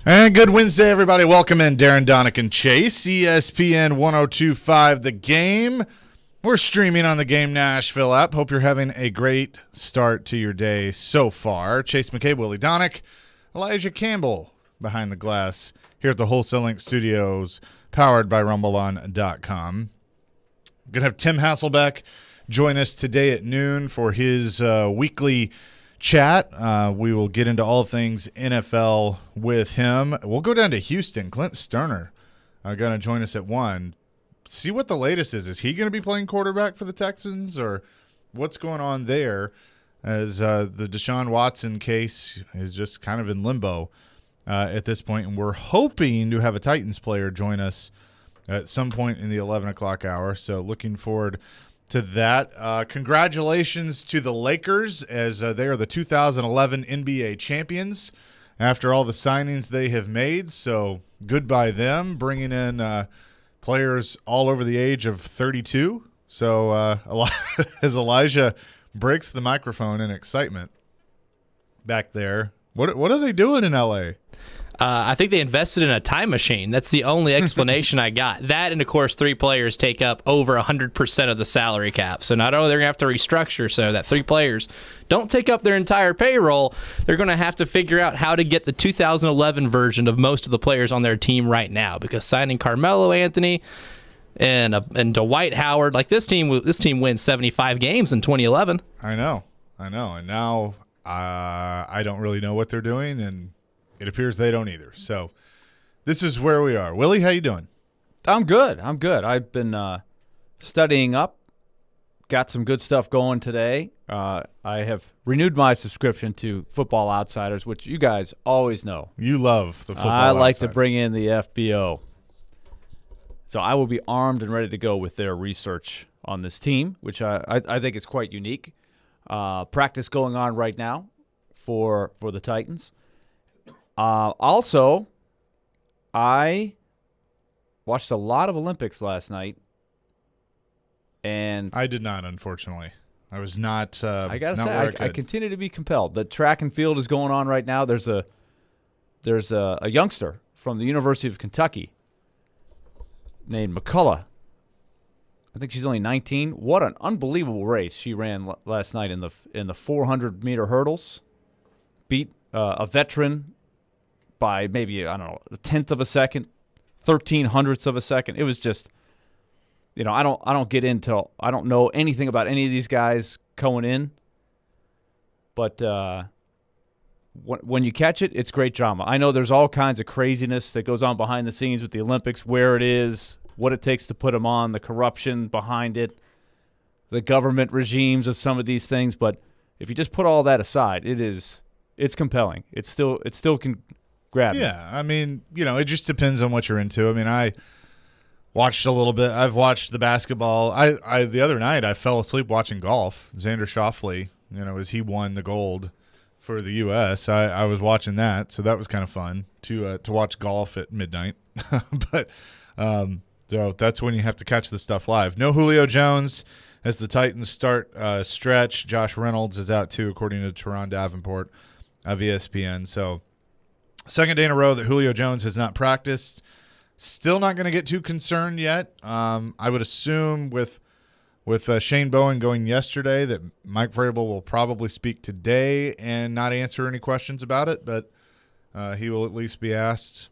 And good Wednesday, everybody. Welcome in Darren, Daunic, and Chase, ESPN 102.5 The Game. We're streaming on the Game Nashville app. Hope you're having a great start to your day so far. Chase McCabe, Willie Daunic, Elijah Campbell behind the glass here at the Wholesale Link Studios, powered by RumbleOn.com. Going to have Tim Hasselbeck join us today at noon for his weekly chat. We will get into all things NFL with him. We'll go down to Houston. Clint Sterner going to join us at 1. See what the latest is. Is he going to be playing quarterback for the Texans, or what's going on there, as the Deshaun Watson case is just kind of in limbo at this point, and we're hoping to have a Titans player join us at some point in the 11 o'clock hour, so looking forward to that. Congratulations to the Lakers, as they are the 2011 NBA champions after all the signings they have made, so goodbye them, bringing in players all over the age of 32. So as Elijah breaks the microphone in excitement back there, what are they doing in L.A.? I think they invested in a time machine. That's the only explanation I got. That, and of course, 3 players take up over 100% of the salary cap. So not only they're going to have to restructure so that 3 players don't take up their entire payroll, they're going to have to figure out how to get the 2011 version of most of the players on their team right now. Because signing Carmelo Anthony and Dwight Howard, like this team wins 75 games in 2011. I know. And now I don't really know what they're doing, and it appears they don't either. So this is where we are. Willie, how you doing? I'm good. I've been studying up. Got some good stuff going today. I have renewed my subscription to Football Outsiders, which you guys always know. You love the Football I like Outsiders. to bring in the FBO. So I will be armed and ready to go with their research on this team, which I think is quite unique. Practice going on right now for the Titans. Also, I watched a lot of Olympics last night, and I did not, unfortunately. I was not. I gotta say, I continue to be compelled. The track and field is going on right now. There's a youngster from the University of Kentucky named McCullough. I think she's only 19. What an unbelievable race she ran last night in the 400-meter hurdles. Beat a veteran by maybe, I don't know, a tenth of a second, 1300ths of a second. It was just, I don't know anything about any of these guys going in, but when you catch it, it's great drama. I know there's all kinds of craziness that goes on behind the scenes with the Olympics, where it is, what it takes to put them on, the corruption behind it, the government regimes of some of these things, but if you just put all that aside, it's compelling. It still can grab me. Yeah, I mean, it just depends on what you're into. I mean, I watched a little bit. I've watched the basketball. I the other night I fell asleep watching golf. Xander Schauffele, as he won the gold for the U.S. I was watching that, so that was kind of fun to watch golf at midnight. But so that's when you have to catch the stuff live. No Julio Jones as the Titans start stretch. Josh Reynolds is out too, according to Teron Davenport of ESPN. So second day in a row that Julio Jones has not practiced. Still not going to get too concerned yet. I would assume with Shane Bowen going yesterday that Mike Vrabel will probably speak today and not answer any questions about it, but he will at least be asked,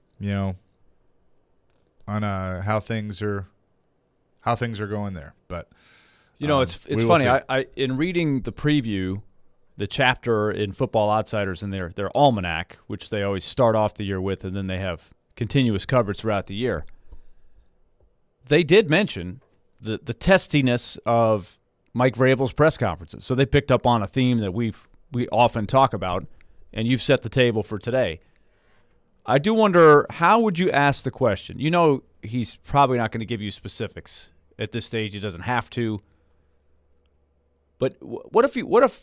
on how things are going there. But it's funny. I in reading the preview, the chapter in Football Outsiders in their almanac, which they always start off the year with, and then they have continuous coverage throughout the year. They did mention the testiness of Mike Vrabel's press conferences. So they picked up on a theme that we often talk about, and you've set the table for today. I do wonder, how would you ask the question? He's probably not going to give you specifics at this stage. He doesn't have to. But what if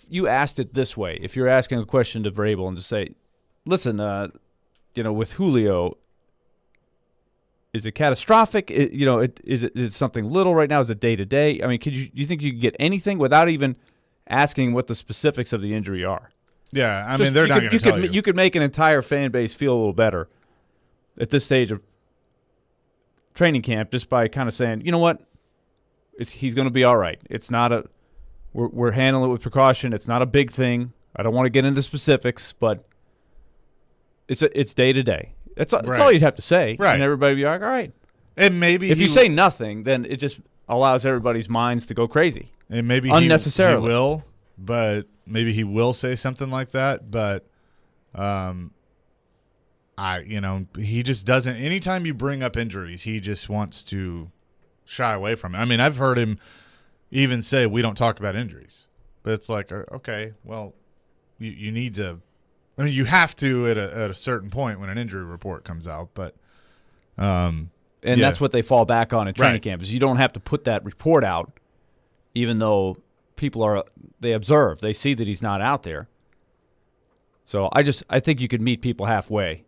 you asked it this way? If you're asking a question to Vrabel and to say, listen, with Julio, is it catastrophic? Is it something little right now? Is it day to day? I mean, do you think you could get anything without even asking what the specifics of the injury are? Yeah, I mean, they're not going to tell you. You could make an entire fan base feel a little better at this stage of training camp just by kind of saying, you know what, he's going to be all right. It's not a we're handling it with precaution. It's not a big thing. I don't want to get into specifics, but it's day to day. That's all you'd have to say, right? And everybody would be like, all right. And maybe if you say nothing, then it just allows everybody's minds to go crazy. And maybe unnecessarily he will, but maybe he will say something like that. But he just doesn't. Anytime you bring up injuries, he just wants to shy away from it. I mean, I've heard him even say, we don't talk about injuries. But it's like, okay, well, you need to – I mean, you have to at a certain point when an injury report comes out. But that's what they fall back on in training camp is you don't have to put that report out even though people they observe. They see that he's not out there. So I think you could meet people halfway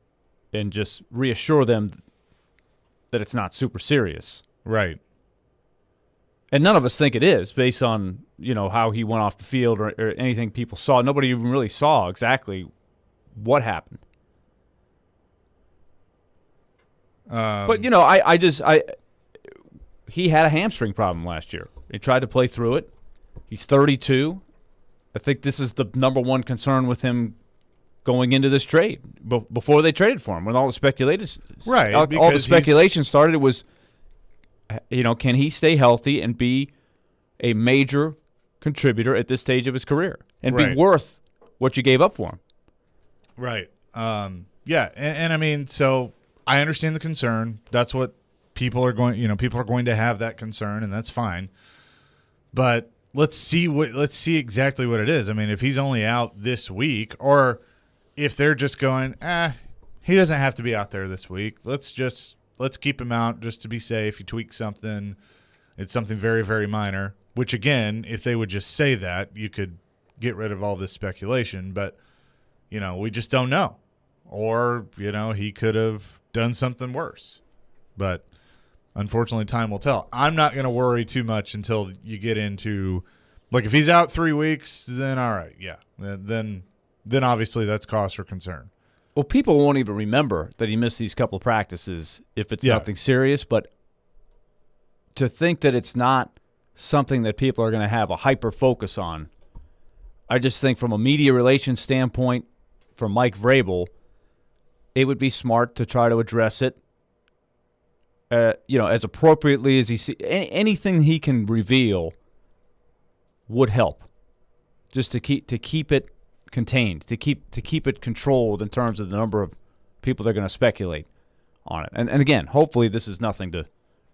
and just reassure them that it's not super serious. Right. And none of us think it is based on, how he went off the field or anything people saw. Nobody even really saw exactly what happened. But, he had a hamstring problem last year. He tried to play through it. He's 32. I think this is the number one concern with him going into this trade before they traded for him, when all the speculation started. It was, can he stay healthy and be a major contributor at this stage of his career and be worth what you gave up for him? Right. Yeah. And I mean, so I understand the concern. That's what people are going to have that concern, and that's fine. But let's see exactly what it is. I mean, if he's only out this week, or if they're just going, he doesn't have to be out there this week. Let's keep him out just to be safe. He tweaks something. It's something very, very minor, which again, if they would just say that, you could get rid of all this speculation, but we just don't know. Or, he could have done something worse. But unfortunately, time will tell. I'm not going to worry too much until you get into, if he's out 3 weeks, then all right, yeah. Then obviously that's cause for concern. Well, people won't even remember that he missed these couple of practices if it's nothing serious, but to think that it's not something that people are going to have a hyper focus on, I just think from a media relations standpoint, for Mike Vrabel, it would be smart to try to address it, as appropriately as he sees. Anything he can reveal would help, just to keep it contained, to keep it controlled in terms of the number of people that are going to speculate on it. And again, hopefully this is nothing to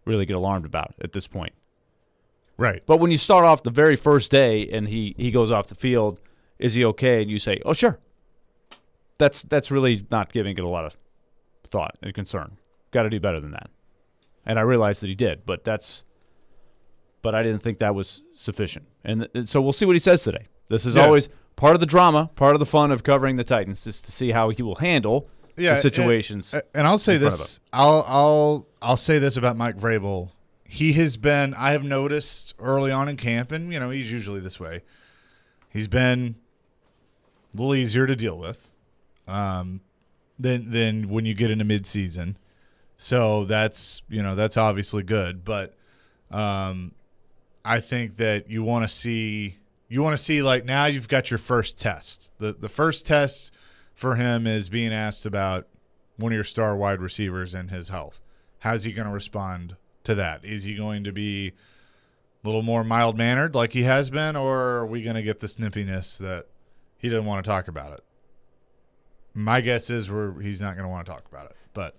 really get alarmed about at this point. Right. But when you start off the very first day and he goes off the field, is he okay? And you say, oh, sure. That's really not giving it a lot of thought and concern. Got to do better than that. And I realized that he did, but I didn't think that was sufficient. And so we'll see what he says today. This is always part of the drama, part of the fun of covering the Titans, is to see how he will handle the situations. And I'll say this. I'll say this about Mike Vrabel. He has been, I have noticed early on in camp, and he's usually this way. He's been a little easier to deal with than when you get into midseason. So that's obviously good. But I think that you want to see now you've got your first test. The first test for him is being asked about one of your star wide receivers and his health. How's he going to respond to that? Is he going to be a little more mild-mannered like he has been, or are we going to get the snippiness that he doesn't want to talk about it? My guess is he's not going to want to talk about it. But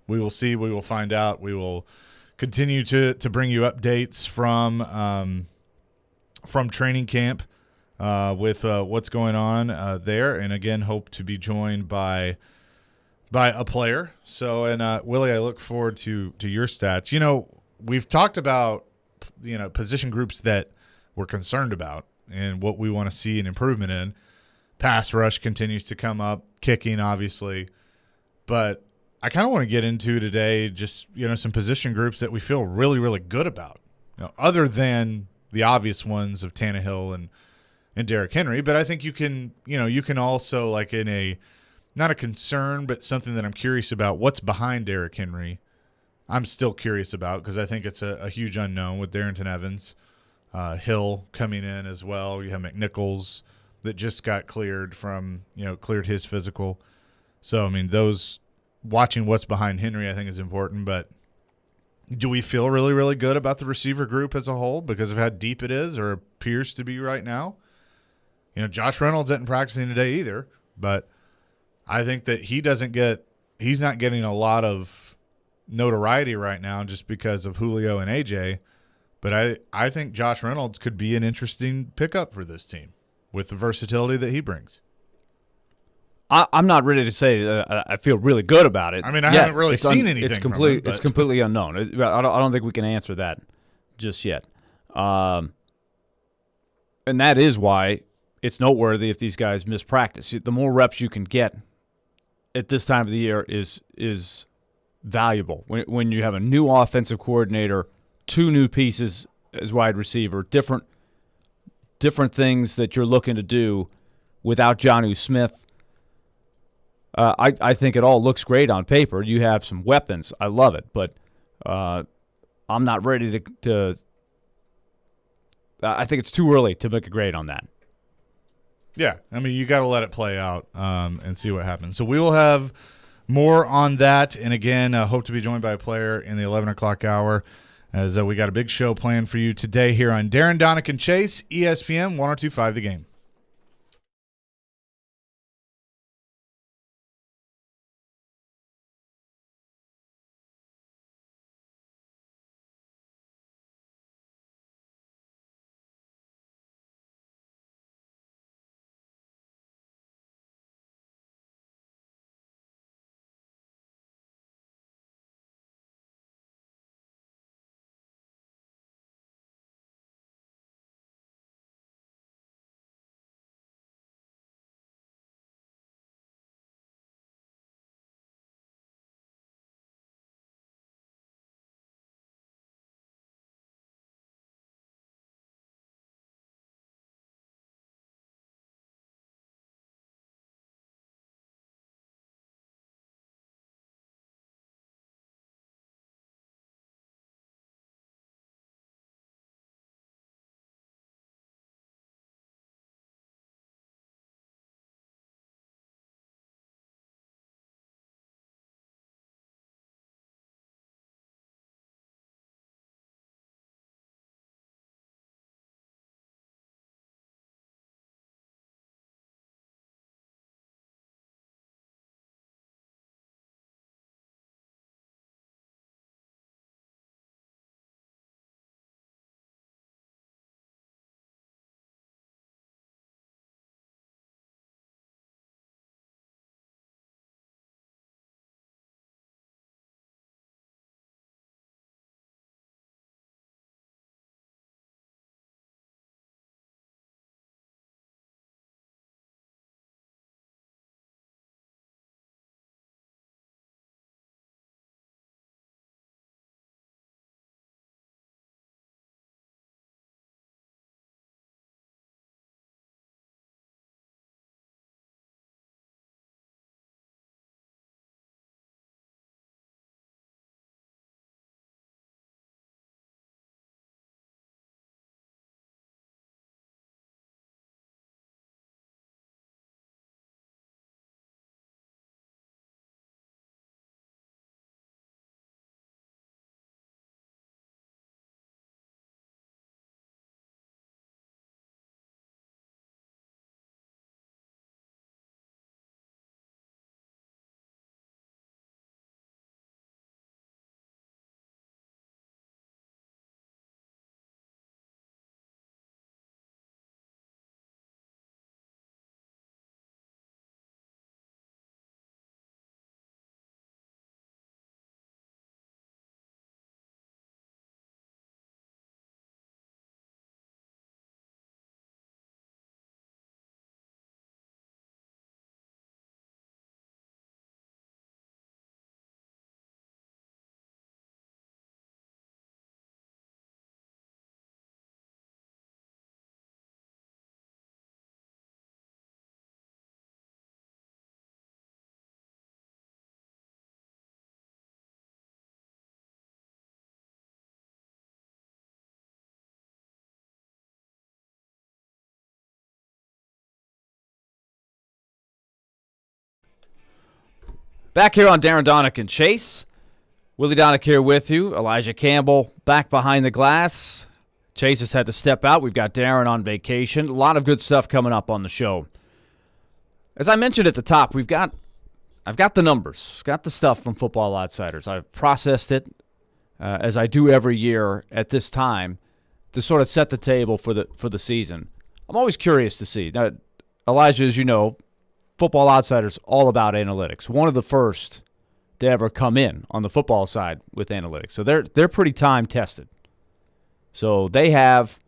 we will see. We will find out. We will continue to bring you updates from training camp with what's going on there. And, again, hope to be joined by a player. So, and Willie, I look forward to your stats. We've talked about, position groups that we're concerned about and what we want to see an improvement in. Pass rush continues to come up, kicking obviously. But I kind of want to get into today just, some position groups that we feel really, really good about, other than the obvious ones of Tannehill and Derrick Henry. But I think you can also, like in a not a concern, but something that I'm curious about. What's behind Derrick Henry? I'm still curious about because I think it's a huge unknown with Darrington Evans. Hill coming in as well. You have McNichols that just got cleared his physical. So, I mean, watching what's behind Henry I think is important. But do we feel really, really good about the receiver group as a whole because of how deep it is or appears to be right now? Josh Reynolds isn't practicing today either, but I think that he's not getting a lot of notoriety right now just because of Julio and AJ. But I think Josh Reynolds could be an interesting pickup for this team with the versatility that he brings. I'm not ready to say I feel really good about it. I mean, I haven't really seen anything. It's it's completely unknown. I don't think we can answer that just yet. And that is why it's noteworthy if these guys miss practice. The more reps you can get at this time of the year is valuable. When you have a new offensive coordinator, 2 new pieces as wide receiver, different things that you're looking to do without Jonnu Smith. I think it all looks great on paper. You have some weapons. I love it, but I'm not ready to I think it's too early to make a grade on that. Yeah, I mean, you got to let it play out and see what happens. So we will have more on that. And again, hope to be joined by a player in the 11 o'clock hour as we got a big show planned for you today here on Darren, Daunic, and Chase, ESPN 102.5 The Game. Back here on Darren, Daunic, and Chase. Willie Daunic here with you. Elijah Campbell back behind the glass. Chase has had to step out. We've got Darren on vacation. A lot of good stuff coming up on the show. As I mentioned at the top, I've got the numbers, got the stuff from Football Outsiders. I've processed it as I do every year at this time to sort of set the table for the season. I'm always curious to see. Now, Elijah, as you know, Football Outsiders all about analytics. One of the first to ever come in on the football side with analytics. So they're pretty time tested. So they have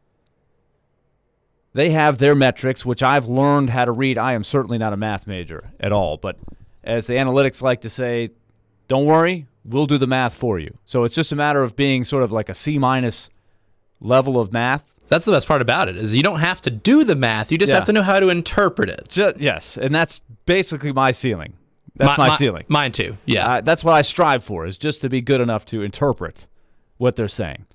their metrics, which I've learned how to read. I am certainly not a math major at all, but as the analytics like to say, don't worry, we'll do the math for you. So it's just a matter of being sort of like a C- level of math. That's the best part about it, is you don't have to do the math. You just have to know how to interpret it. Yes, and that's basically my ceiling. That's my ceiling. Mine too, yeah. That's what I strive for, is just to be good enough to interpret what they're saying.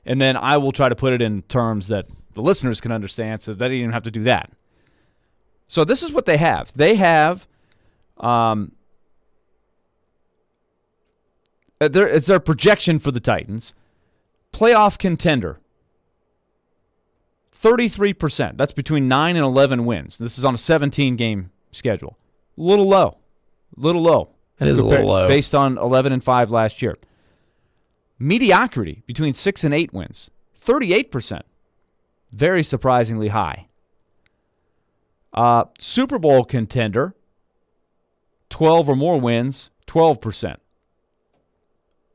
And then I will try to put it in terms that the listeners can understand, so they don't even have to do that. So this is what they have. They have it's their projection for the Titans. Playoff contender. 33%. That's between 9 and 11 wins. This is on a 17-game schedule. A little low. It is a little low. Based on 11-5 last year. Mediocrity, between 6 and 8 wins. 38%. Very surprisingly high. Super Bowl contender, 12 or more wins, 12%.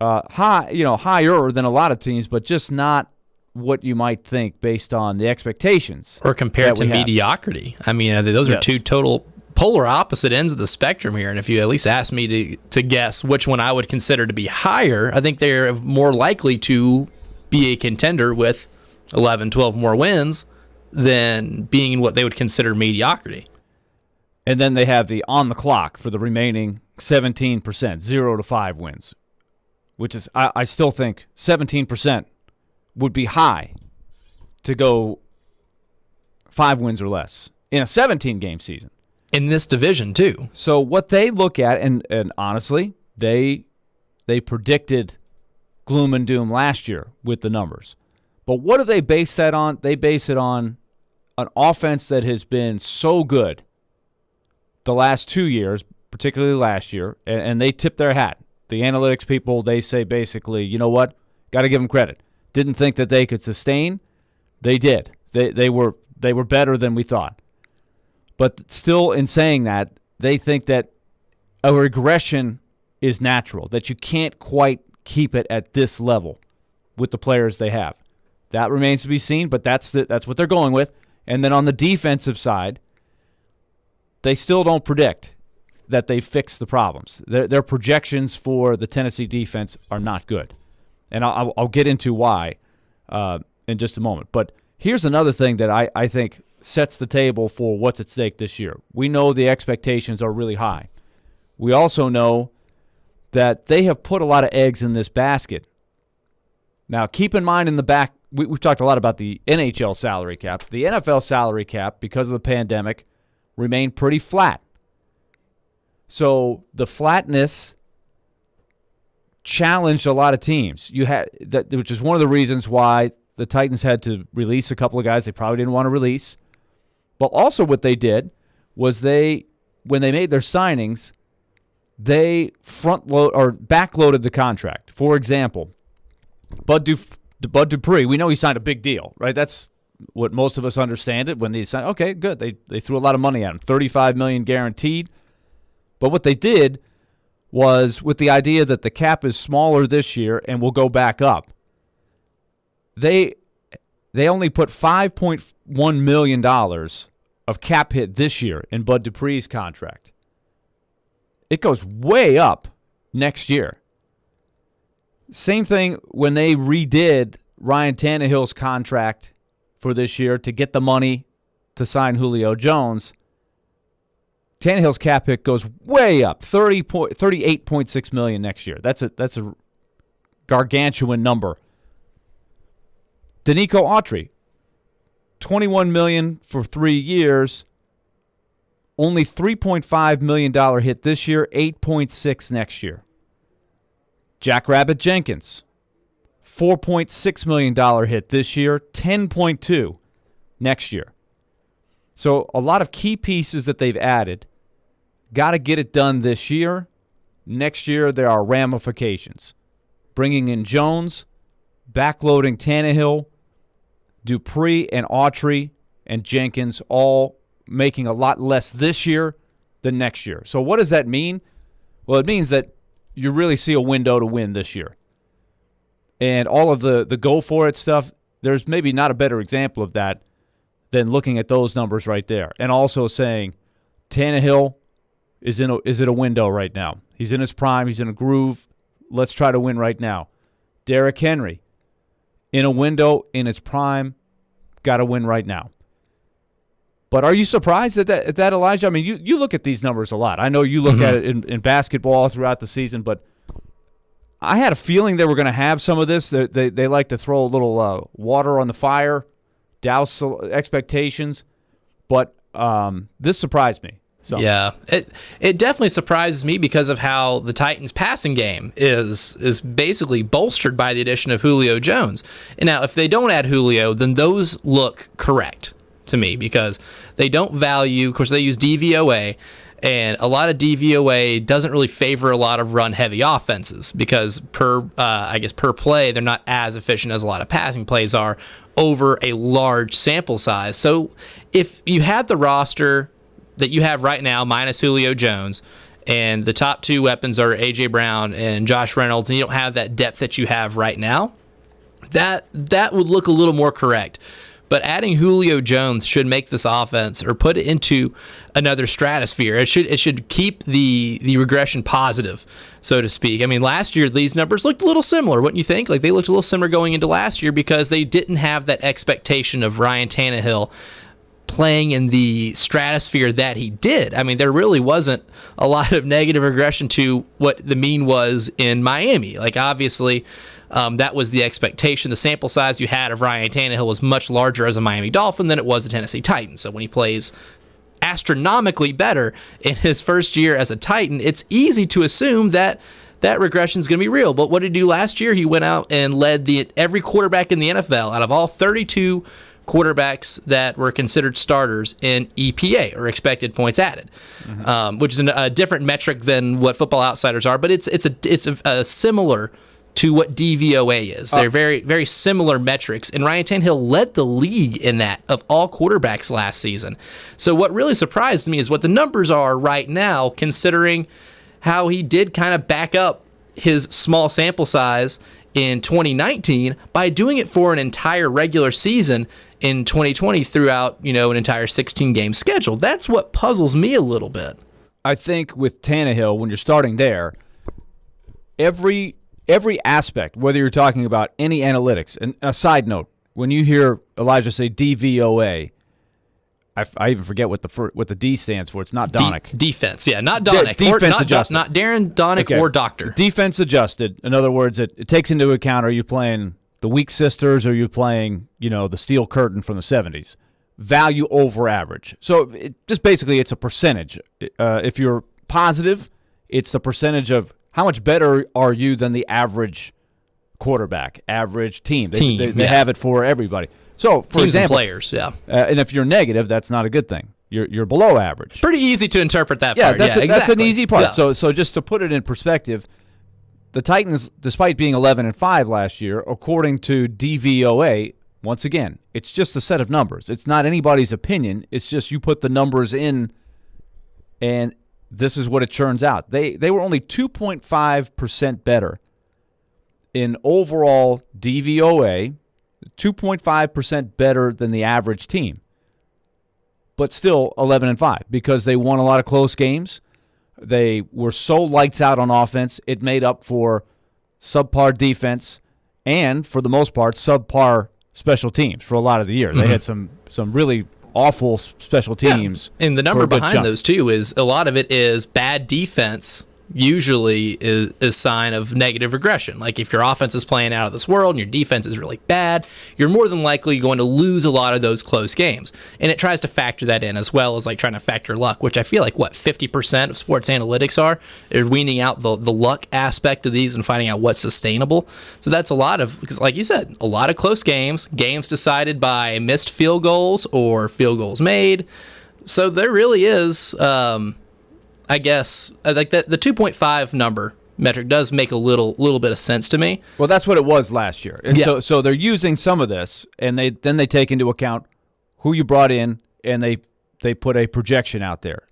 Higher than a lot of teams, but just not what you might think based on the expectations. Or compared to mediocrity. I mean, those are two total polar opposite ends of the spectrum here. And if you at least ask me to guess which one I would consider to be higher, I think they're more likely to be a contender with 11, 12 more wins than being what they would consider mediocrity. And then they have the on the clock for the remaining 17%, 0 to 5 wins, which is, I still think 17% would be high to go 5 wins or less in a 17-game season. In this division, too. So what they look at, and honestly, they predicted gloom and doom last year with the numbers. But what do they base that on? They base it on an offense that has been so good the last 2 years, particularly last year, and they tip their hat. The analytics people, they say basically, you know what? Got to give them credit. Didn't think that they could sustain. They did. They were better than we thought. But still, in saying that, they think that a regression is natural, that you can't quite keep it at this level with the players they have. That remains to be seen, but that's what they're going with. And then on the defensive side, they still don't predict that they fixed the problems. Their projections for the Tennessee defense are not good. And I'll get into why in just a moment. But here's another thing that I think sets the table for what's at stake this year. We know the expectations are really high. We also know that they have put a lot of eggs in this basket. Now, keep in mind in the back, we've talked a lot about the NHL salary cap. The NFL salary cap, because of the pandemic, remained pretty flat. So the flatness challenged a lot of teams. Which is one of the reasons why the Titans had to release a couple of guys they probably didn't want to release. But also what they did was when they made their signings, they backloaded the contract. For example, Bud Dupree, we know he signed a big deal, right? That's what most of us understand it when they signed. Okay, good. They threw a lot of money at him, $35 million guaranteed. But what they did was, with the idea that the cap is smaller this year and will go back up, they only put $5.1 million of cap hit this year in Bud Dupree's contract. It goes way up next year. Same thing when they redid Ryan Tannehill's contract for this year to get the money to sign Julio Jones. Tannehill's cap hit goes way up, $38.6 million next year. That's a gargantuan number. Danico Autry, $21 million for 3 years, only $3.5 million hit this year, $8.6 next year. Jackrabbit Jenkins, $4.6 million hit this year, $10.2 next year. So a lot of key pieces that they've added. Got to get it done this year. Next year, there are ramifications. Bringing in Jones, backloading Tannehill, Dupree and Autry and Jenkins all making a lot less this year than next year. So what does that mean? Well, it means that you really see a window to win this year. And all of the go-for-it stuff, there's maybe not a better example of that than looking at those numbers right there. And also saying Tannehill is in a window right now. He's in his prime. He's in a groove. Let's try to win right now. Derrick Henry, in a window, in his prime, got to win right now. But are you surprised at that, Elijah? I mean, you look at these numbers a lot. I know you look at it in basketball throughout the season, but I had a feeling they were going to have some of this. They like to throw a little water on the fire, douse expectations, but this surprised me. So. Yeah, it definitely surprises me because of how the Titans' passing game is basically bolstered by the addition of Julio Jones. And now, if they don't add Julio, then those look correct to me because they don't value, of course, they use DVOA, and a lot of DVOA doesn't really favor a lot of run-heavy offenses because per play, they're not as efficient as a lot of passing plays are over a large sample size. So if you had the roster that you have right now, minus Julio Jones, and the top two weapons are A.J. Brown and Josh Reynolds, and you don't have that depth that you have right now, that would look a little more correct. But adding Julio Jones should make this offense or put it into another stratosphere. It should keep the regression positive, so to speak. I mean, last year these numbers looked a little similar, wouldn't you think? Like they looked a little similar going into last year because they didn't have that expectation of Ryan Tannehill playing in the stratosphere that he did. I mean, there really wasn't a lot of negative regression to what the mean was in Miami. Like, obviously, that was the expectation. The sample size you had of Ryan Tannehill was much larger as a Miami Dolphin than it was a Tennessee Titan. So when he plays astronomically better in his first year as a Titan, it's easy to assume that regression is going to be real. But what did he do last year? He went out and led every quarterback in the NFL out of all 32 quarterbacks that were considered starters in EPA, or expected points added, which is a different metric than what Football Outsiders are, but it's a similar to what DVOA is. They're very, very similar metrics, and Ryan Tannehill led the league in that of all quarterbacks last season. So what really surprised me is what the numbers are right now, considering how he did kind of back up his small sample size in 2019 by doing it for an entire regular season in 2020 throughout, an entire 16-game schedule. That's what puzzles me a little bit. I think with Tannehill, when you're starting there, every aspect, whether you're talking about any analytics, and a side note, when you hear Elijah say DVOA, I even forget what the D stands for. It's not Daunic. Defense, yeah, not Daunic. Defense adjusted. Not Darren, Daunic, or Doctor. Defense adjusted. In other words, it takes into account, are you playing the Weak Sisters or are you playing, the Steel Curtain from the 70s? Value over average. So just basically it's a percentage. If you're positive, it's the percentage of how much better are you than the average quarterback, average team. They have it for everybody. So, for Teams example, and players, yeah. And if you're negative, that's not a good thing. You're below average. Pretty easy to interpret that part. That's an easy part. Yeah. So just to put it in perspective, the Titans, despite being 11-5 last year, according to DVOA, once again, it's just a set of numbers. It's not anybody's opinion. It's just you put the numbers in, and this is what it churns out. They were only 2.5% better in overall DVOA, 2.5% better than the average team, but still 11-5 because they won a lot of close games. They were so lights out on offense, it made up for subpar defense and, for the most part, subpar special teams for a lot of the year. They had some really awful special teams. And the number behind those, too, is a lot of it is bad defense usually is a sign of negative regression. Like if your offense is playing out of this world and your defense is really bad, you're more than likely going to lose a lot of those close games. And it tries to factor that in, as well as like trying to factor luck, which I feel like 50% of sports analytics are weaning out the luck aspect of these and finding out what's sustainable. So that's a lot of, because like you said, a lot of close games decided by missed field goals or field goals made. So there really is, I guess, like the 2.5 number metric does make a little bit of sense to me. Well, that's what it was last year. And so they're using some of this, and they take into account who you brought in, and they put a projection out there.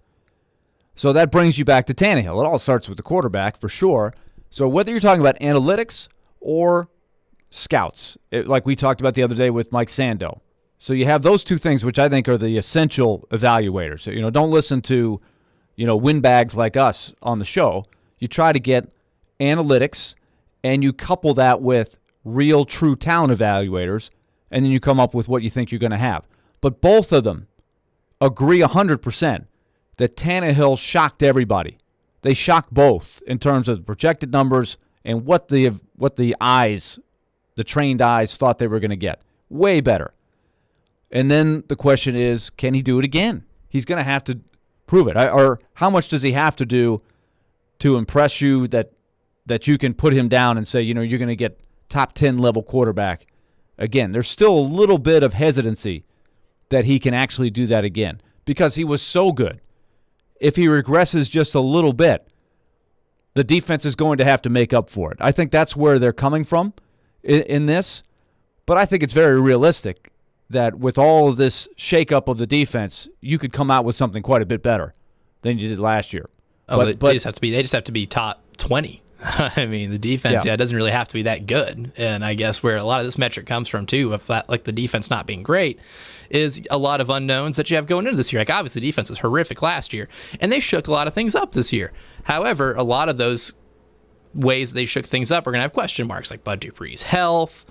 So that brings you back to Tannehill. It all starts with the quarterback, for sure. So whether you're talking about analytics or scouts, like we talked about the other day with Mike Sando. So you have those two things, which I think are the essential evaluators. So, don't listen to windbags like us on the show. You try to get analytics, and you couple that with real, true talent evaluators, and then you come up with what you think you're going to have. But both of them agree 100% that Tannehill shocked everybody. They shocked both in terms of the projected numbers and what the trained eyes thought they were going to get. Way better. And then the question is, can he do it again? He's going to have to prove it. Or how much does he have to do to impress you that you can put him down and say, you're going to get top 10 level quarterback again? There's still a little bit of hesitancy that he can actually do that again because he was so good. If he regresses just a little bit, the defense is going to have to make up for it. I think that's where they're coming from in this, but I think it's very realistic that with all of this shakeup of the defense, you could come out with something quite a bit better than you did last year. They just have to be top 20. I mean, the defense, it doesn't really have to be that good. And I guess where a lot of this metric comes from too, if that, like the defense not being great, is a lot of unknowns that you have going into this year. Like obviously, the defense was horrific last year, and they shook a lot of things up this year. However, a lot of those ways they shook things up are going to have question marks, like Bud Dupree's health.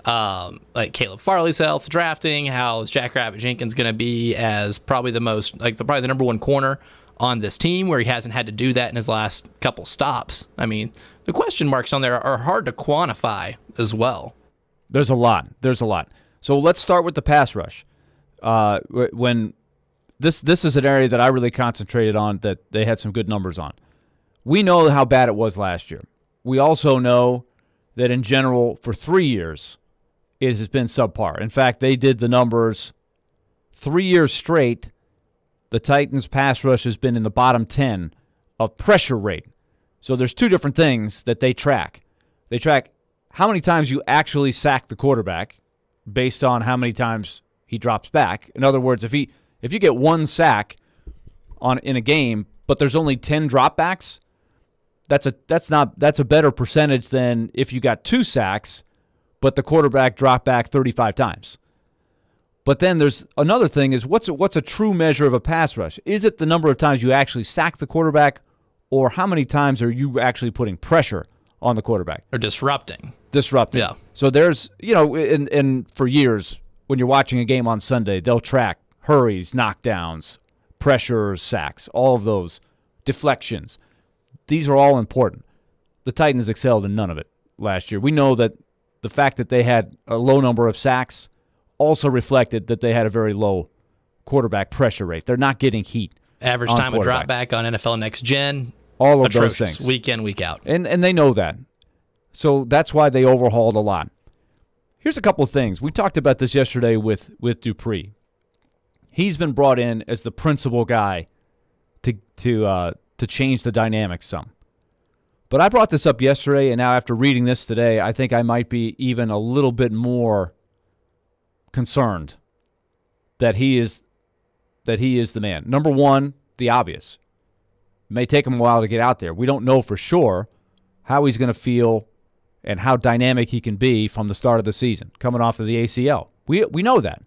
Like Caleb Farley's health, drafting, how is Jack Rabbit Jenkins going to be as probably the number one corner on this team, where he hasn't had to do that in his last couple stops. I mean, the question marks on there are hard to quantify as well. There's a lot. So let's start with the pass rush. When this is an area that I really concentrated on, that they had some good numbers on. We know how bad it was last year. We also know that in general, for 3 years, it has been subpar. In fact, they did the numbers 3 years straight. The Titans' pass rush has been in the bottom 10 of pressure rate. So there's two different things that they track. They track how many times you actually sack the quarterback based on how many times he drops back. In other words, if you get one sack in a game, but there's only 10 dropbacks, that's a better percentage than if you got 2 sacks, but the quarterback dropped back 35 times. But then there's another thing is what's a true measure of a pass rush? Is it the number of times you actually sack the quarterback, or how many times are you actually putting pressure on the quarterback? Or disrupting. Yeah. So there's, and for years, when you're watching a game on Sunday, they'll track hurries, knockdowns, pressures, sacks, all of those, deflections. These are all important. The Titans excelled in none of it last year. We know that the fact that they had a low number of sacks also reflected that they had a very low quarterback pressure rate. They're not getting heat. Average time of drop back on NFL Next Gen. All of those things. Week in, week out. And they know that. So that's why they overhauled a lot. Here's a couple of things. We talked about this yesterday with Dupree. He's been brought in as the principal guy to change the dynamics some. But I brought this up yesterday, and now after reading this today, I think I might be even a little bit more concerned that he is the man. Number one, the obvious. It may take him a while to get out there. We don't know for sure how he's going to feel and how dynamic he can be from the start of the season, coming off of the ACL. We know that.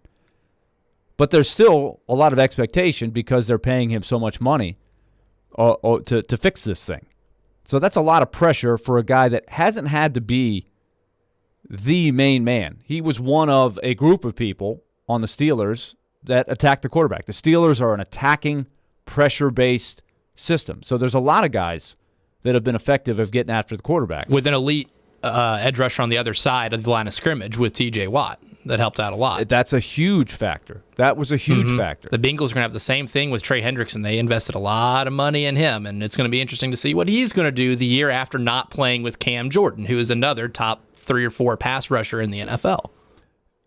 But there's still a lot of expectation because they're paying him so much money to fix this thing. So that's a lot of pressure for a guy that hasn't had to be the main man. He was one of a group of people on the Steelers that attacked the quarterback. The Steelers are an attacking, pressure-based system. So there's a lot of guys that have been effective of getting after the quarterback. With an elite edge rusher on the other side of the line of scrimmage with T.J. Watt. That helped out a lot. That's a huge factor. That was a huge factor. The Bengals are going to have the same thing with Trey Hendrickson. They invested a lot of money in him, and it's going to be interesting to see what he's going to do the year after not playing with Cam Jordan, who is another top 3 or 4 pass rusher in the NFL.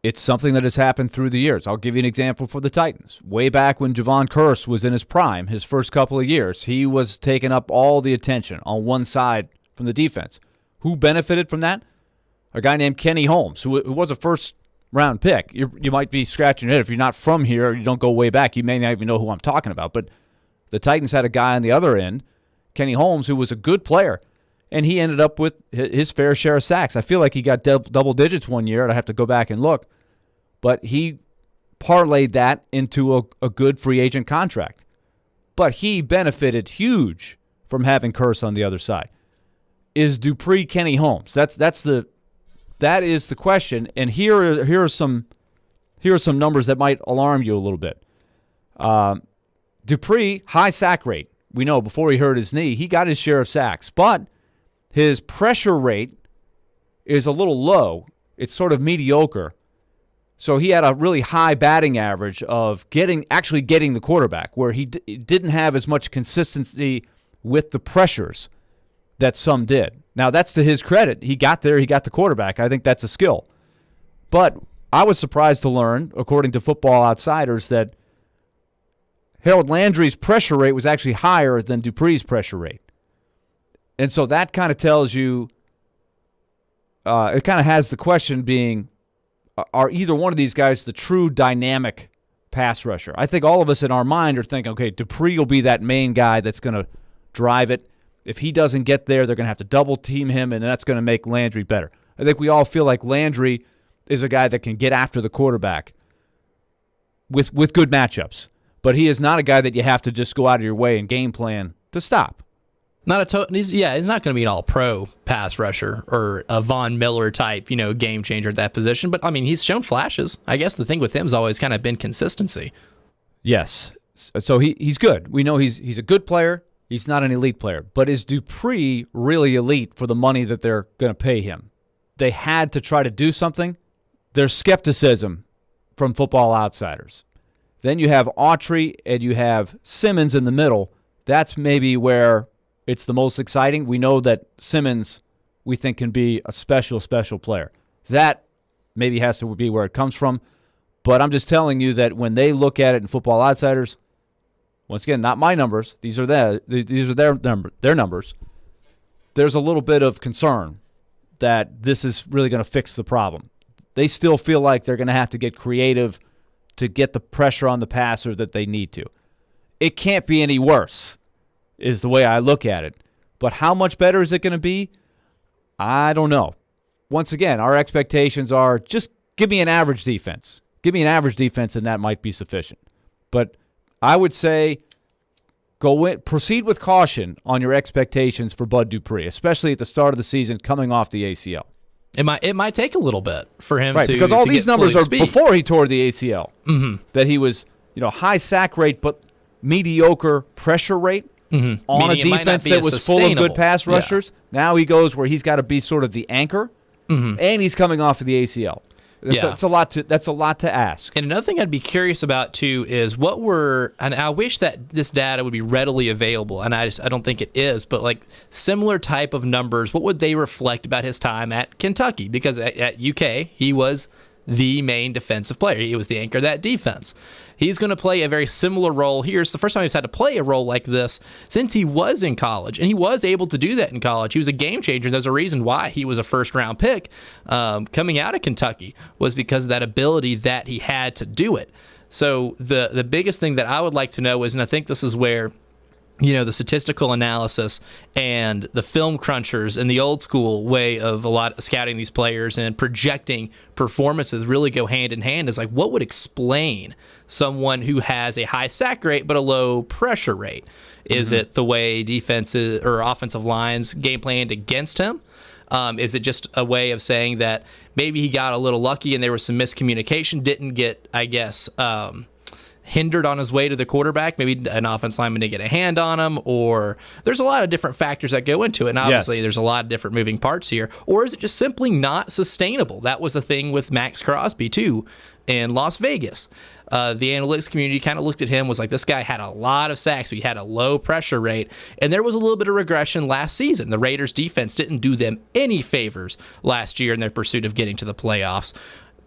It's something that has happened through the years. I'll give you an example for the Titans. Way back when Javon Curse was in his prime, his first couple of years, he was taking up all the attention on one side from the defense. Who benefited from that? A guy named Kenny Holmes, who was a first-round pick. You might be scratching your head. If you're not from here or you don't go way back, you may not even know who I'm talking about. But the Titans had a guy on the other end, Kenny Holmes, who was a good player, and he ended up with his fair share of sacks. I feel like he got double digits one year, and I have to go back and look. But he parlayed that into a good free agent contract. But he benefited huge from having Curse on the other side. Is Dupree Kenny Holmes? That is the question. And here are some numbers that might alarm you a little bit. Dupree, high sack rate. We know before he hurt his knee, he got his share of sacks, but his pressure rate is a little low. It's sort of mediocre. So he had a really high batting average of actually getting the quarterback, where he didn't have as much consistency with the pressures that some did. Now, that's to his credit. He got there. He got the quarterback. I think that's a skill. But I was surprised to learn, according to Football Outsiders, that Harold Landry's pressure rate was actually higher than Dupree's pressure rate. And so that kind of tells you, it kind of has the question being, are either one of these guys the true dynamic pass rusher? I think all of us in our mind are thinking, okay, Dupree will be that main guy that's going to drive it. If he doesn't get there, they're going to have to double team him, and that's going to make Landry better. I think we all feel like Landry is a guy that can get after the quarterback with good matchups. But he is not a guy that you have to just go out of your way and game plan to stop. He's not going to be an all-pro pass rusher or a Von Miller type, game changer at that position. But, I mean, he's shown flashes. I guess the thing with him has always kind of been consistency. Yes. So he's good. We know he's a good player. He's not an elite player. But is Dupree really elite for the money that they're going to pay him? They had to try to do something. There's skepticism from Football Outsiders. Then you have Autry and you have Simmons in the middle. That's maybe where it's the most exciting. We know that Simmons, we think, can be a special player. That maybe has to be where it comes from. But I'm just telling you that when they look at it in Football Outsiders, once again, not my numbers. These are their numbers. There's a little bit of concern that this is really going to fix the problem. They still feel like they're going to have to get creative to get the pressure on the passer that they need to. It can't be any worse, is the way I look at it. But how much better is it going to be? I don't know. Once again, our expectations are just give me an average defense. Give me an average defense, and that might be sufficient. But I would say proceed with caution on your expectations for Bud Dupree, especially at the start of the season coming off the ACL. It might take a little bit for him to because all these numbers are before he tore the ACL. Mm-hmm. That he was, high sack rate but mediocre pressure rate on a defense that was full of good pass rushers. Yeah. Now he goes where he's got to be sort of the anchor, and he's coming off of the ACL. That's a lot to ask. And another thing I'd be curious about too is and I wish that this data would be readily available, and I don't think it is, but like similar type of numbers, what would they reflect about his time at Kentucky? Because at UK, he was the main defensive player. He was the anchor of that defense. He's going to play a very similar role here. It's the first time he's had to play a role like this since he was in college, and he was able to do that in college. He was a game changer. There's a reason why he was a first-round pick coming out of Kentucky was because of that ability that he had to do it. So the biggest thing that I would like to know is, and I think this is where the statistical analysis and the film crunchers and the old school way of a lot of scouting these players and projecting performances really go hand in hand is like what would explain someone who has a high sack rate but a low pressure rate? Is it the way defenses or offensive lines game planned against him? Is it just a way of saying that maybe he got a little lucky and there was some miscommunication, didn't get, I guess, hindered on his way to the quarterback? Maybe an offense lineman didn't get a hand on him, or there's a lot of different factors that go into it. And obviously there's a lot of different moving parts here. Or is it just simply not sustainable? That was a thing with Max Crosby too in Las Vegas. The analytics community kind of looked at him, was like, this guy had a lot of sacks. He had a low pressure rate, and there was a little bit of regression last season. The Raiders defense didn't do them any favors last year in their pursuit of getting to the playoffs,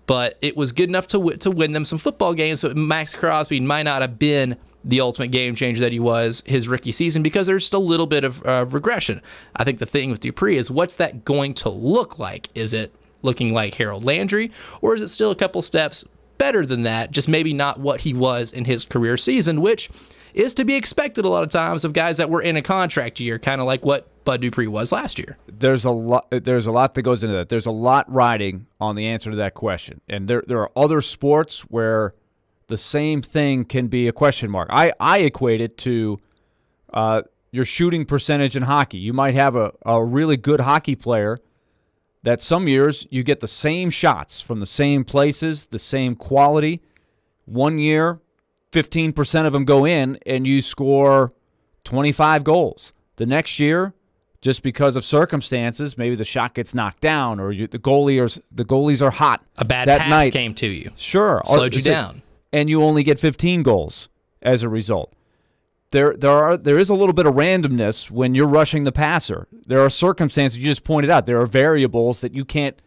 but it was good enough to win them some football games. But Max Crosby might not have been the ultimate game changer that he was his rookie season, because there's still a little bit of regression. I think the thing with Dupree is, what's that going to look like? Is it looking like Harold Landry, or is it still a couple steps better than that, just maybe not what he was in his career season, which is to be expected a lot of times of guys that were in a contract year, kind of like what Bud Dupree was last year? There's a lot that goes into that. There's a lot riding on the answer to that question. And there are other sports where the same thing can be a question mark. I equate it to your shooting percentage in hockey. You might have a really good hockey player that some years you get the same shots from the same places, the same quality. One year, 15% of them go in, and you score 25 goals. The next year, just because of circumstances, maybe the shot gets knocked down, or the goalies are hot. A bad that pass night came to you. Sure. Slowed you down. And you only get 15 goals as a result. There is a little bit of randomness when you're rushing the passer. There are circumstances, you just pointed out. There are variables that you can't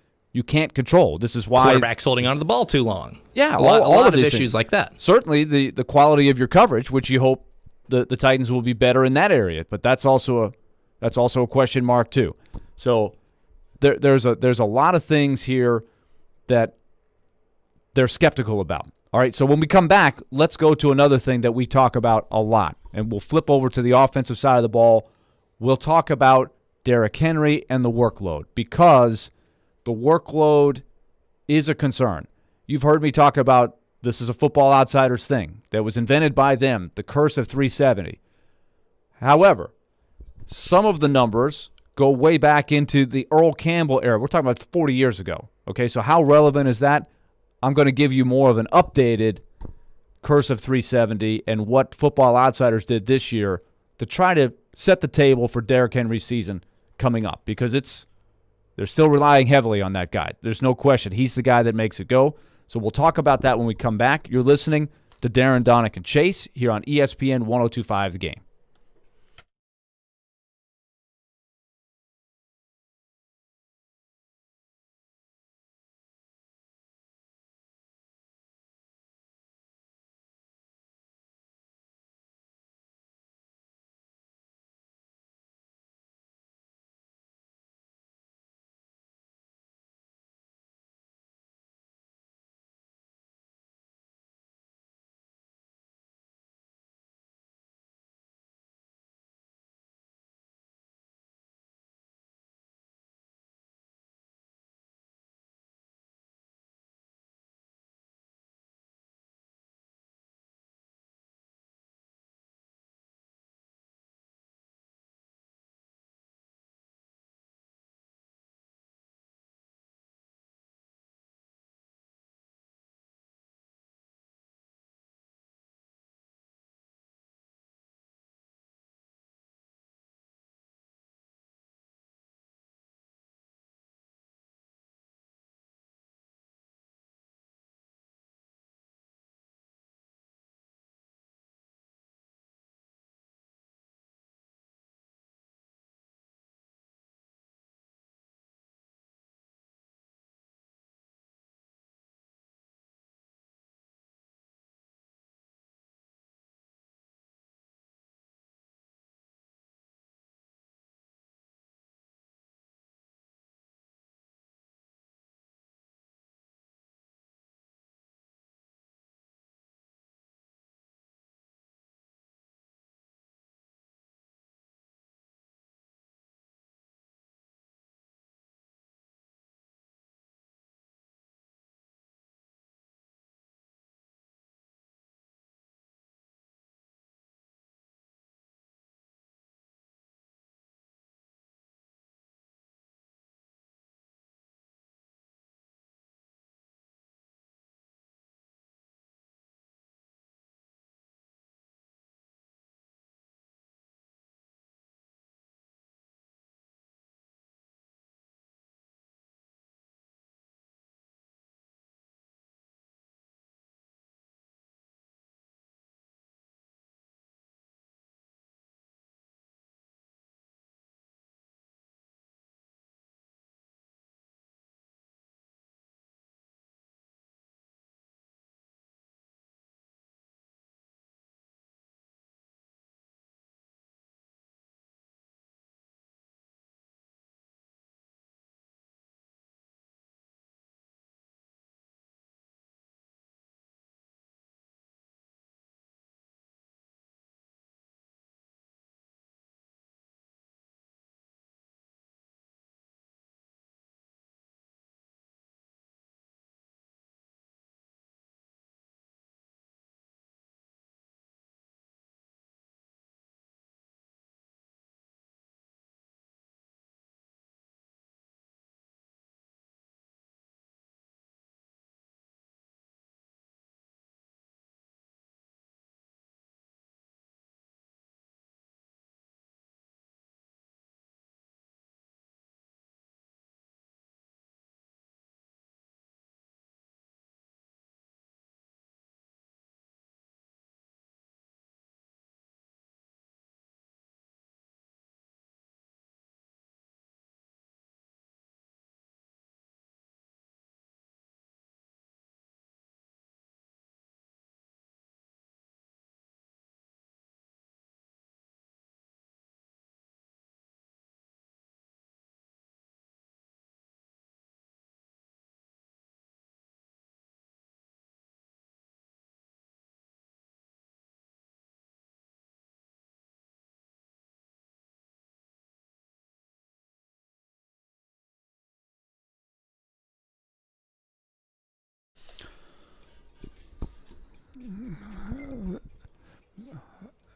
control. This is why quarterback's holding onto the ball too long. Yeah, a lot of these issues things. like that. Certainly the quality of your coverage, which you hope the Titans will be better in that area, but that's also a question mark too. So there's a lot of things here that they're skeptical about. All right, so when we come back, let's go to another thing that we talk about a lot, and we'll flip over to the offensive side of the ball. We'll talk about Derrick Henry and the workload, because the workload is a concern. You've heard me talk about this is a Football Outsiders thing that was invented by them, the curse of 370. However, some of the numbers go way back into the Earl Campbell era. We're talking about 40 years ago. Okay, so how relevant is that? I'm going to give you more of an updated curse of 370 and what Football Outsiders did this year to try to set the table for Derrick Henry's season coming up, because they're still relying heavily on that guy. There's no question. He's the guy that makes it go. So we'll talk about that when we come back. You're listening to Darren, Daunic, and Chase here on ESPN 102.5 The Game.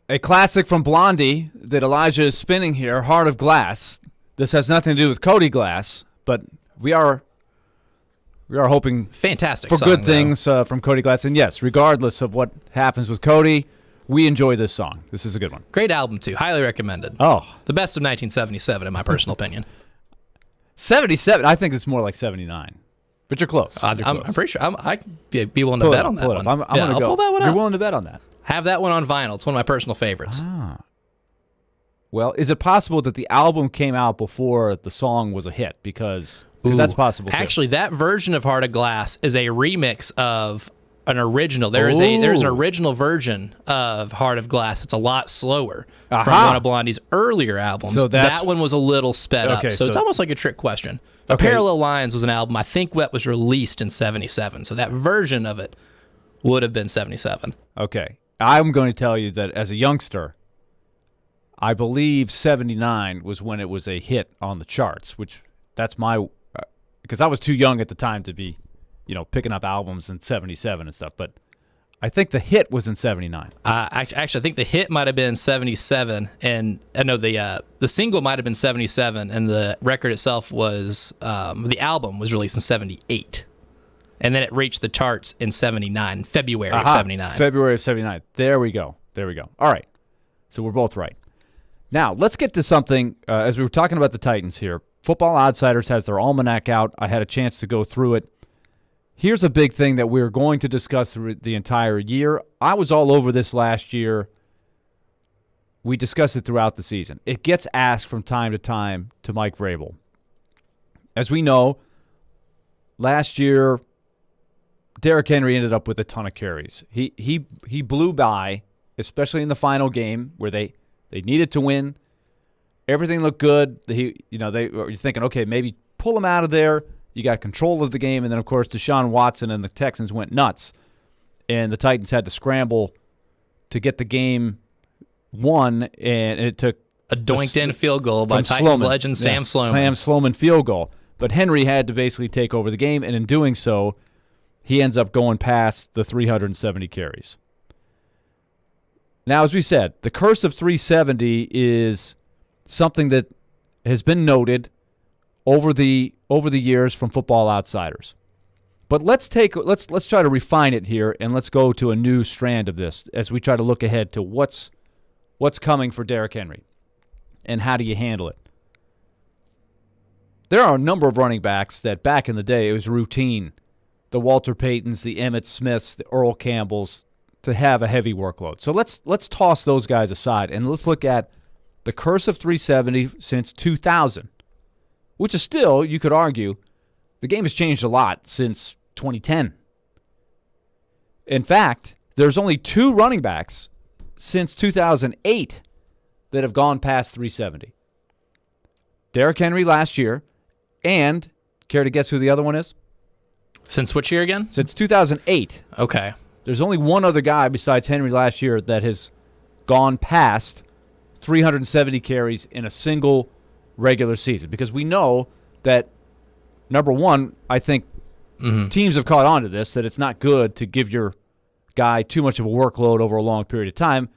A classic from Blondie that Elijah is spinning here, Heart of Glass. This has nothing to do with Cody Glass, but we are hoping fantastic for song, good things from Cody Glass. And yes, regardless of what happens with Cody, we enjoy this song. This is a good one. Great album, too. Highly recommended. Oh. The best of 1977, in my personal opinion. 77? I think it's more like 79. But you're close. I'm pretty sure. I'd be willing to bet on that one. I'll pull that one up. You're willing to bet on that? Have that one on vinyl. It's one of my personal favorites. Well, is it possible that the album came out before the song was a hit? Because that's possible, too. Actually, that version of Heart of Glass is a remix of an original. There's an original version of Heart of Glass. It's a lot slower from one of Blondie's earlier albums. So that one was a little sped up. So it's almost like a trick question. Parallel Lines was an album, I think, that was released in 77. So that version of it would have been 77. Okay. I'm going to tell you that as a youngster, I believe 79 was when it was a hit on the charts, which that's my because I was too young at the time to be, picking up albums in 77 and stuff. But I think the hit was in 79. Actually, I think the hit might have been 77, and I know the single might have been 77, and the record itself was the album was released in 78. And then it reached the charts in 79, February of 79. February of 79. There we go. All right. So we're both right. Now, let's get to something, as we were talking about the Titans here. Football Outsiders has their almanac out. I had a chance to go through it. Here's a big thing that we're going to discuss through the entire year. I was all over this last year. We discussed it throughout the season. It gets asked from time to time to Mike Vrabel. As we know, last year, Derrick Henry ended up with a ton of carries. He blew by, especially in the final game where they needed to win. Everything looked good. They were thinking, okay, maybe pull him out of there. You got control of the game, and then of course Deshaun Watson and the Texans went nuts, and the Titans had to scramble to get the game won, and it took a doinked-in field goal by Titans legend Sam Sloman. Sam Sloman field goal, but Henry had to basically take over the game, and in doing so, he ends up going past the 370 carries. Now, as we said, the curse of 370 is something that has been noted over the years from Football Outsiders. But let's try to refine it here, and let's go to a new strand of this as we try to look ahead to what's coming for Derrick Henry and how do you handle it. There are a number of running backs that back in the day it was routine, the Walter Paytons, the Emmitt Smiths, the Earl Campbells, to have a heavy workload. So let's toss those guys aside, and let's look at the curse of 370 since 2000, which is still, you could argue, the game has changed a lot since 2010. In fact, there's only 2 running backs since 2008 that have gone past 370. Derrick Henry last year, and care to guess who the other one is? Since which year again? Since 2008. Okay. There's only one other guy besides Henry last year that has gone past 370 carries in a single regular season. Because we know that, number one, I think teams have caught on to this, that it's not good to give your guy too much of a workload over a long period of time.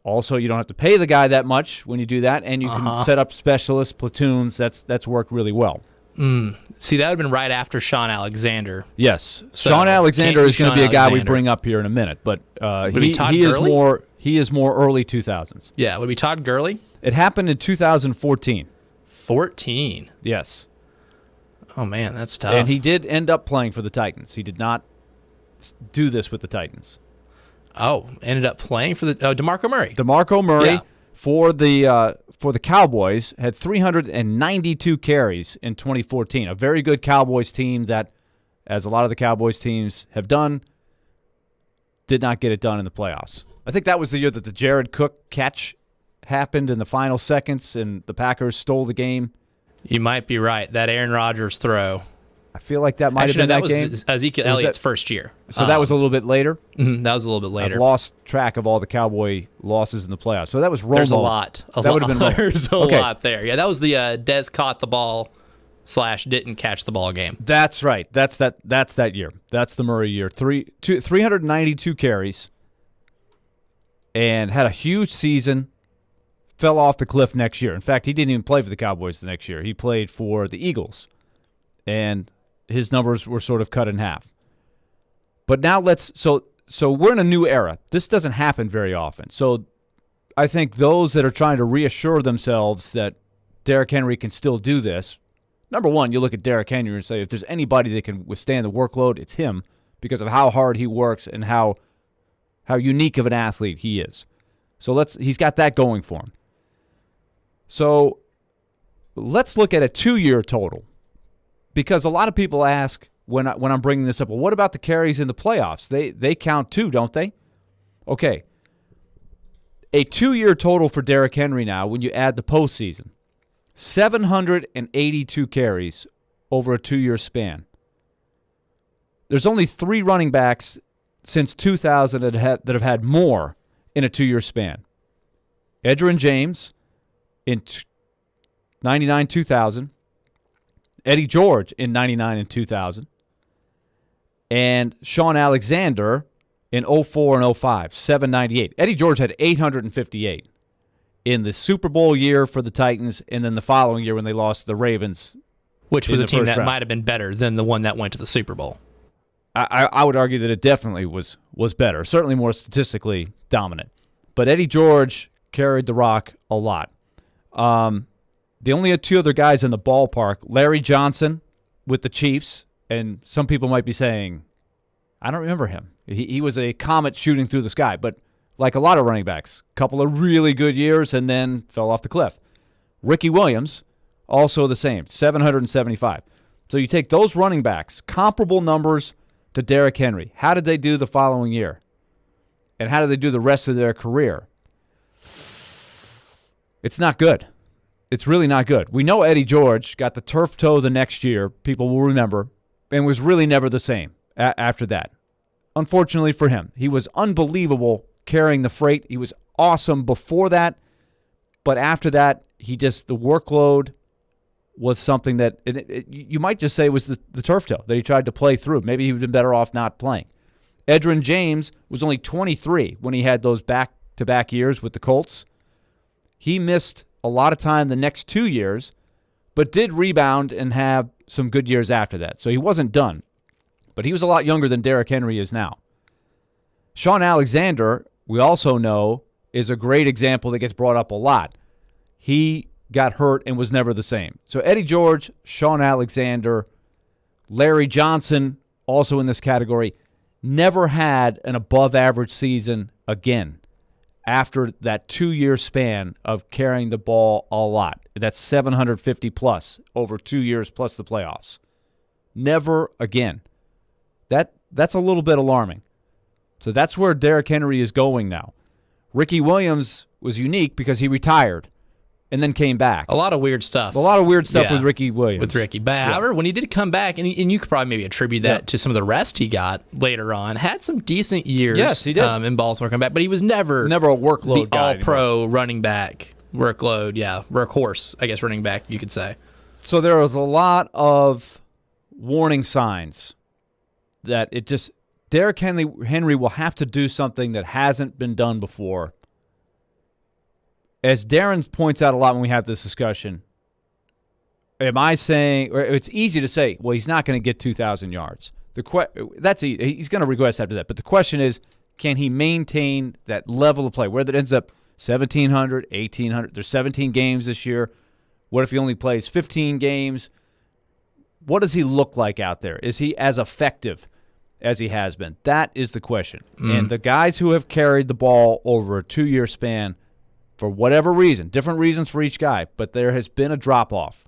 Also, you don't have to pay the guy that much when you do that, and you can set up specialist platoons. That's worked really well. See, that would have been right after Sean Alexander. Yes. So Sean Alexander is going to be a guy we bring up here in a minute, but he is more early 2000s. Yeah, would it be Todd Gurley? It happened in 2014. 14? Yes. Oh, man, that's tough. And he did end up playing for the Titans. He did not do this with the Titans. Oh, ended up playing for the DeMarco Murray. DeMarco Murray for the Cowboys had 392 carries in 2014. A very good Cowboys team that, as a lot of the Cowboys teams have done, did not get it done in the playoffs. I think that was the year that the Jared Cook catch happened in the final seconds and the Packers stole the game. You might be right. That Aaron Rodgers throw. I feel like that might have been that game. That was Ezekiel Elliott's first year. So that was a little bit later? That was a little bit later. I've lost track of all the Cowboy losses in the playoffs. So that was Romo. There's a lot. That would have been There's a lot there. Yeah, that was the Dez caught the ball / didn't catch the ball game. That's right. That's that year. That's the Murray year. 392 carries and had a huge season. Fell off the cliff next year. In fact, he didn't even play for the Cowboys the next year. He played for the Eagles, and his numbers were sort of cut in half. But now so we're in a new era. This doesn't happen very often. So I think those that are trying to reassure themselves that Derrick Henry can still do this, number one, you look at Derrick Henry and say, if there's anybody that can withstand the workload, it's him because of how hard he works and how unique of an athlete he is. So he's got that going for him. So let's look at a 2-year total, because a lot of people ask when I'm bringing this up, well, what about the carries in the playoffs? They count too, don't they? Okay. A 2-year total for Derrick Henry now, when you add the postseason, 782 carries over a 2-year span. There's only 3 running backs since 2000 that have had more in a 2-year span. Edgerrin James in 99 2000, Eddie George in 99 and 2000, and Sean Alexander in 04 and 05, 798. Eddie George had 858 in the Super Bowl year for the Titans, and then the following year when they lost to the Ravens. Which was a team that might have been better than the one that went to the Super Bowl. I would argue that it definitely was better, certainly more statistically dominant. But Eddie George carried the rock a lot. They only had 2 other guys in the ballpark, Larry Johnson with the Chiefs, and some people might be saying, I don't remember him. He was a comet shooting through the sky, but like a lot of running backs, a couple of really good years and then fell off the cliff. Ricky Williams, also the same, 775. So you take those running backs, comparable numbers to Derrick Henry. How did they do the following year? And how did they do the rest of their career? It's not good. It's really not good. We know Eddie George got the turf toe the next year, people will remember, and was really never the same after that. Unfortunately for him, he was unbelievable carrying the freight. He was awesome before that, but after that, the workload was something that you might just say was the turf toe that he tried to play through. Maybe he would have been better off not playing. Edgerrin James was only 23 when he had those back-to-back years with the Colts. He missed a lot of time the next 2 years, but did rebound and have some good years after that. So he wasn't done, but he was a lot younger than Derrick Henry is now. Sean Alexander, we also know, is a great example that gets brought up a lot. He got hurt and was never the same. So Eddie George, Sean Alexander, Larry Johnson, also in this category, never had an above-average season again after that 2-year span of carrying the ball a lot. That's 750-plus over 2 years plus the playoffs. Never again. That's a little bit alarming. So that's where Derrick Henry is going now. Ricky Williams was unique because he retired and then came back. A lot of weird stuff. With Ricky Williams. With Ricky. But however, when he did come back, and you could probably maybe attribute that to some of the rest he got later on, had some decent years. Yes, he did. In Baltimore come back, but he was never a workload the guy all-pro running back, workhorse, I guess running back, you could say. So there was a lot of warning signs that Derrick Henry will have to do something that hasn't been done before. As Darren points out a lot when we have this discussion, am I saying, or it's easy to say, well, he's not going to get 2,000 yards. That's easy. He's going to regress after that. But the question is, can he maintain that level of play? Whether it ends up 1,700, 1,800, there's 17 games this year. What if he only plays 15 games? What does he look like out there? Is he as effective as he has been? That is the question. And the guys who have carried the ball over a 2-year span, for whatever reason, different reasons for each guy, but there has been a drop-off.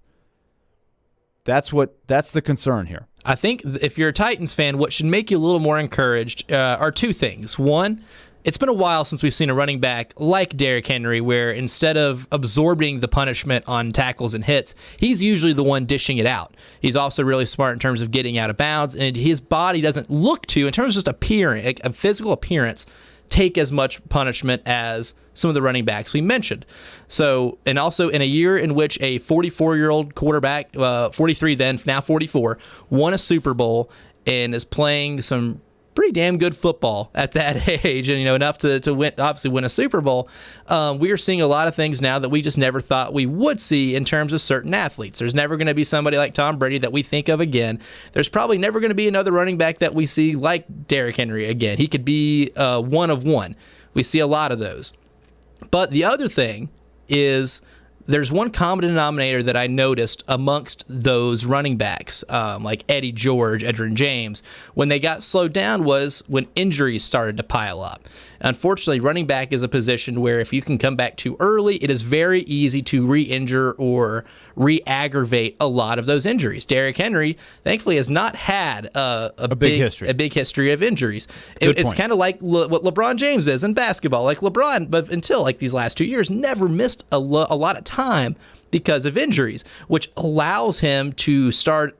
That's the concern here. I think if you're a Titans fan, what should make you a little more encouraged are 2 things. One, it's been a while since we've seen a running back like Derrick Henry where instead of absorbing the punishment on tackles and hits, he's usually the one dishing it out. He's also really smart in terms of getting out of bounds, and his body doesn't look to, in terms of just a physical appearance, take as much punishment as some of the running backs we mentioned. So, and also in a year in which a 44-year-old quarterback, 43 then, now 44, won a Super Bowl and is playing some pretty damn good football at that age, and enough to win a Super Bowl. We are seeing a lot of things now that we just never thought we would see in terms of certain athletes. There's never going to be somebody like Tom Brady that we think of again. There's probably never going to be another running back that we see like Derrick Henry again. He could be one of one. We see a lot of those. But the other thing is, there's one common denominator that I noticed amongst those running backs, like Eddie George, Edgerrin James, when they got slowed down was when injuries started to pile up. Unfortunately, running back is a position where if you can come back too early, it is very easy to re-injure or re-aggravate a lot of those injuries. Derrick Henry, thankfully, has not had a big history of injuries. It's kind of like what LeBron James is in basketball. Like LeBron, but until like these last 2 years, never missed a lot of time because of injuries, which allows him to start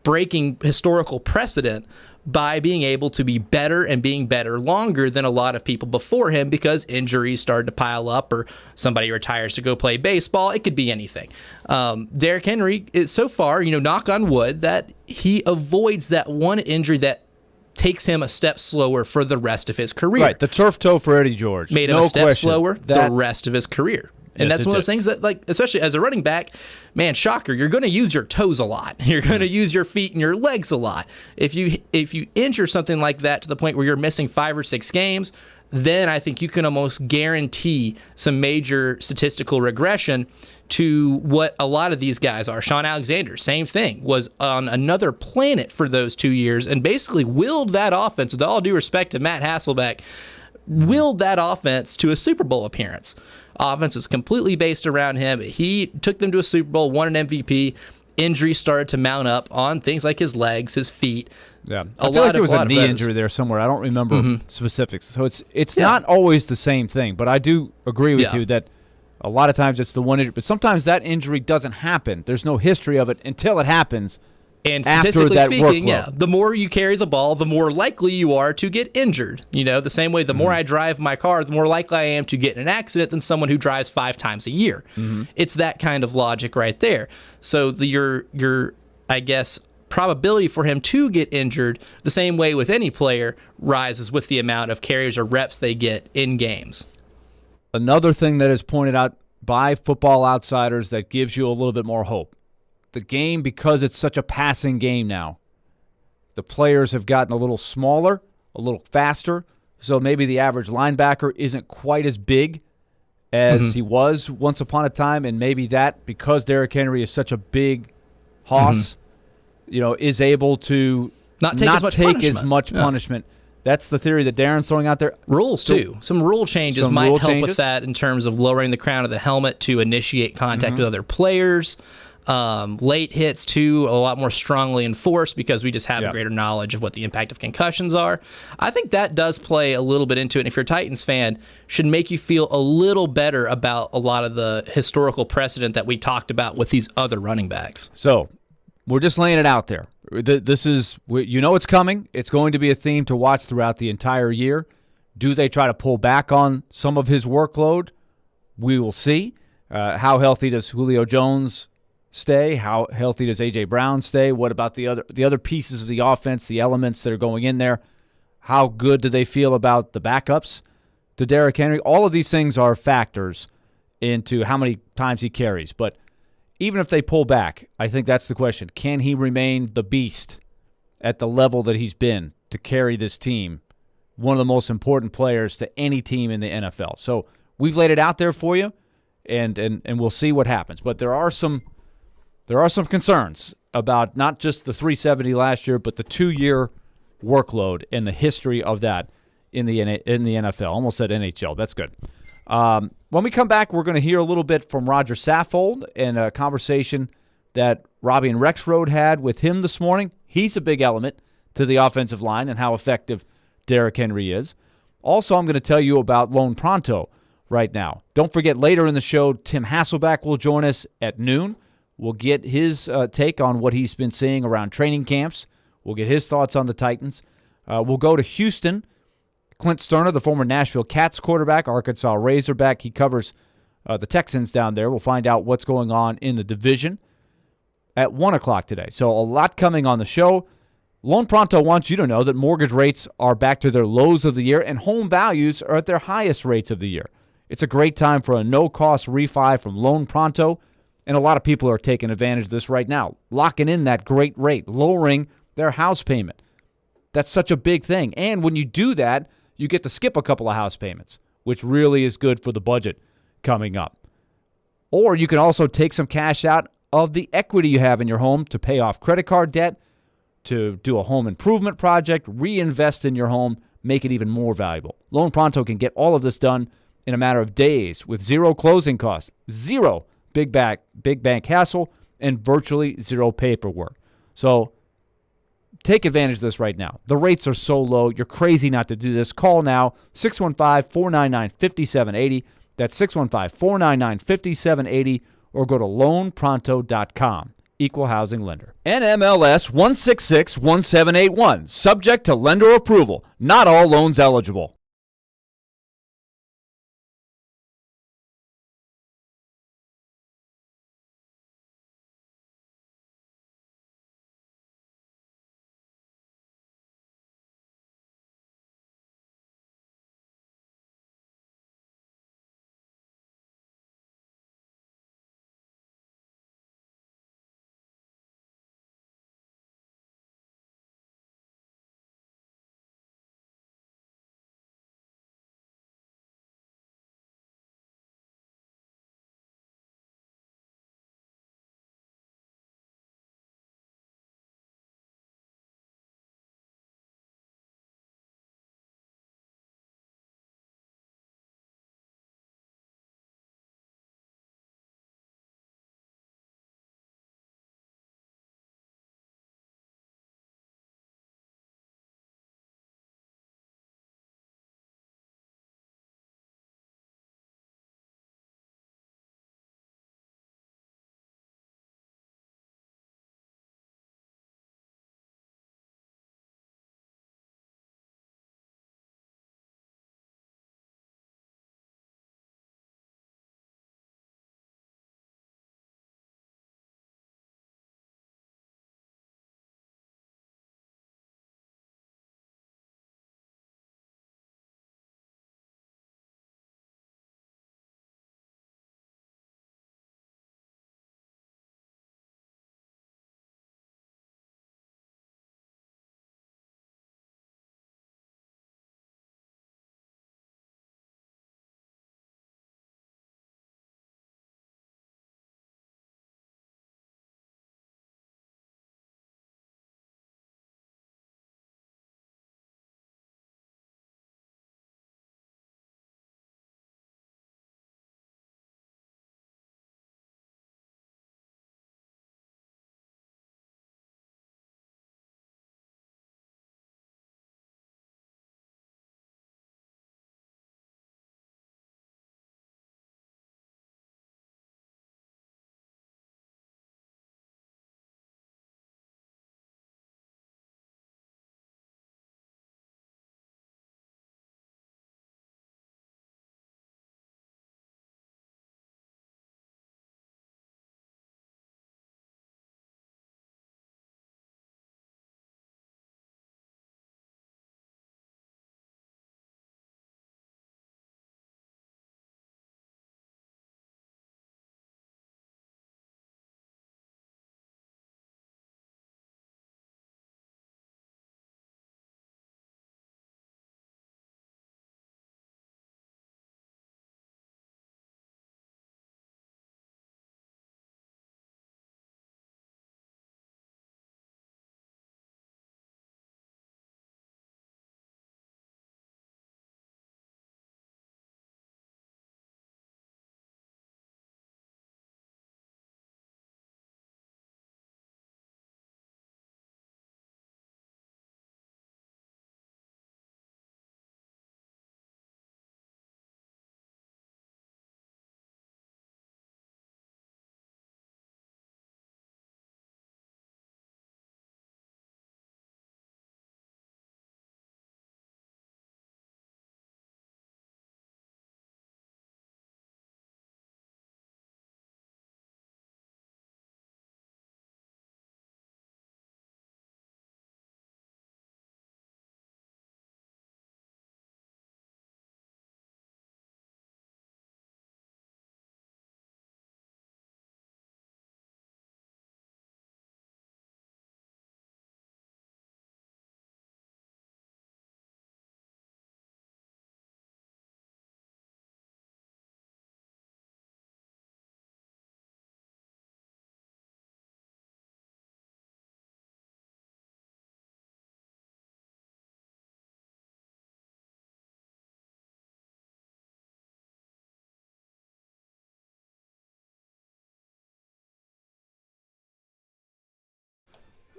breaking historical precedent by being able to be better and being better longer than a lot of people before him because injuries started to pile up or somebody retires to go play baseball. It could be anything. Derrick Henry is so far, knock on wood, that he avoids that one injury that takes him a step slower for the rest of his career. Right, the turf toe for Eddie George. Made him a step slower the rest of his career. And that's one of those things that, like, especially as a running back, man, shocker, you're going to use your toes a lot. You're going to use your feet and your legs a lot. If you injure something like that to the point where you're missing 5 or 6 games, then I think you can almost guarantee some major statistical regression to what a lot of these guys are. Sean Alexander, same thing, was on another planet for those 2 years and basically willed that offense, with all due respect to Matt Hasselbeck, willed that offense to a Super Bowl appearance. Offense was completely based around him. He took them to a Super Bowl, won an MVP. Injuries started to mount up on things like his legs, his feet. Yeah, I feel like there was a knee injury there somewhere. I don't remember specifics. So it's not always the same thing, but I do agree with you that a lot of times it's the one injury. But sometimes that injury doesn't happen. There's no history of it until it happens. And statistically speaking, the more you carry the ball, the more likely you are to get injured. The same way the more I drive my car, the more likely I am to get in an accident than someone who drives 5 times a year. It's that kind of logic right there. So your I guess, probability for him to get injured, the same way with any player, rises with the amount of carries or reps they get in games. Another thing that is pointed out by Football Outsiders that gives you a little bit more hope. The game, because it's such a passing game now, the players have gotten a little smaller, a little faster, so maybe the average linebacker isn't quite as big as he was once upon a time, and maybe that, because Derrick Henry is such a big hoss, is able to not take as much punishment. That's the theory that Darren's throwing out there. Rules, too. Some rule changes might help with that in terms of lowering the crown of the helmet to initiate contact with other players. Late hits, too, a lot more strongly enforced because we just have a greater knowledge of what the impact of concussions are. I think that does play a little bit into it. And if you're a Titans fan, should make you feel a little better about a lot of the historical precedent that we talked about with these other running backs. So we're just laying it out there. This is, it's coming. It's going to be a theme to watch throughout the entire year. Do they try to pull back on some of his workload? We will see. How healthy does Julio Jones stay? How healthy does A.J. Brown stay? What about the other pieces of the offense, the elements that are going in there? How good do they feel about the backups to Derrick Henry? All of these things are factors into how many times he carries. But even if they pull back, I think that's the question. Can he remain the beast at the level that he's been to carry this team? One of the most important players to any team in the NFL. So we've laid it out there for you, and we'll see what happens. But there are some concerns about not just the 370 last year, but the 2-year workload and the history of that in the NFL. Almost said NHL. That's good. When we come back, we're going to hear a little bit from Roger Saffold and a conversation that Robbie and Rex Road had with him this morning. He's a big element to the offensive line and how effective Derrick Henry is. Also, I'm going to tell you about Lone Pronto right now. Don't forget, later in the show, Tim Hasselbeck will join us at noon. We'll get his take on what he's been seeing around training camps. We'll get his thoughts on the Titans. We'll go to Houston. Clint Sterner, the former Nashville Cats quarterback, Arkansas Razorback, he covers the Texans down there. We'll find out what's going on in the division at 1 o'clock today. So a lot coming on the show. Loan Pronto wants you to know that mortgage rates are back to their lows of the year and home values are at their highest rates of the year. It's a great time for a no-cost refi from Loan Pronto, and a lot of people are taking advantage of this right now, locking in that great rate, lowering their house payment. That's such a big thing. And when you do that, you get to skip a couple of house payments, which really is good for the budget coming up. Or you can also take some cash out of the equity you have in your home to pay off credit card debt, to do a home improvement project, reinvest in your home, make it even more valuable. Loan Pronto can get all of this done in a matter of days with zero closing costs, zero big bank hassle, and virtually zero paperwork. So take advantage of this right now. The rates are so low, you're crazy not to do this. Call now, 615-499-5780. That's 615-499-5780, or go to loanpronto.com. Equal housing lender. NMLS 1661781. Subject to lender approval. Not all loans eligible.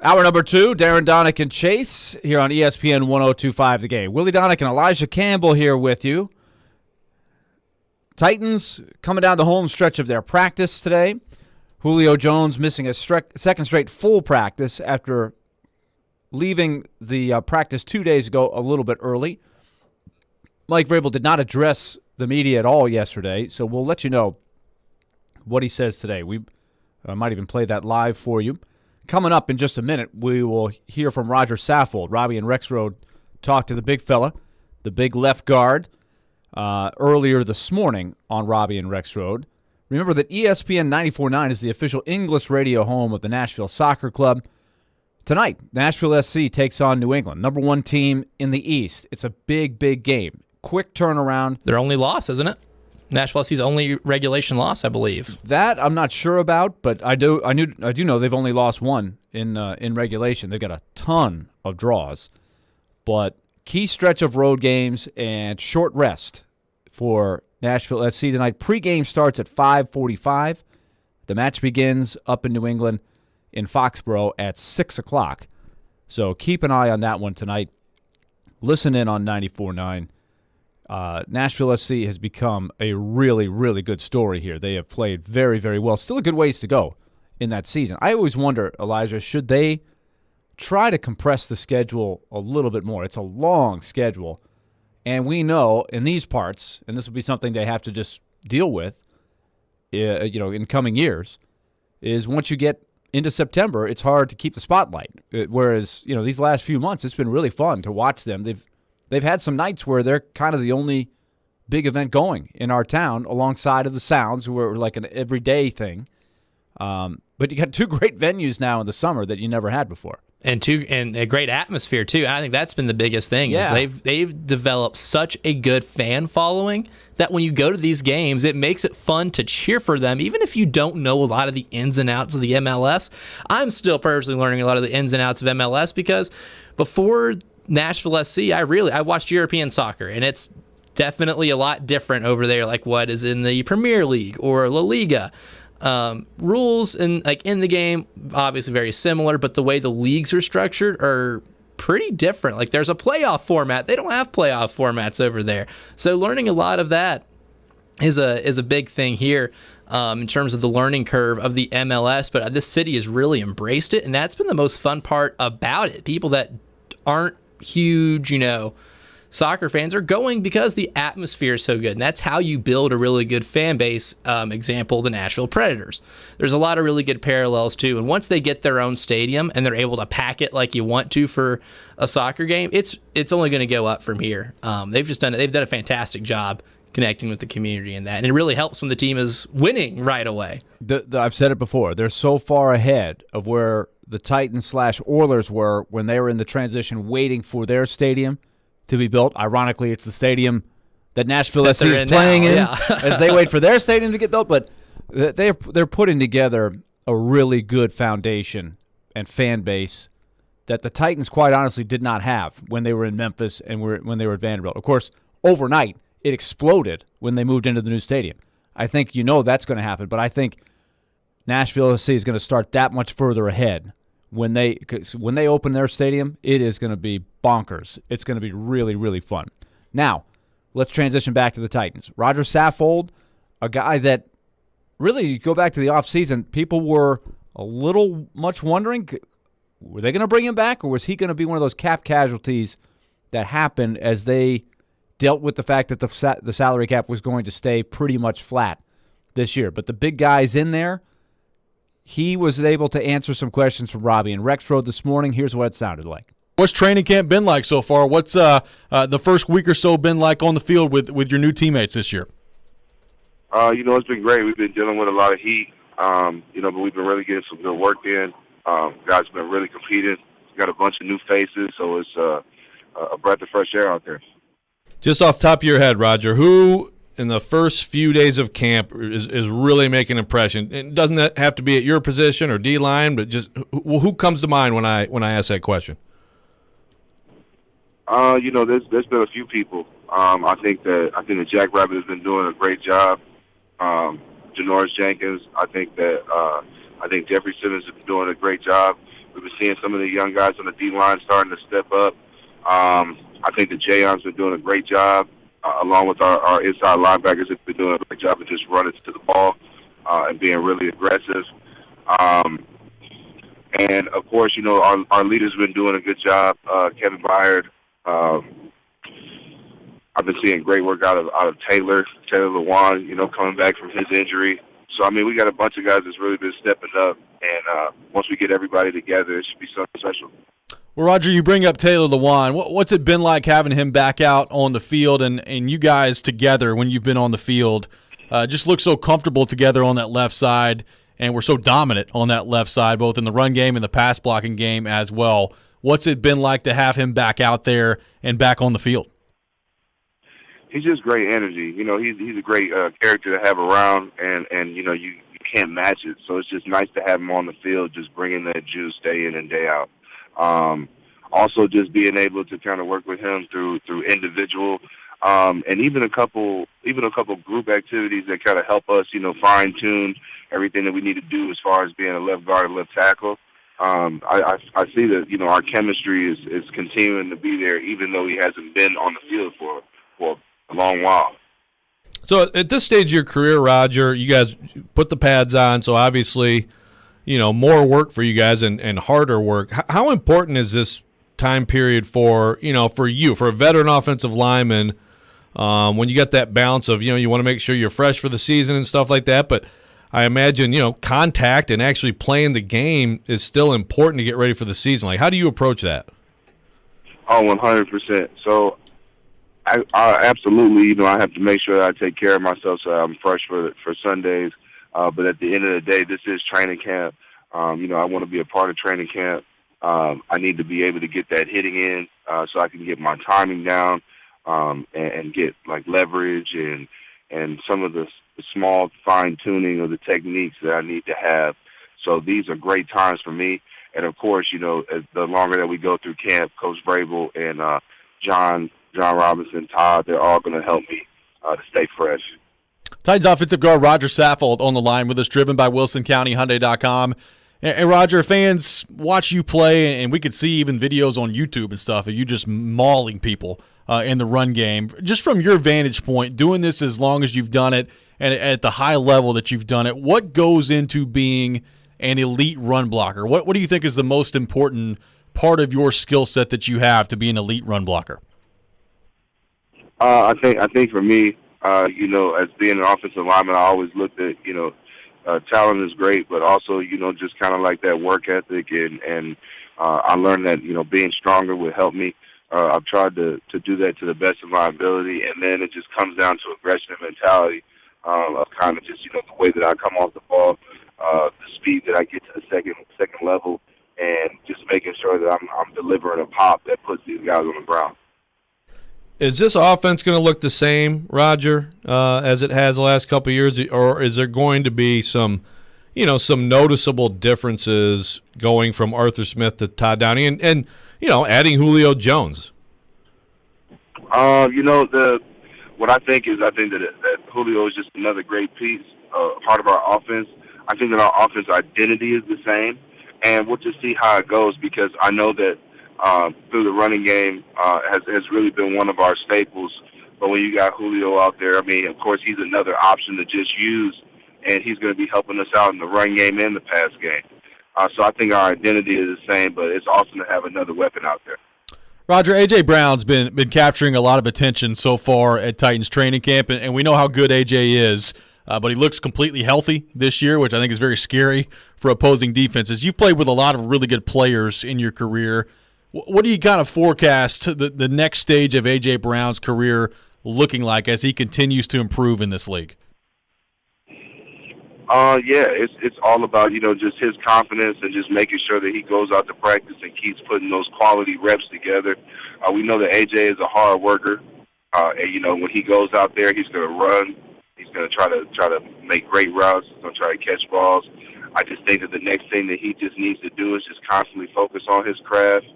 Hour number 2, Darren, Daunic, and Chase here on ESPN 102.5 The Game. Willie Daunic and Elijah Campbell here with you. Titans coming down the home stretch of their practice today. Julio Jones missing a second straight full practice after leaving the practice 2 days ago a little bit early. Mike Vrabel did not address the media at all yesterday, so we'll let you know what he says today. We might even play that live for you. Coming up in just a minute, we will hear from Roger Saffold. Robbie and Rexroad talked to the big fella, the big left guard, earlier this morning on Robbie and Rexroad. Remember that ESPN 94.9 is the official English radio home of the Nashville Soccer Club. Tonight, Nashville SC takes on New England, number 1 team in the East. It's a big, big game. Quick turnaround. Their only loss, isn't it? Nashville SC's only regulation loss, I believe. That I'm not sure about, but I do know they've only lost one in regulation. They've got a ton of draws, but key stretch of road games and short rest for Nashville SC tonight. Pre-game starts at 5:45. The match begins up in New England in Foxborough at 6 o'clock. So keep an eye on that one tonight. Listen in on 94.9. Nashville SC has become a really, really good story here. They have played very, very well. Still a good ways to go in that season. I always wonder, Elijah, should they try to compress the schedule a little bit more? It's a long schedule. And we know in these parts, and this will be something they have to just deal with in coming years, is once you get into September, it's hard to keep the spotlight. Whereas, these last few months, it's been really fun to watch them. They've had some nights where they're kind of the only big event going in our town alongside of the Sounds, who are like an everyday thing. But you got 2 great venues now in the summer that you never had before. And a great atmosphere, too. I think that's been the biggest thing. Yeah. Is they've developed such a good fan following that when you go to these games, it makes it fun to cheer for them, even if you don't know a lot of the ins and outs of the MLS. I'm still personally learning a lot of the ins and outs of MLS because before Nashville SC, I watched European soccer, and it's definitely a lot different over there, like what is in the Premier League or La Liga. Rules in the game obviously very similar, but the way the leagues are structured are pretty different. Like there's a playoff format. They don't have playoff formats over there. So learning a lot of that is a big thing here in terms of the learning curve of the MLS, but this city has really embraced it, and that's been the most fun part about it. People that aren't huge, soccer fans are going because the atmosphere is so good, and that's how you build a really good fan base. Example, the Nashville Predators. There's a lot of really good parallels too, and once they get their own stadium and they're able to pack it like you want to for a soccer game, it's only going to go up from here. They've done a fantastic job connecting with the community in that, and it really helps when the team is winning right away. I've said it before. They're so far ahead of where the Titans/Oilers were when they were in the transition waiting for their stadium to be built. Ironically, it's the stadium that Nashville SC is playing in as they wait for their stadium to get built. But they're putting together a really good foundation and fan base that the Titans, quite honestly, did not have when they were in Memphis and when they were at Vanderbilt. Of course, overnight, it exploded when they moved into the new stadium. I think that's going to happen, but I think Nashville SC is going to start that much further ahead. When they open their stadium, it is going to be bonkers. It's going to be really, really fun. Now, let's transition back to the Titans. Roger Saffold, a guy that really, you go back to the offseason, people were a little much wondering, were they going to bring him back, or was he going to be one of those cap casualties that happened as they dealt with the fact that the salary cap was going to stay pretty much flat this year? But the big guys in there, he was able to answer some questions from Robbie and Rexroad this morning. Here's what it sounded like. What's training camp been like so far? What's the first week or so been like on the field with your new teammates this year? It's been great. We've been dealing with a lot of heat, but we've been really getting some good work in. Guys have been really competing. We've got a bunch of new faces, so it's a breath of fresh air out there. Just off the top of your head, Roger, who in the first few days of camp is really making an impression? It doesn't have to be at your position or D-line, but just who comes to mind when I ask that question? There's been a few people. I think the Jackrabbit has been doing a great job. Janoris Jenkins, I think I think Jeffrey Simmons is doing a great job. We've been seeing some of the young guys on the D-line starting to step up. I think the Jayon's been doing a great job, along with our inside linebackers have been doing a great job of just running to the ball and being really aggressive. And, of course, you know, our leader's been doing a good job. Kevin Byard, I've been seeing great work out of Taylor Lewan, you know, coming back from his injury. So, I mean, we got a bunch of guys that's really been stepping up. And once we get everybody together, it should be something special. Well, Roger, you bring up Taylor Lewan. What's it been like having him back out on the field and you guys together when you've been on the field? Just look so comfortable together on that left side, and we're so dominant on that left side, both in the run game and the pass blocking game as well. What's it been like to have him back out there and back on the field? He's just great energy. You know, he's a great character to have around, and you know, you can't match it. So it's just nice to have him on the field, just bringing that juice day in and day out. Also, just being able to kind of work with him through individual, and even a couple group activities that kind of help us, you know, fine tune everything that we need to do as far as being a left guard and left tackle. I see that, you know, our chemistry is continuing to be there, even though he hasn't been on the field for a long while. So at this stage of your career, Roger, you guys put the pads on, so obviously, you know, more work for you guys and harder work. How important is this time period for, you know, for you, for a veteran offensive lineman, when you got that balance of, you know, you want to make sure you're fresh for the season and stuff like that, but I imagine, you know, contact and actually playing the game is still important to get ready for the season. Like, how do you approach that? Oh, 100%. So I absolutely, you know, I have to make sure that I take care of myself so I'm fresh for Sundays. But at the end of the day, this is training camp. You know, I want to be a part of training camp. I need to be able to get that hitting in so I can get my timing down and get, like, leverage and some of the small fine-tuning of the techniques that I need to have. So these are great times for me. And, of course, you know, as the longer that we go through camp, Coach Vrabel and John Robinson, Todd, they're all going to help me to stay fresh. Titans offensive guard Roger Saffold on the line with us, driven by WilsonCountyHyundai.com. And Roger, fans watch you play, and we could see even videos on YouTube and stuff of you just mauling people in the run game. Just from your vantage point, doing this as long as you've done it and at the high level that you've done it, what goes into being an elite run blocker? What do you think is the most important part of your skill set that you have to be an elite run blocker? I think for me, you know, as being an offensive lineman, I always looked at, you know, talent is great, but also, you know, just kind of like that work ethic. And I learned that, you know, being stronger would help me. I've tried to do that to the best of my ability. And then it just comes down to aggression and mentality of kind of just, you know, the way that I come off the ball, the speed that I get to the second level, and just making sure that I'm delivering a pop that puts these guys on the ground. Is this offense going to look the same, Roger, as it has the last couple of years, or is there going to be some noticeable differences going from Arthur Smith to Todd Daunic and you know, adding Julio Jones? You know, what I think that Julio is just another great piece, part of our offense. I think that our offense identity is the same, and we'll just see how it goes, because I know that through the running game has really been one of our staples. But when you got Julio out there, I mean, of course, he's another option to just use, and he's going to be helping us out in the run game and the pass game. So I think our identity is the same, but it's awesome to have another weapon out there. Roger, A.J. Brown's been capturing a lot of attention so far at Titans training camp, and we know how good A.J. is, but he looks completely healthy this year, which I think is very scary for opposing defenses. You've played with a lot of really good players in your career. What do you kind of forecast the next stage of A.J. Brown's career looking like as he continues to improve in this league? Yeah, it's all about, you know, just his confidence and just making sure that he goes out to practice and keeps putting those quality reps together. We know that A.J. is a hard worker, and, you know, when he goes out there, he's going to run. He's going to try to make great routes. He's going to try to catch balls. I just think that the next thing that he just needs to do is just constantly focus on his craft.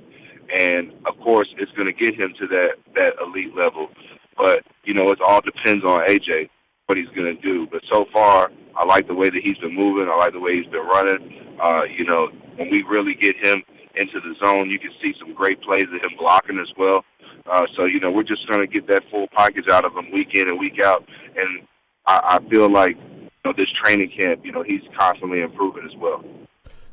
And, of course, it's going to get him to that elite level. But, you know, it all depends on A.J. what he's going to do. But so far, I like the way that he's been moving. I like the way he's been running. When we really get him into the zone, you can see some great plays of him blocking as well. We're just going to get that full package out of him week in and week out. And I feel like this training camp, he's constantly improving as well.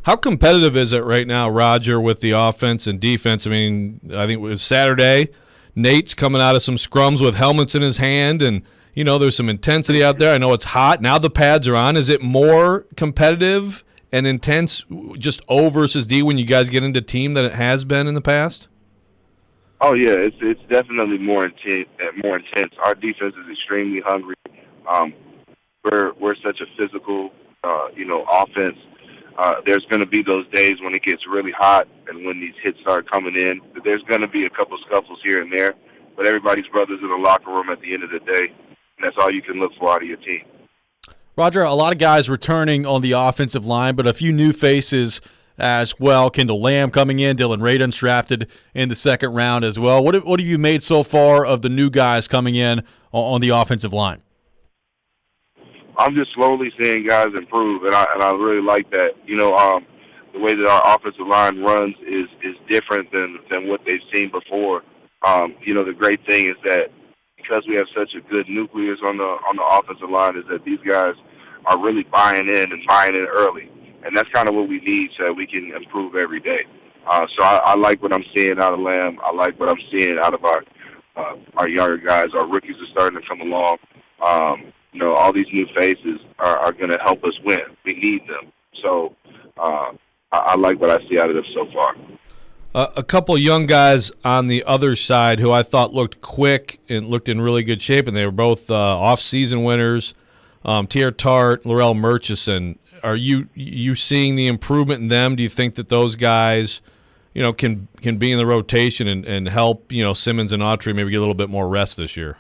How competitive is it right now, Roger, with the offense and defense? I mean, I think it was Saturday. Nate's coming out of some scrums with helmets in his hand, and, there's some intensity out there. I know it's hot. Now the pads are on. Is it more competitive and intense just O versus D when you guys get into team than it has been in the past? Oh, yeah, it's definitely more intense. Our defense is extremely hungry. We're such a physical, offense. There's going to be those days when it gets really hot and when these hits start coming in. There's going to be a couple scuffles here and there, but everybody's brothers in the locker room at the end of the day, and that's all you can look for out of your team. Roger, a lot of guys returning on the offensive line, but a few new faces as well. Kendall Lamb coming in, Dylan Radunz drafted in the second round as well. What have you made so far of the new guys coming in on the offensive line? I'm just slowly seeing guys improve, and I really like that. The way that our offensive line runs is different than what they've seen before. The great thing is that because we have such a good nucleus on the offensive line, is that these guys are really buying in early, and that's kind of what we need so that we can improve every day. So I like what I'm seeing out of Lamb. I like what I'm seeing out of our younger guys. Our rookies are starting to come along. All these new faces are going to help us win. We need them. So I like what I see out of them so far. A couple young guys on the other side who I thought looked quick and looked in really good shape, and they were both off-season winners, Tier Tart, Laurel Murchison. Are you seeing the improvement in them? Do you think that those guys, can be in the rotation and help, Simmons and Autry maybe get a little bit more rest this year?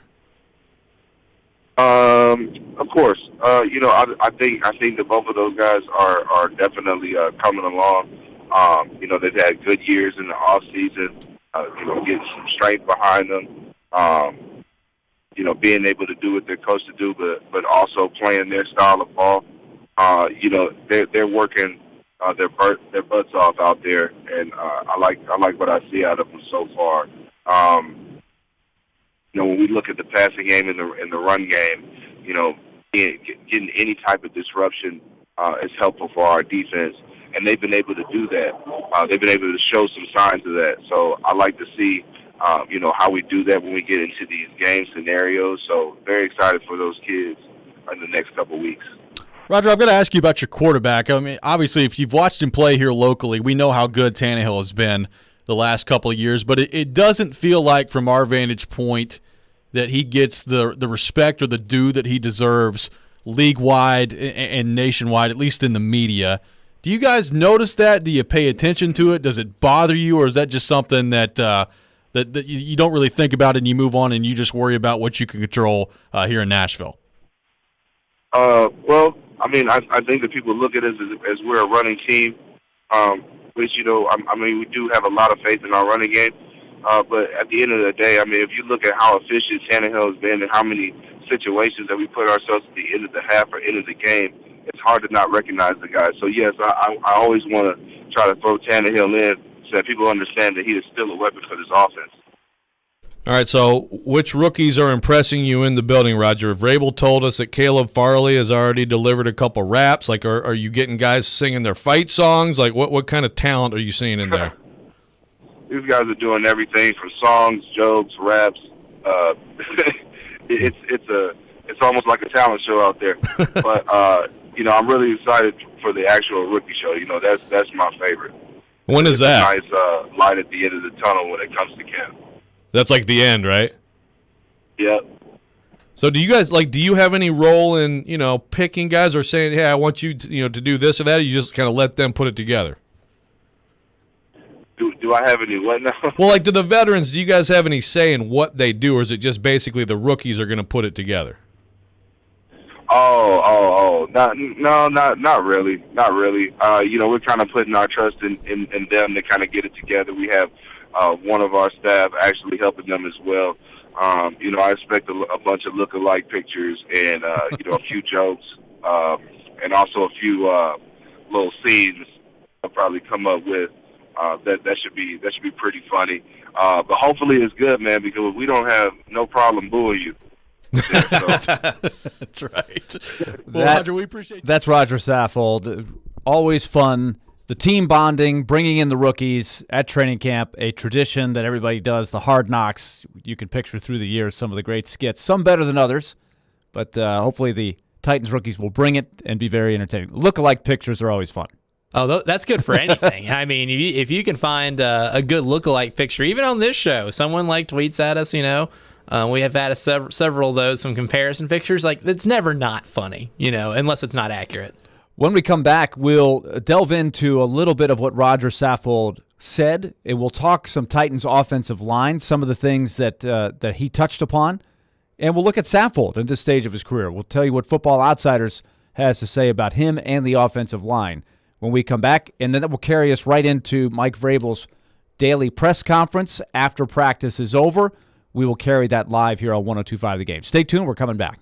Of course. I think that both of those guys are definitely coming along. They've had good years in the off season. Getting some strength behind them. Being able to do what they're coached to do, but also playing their style of ball. They're working their butts off out there, and I like what I see out of them so far. When we look at the passing game and the run game, getting any type of disruption is helpful for our defense, and they've been able to do that. They've been able to show some signs of that. So I like to see, how we do that when we get into these game scenarios. So very excited for those kids in the next couple of weeks. Roger, I've got to ask you about your quarterback. I mean, obviously, if you've watched him play here locally, we know how good Tannehill has been the last couple of years, but it doesn't feel like, from our vantage point, that he gets the respect or the due that he deserves league-wide and nationwide, at least in the media. Do you guys notice that? Do you pay attention to it? Does it bother you, or is that just something that that you don't really think about and you move on and you just worry about what you can control here in Nashville? Well, I think that people look at us as we're a running team, which, we do have a lot of faith in our running game. But at the end of the day, if you look at how efficient Tannehill has been and how many situations that we put ourselves at the end of the half or end of the game, it's hard to not recognize the guy. So, yes, I always want to try to throw Tannehill in so that people understand that he is still a weapon for this offense. All right, so which rookies are impressing you in the building, Roger? Vrabel told us that Caleb Farley has already delivered a couple raps. Like, are you getting guys singing their fight songs? Like, what kind of talent are you seeing in there? These guys are doing everything from songs, jokes, raps. It's almost like a talent show out there. But I'm really excited for the actual rookie show. That's my favorite. When is that? It's a nice light at the end of the tunnel when it comes to camp. That's like the end, right? Yep. So do you guys do you have any role in, picking guys or saying, hey, I want you to, to do this or that, or you just kind of let them put it together? Do I have any what now? Well, do the veterans, do you guys have any say in what they do, or is it just basically the rookies are going to put it together? Not really. Not really. We're kind of putting our trust in them to kind of get it together. We have one of our staff actually helping them as well. I expect a bunch of look-alike pictures and a few jokes, and also a few little scenes I'll probably come up with. That should be pretty funny. But hopefully it's good, man, because we don't have no problem booing you. That's right. Well, Roger, we appreciate that's Roger Saffold. Always fun. The team bonding, bringing in the rookies at training camp, a tradition that everybody does, the Hard Knocks. You can picture through the years some of the great skits, some better than others, but hopefully the Titans rookies will bring it and be very entertaining. Look-alike pictures are always fun. Oh, that's good for anything. I mean, if you can find a good look-alike picture, even on this show, someone tweets at us, we have had several of those, some comparison pictures. It's never not funny, unless it's not accurate. When we come back, we'll delve into a little bit of what Roger Saffold said, and we'll talk some Titans offensive line, some of the things that he touched upon, and we'll look at Saffold at this stage of his career. We'll tell you what Football Outsiders has to say about him and the offensive line when we come back, and then that will carry us right into Mike Vrabel's daily press conference after practice is over. We will carry that live here on 102.5 The Game. Stay tuned. We're coming back.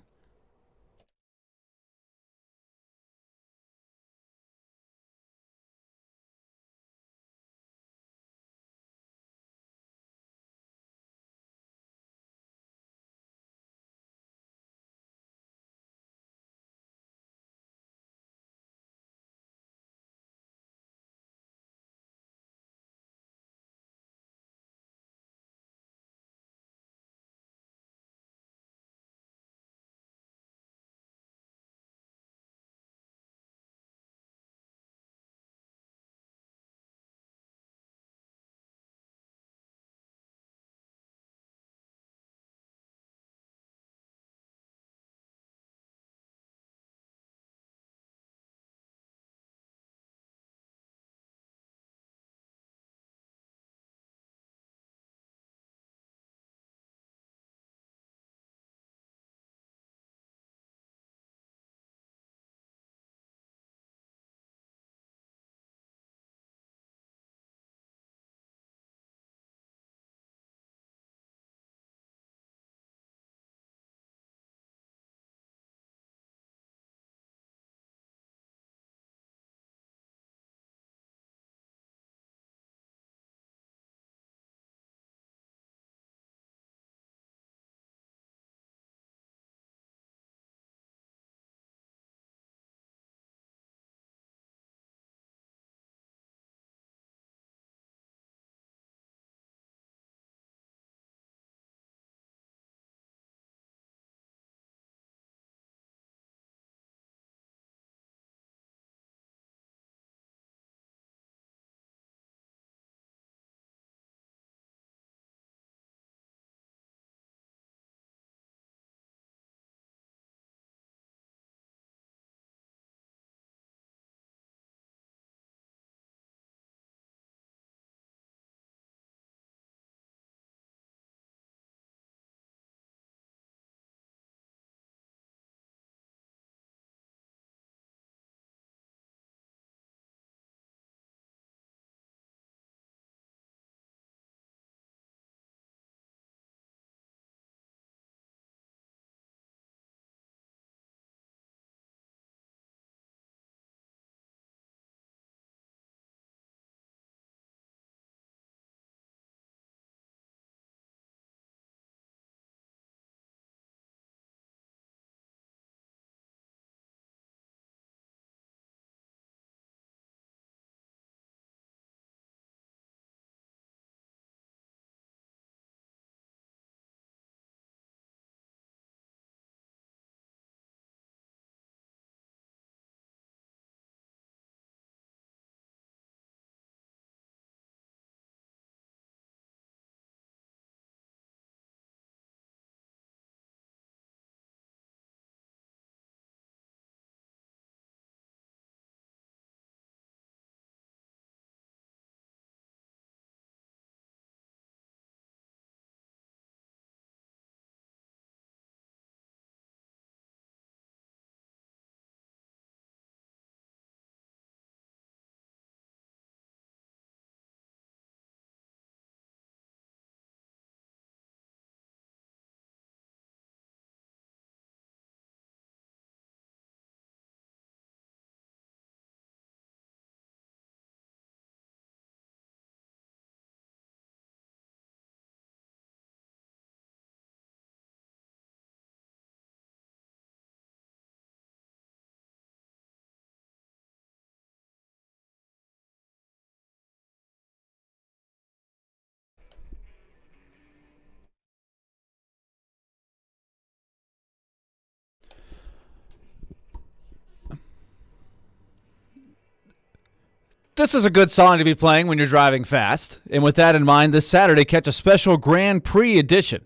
This is a good song to be playing when you're driving fast. And with that in mind, this Saturday, catch a special Grand Prix edition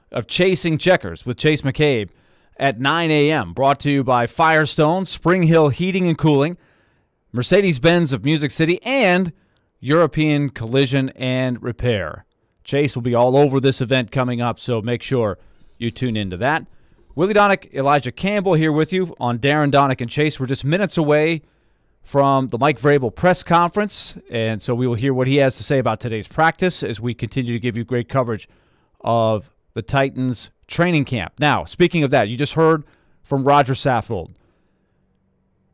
of Chasing Checkers with Chase McCabe at 9 a.m. Brought to you by Firestone, Spring Hill Heating and Cooling, Mercedes-Benz of Music City, and European Collision and Repair. Chase will be all over this event coming up, so make sure you tune into that. Willie Daunic, Elijah Campbell here with you on Darren, Daunic, and Chase. We're just minutes away from the Mike Vrabel press conference, and so we will hear what he has to say about today's practice as we continue to give you great coverage of the Titans training camp. Now, speaking of that, you just heard from Roger Saffold.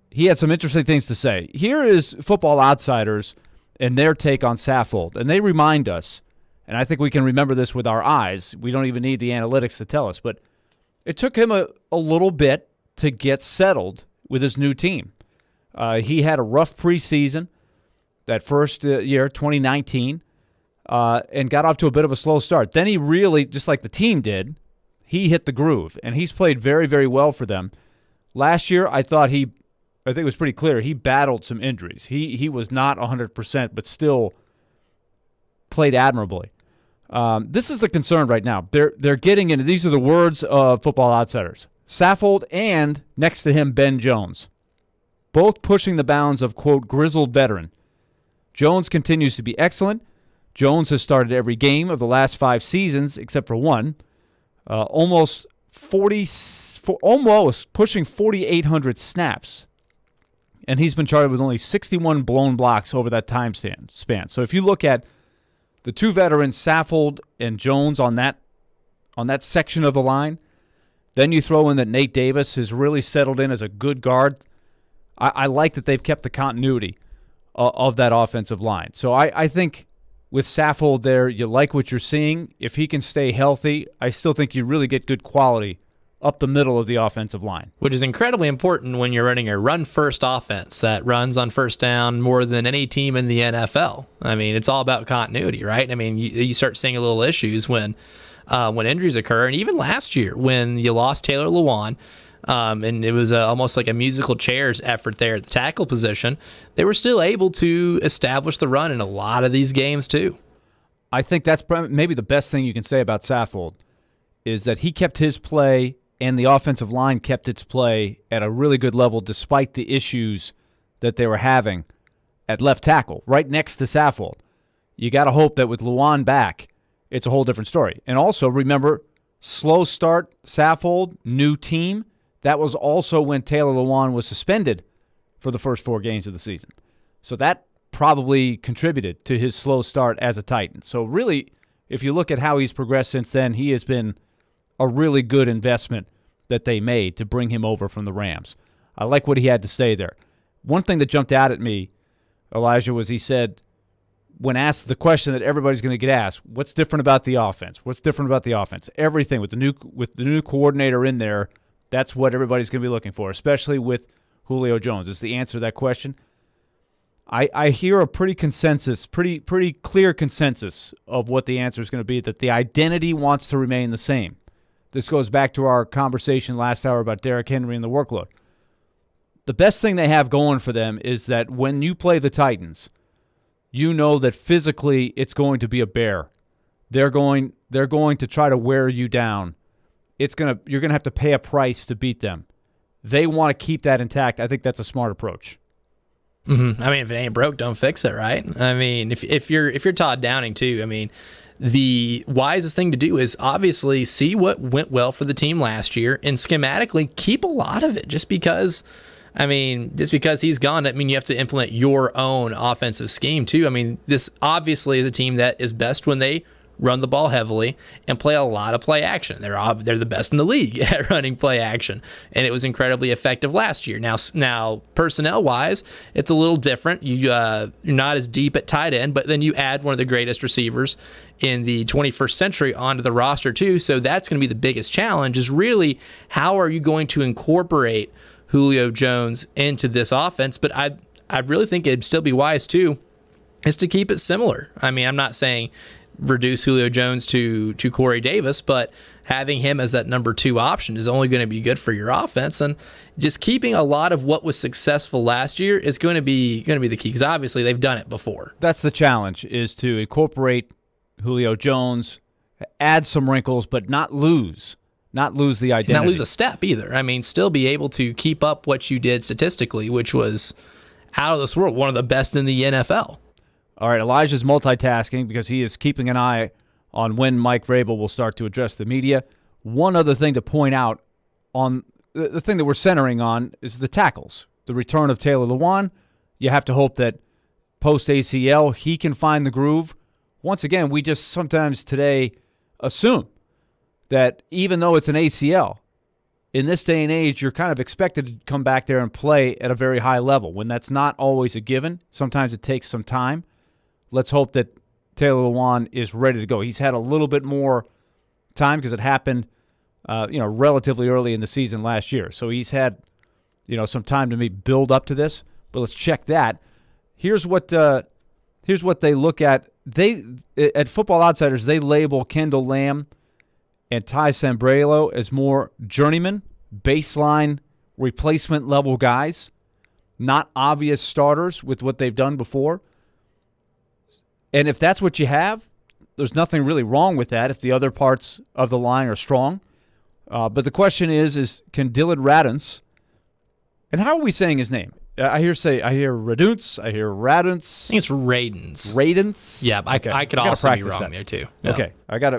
He had some interesting things to say. Here is Football Outsiders and their take on Saffold, and they remind us, and I think we can remember this with our eyes. We don't even need the analytics to tell us, but it took him a little bit to get settled with his new team. He had a rough preseason that first year, 2019, and got off to a bit of a slow start. Then he really, just like the team did, he hit the groove, and he's played very, very well for them. Last year, I think it was pretty clear, he battled some injuries. He was not 100%, but still played admirably. This is the concern right now. They're getting into, these are the words of Football Outsiders, Saffold and, next to him, Ben Jones, both pushing the bounds of, quote, grizzled veteran. Jones continues to be excellent. Jones has started every game of the last 5 seasons except for one. Almost pushing 4,800 snaps. And he's been charted with only 61 blown blocks over that time span. So if you look at the two veterans, Saffold and Jones, on that section of the line, then you throw in that Nate Davis has really settled in as a good guard. I like that they've kept the continuity of that offensive line. So I think with Saffold there, you like what you're seeing. If he can stay healthy, I still think you really get good quality up the middle of the offensive line. Which is incredibly important when you're running a run-first offense that runs on first down more than any team in the NFL. I mean, it's all about continuity, right? I mean, you start seeing a little issues when injuries occur. And even last year when you lost Taylor Lewan, and it was almost like a musical chairs effort there at the tackle position, they were still able to establish the run in a lot of these games too. I think that's maybe the best thing you can say about Saffold is that he kept his play and the offensive line kept its play at a really good level despite the issues that they were having at left tackle, right next to Saffold. You got to hope that with Lewan back, it's a whole different story. And also, remember, slow start, Saffold, new team. That was also when Taylor Lewan was suspended for the first 4 games of the season. So that probably contributed to his slow start as a Titan. So really, if you look at how he's progressed since then, he has been a really good investment that they made to bring him over from the Rams. I like what he had to say there. One thing that jumped out at me, Elijah, was he said, when asked the question that everybody's going to get asked, what's different about the offense? What's different about the offense? Everything with the new coordinator in there, that's what everybody's going to be looking for, especially with Julio Jones. Is the answer to that question? I hear a pretty clear consensus of what the answer is going to be, that the identity wants to remain the same. This goes back to our conversation last hour about Derrick Henry and the workload. The best thing they have going for them is that when you play the Titans, you know that physically it's going to be a bear. They're going to try to wear you down. You're going to have to pay a price to beat them. They want to keep that intact. I think that's a smart approach. Mm-hmm. I mean, if it ain't broke, don't fix it, right? I mean, if you're Todd Downing too, I mean, the wisest thing to do is obviously see what went well for the team last year and schematically keep a lot of it. Just because he's gone, I mean, you have to implement your own offensive scheme too. I mean, this obviously is a team that is best when they run the ball heavily and play a lot of play action. They're the best in the league at running play action, and it was incredibly effective last year. Now personnel wise, it's a little different. You're not as deep at tight end, but then you add one of the greatest receivers in the 21st century onto the roster too. So that's going to be the biggest challenge, is really how are you going to incorporate Julio Jones into this offense? But I really think it'd still be wise too is to keep it similar. I mean, I'm not saying reduce Julio Jones to Corey Davis, but having him as that number 2 option is only going to be good for your offense. And just keeping a lot of what was successful last year is going to be the key, because obviously they've done it before. That's the challenge, is to incorporate Julio Jones, add some wrinkles, but not lose the identity. Not lose a step either. I mean, still be able to keep up what you did statistically, which was out of this world, one of the best in the NFL. All right, Elijah's multitasking because he is keeping an eye on when Mike Vrabel will start to address the media. One other thing to point out on the thing that we're centering on is the tackles. The return of Taylor Lewan. You have to hope that post-ACL he can find the groove. Once again, we just sometimes today assume that even though it's an ACL, in this day and age, you're kind of expected to come back there and play at a very high level when that's not always a given. Sometimes it takes some time. Let's hope that Taylor Lewan is ready to go. He's had a little bit more time because it happened, relatively early in the season last year. So he's had, some time to build up to this. But let's check that. Here's what they look at. At Football Outsiders, they label Kendall Lamb and Ty Sambrailo as more journeyman, baseline, replacement level guys, not obvious starters with what they've done before. And if that's what you have, there's nothing really wrong with that if the other parts of the line are strong. But the question is can Dylan Radunz, and how are we saying his name? I hear Radunz, I hear Radunz. I think it's Radunz. Radunz? Yeah, okay. I could also be wrong there too. Yeah. Okay,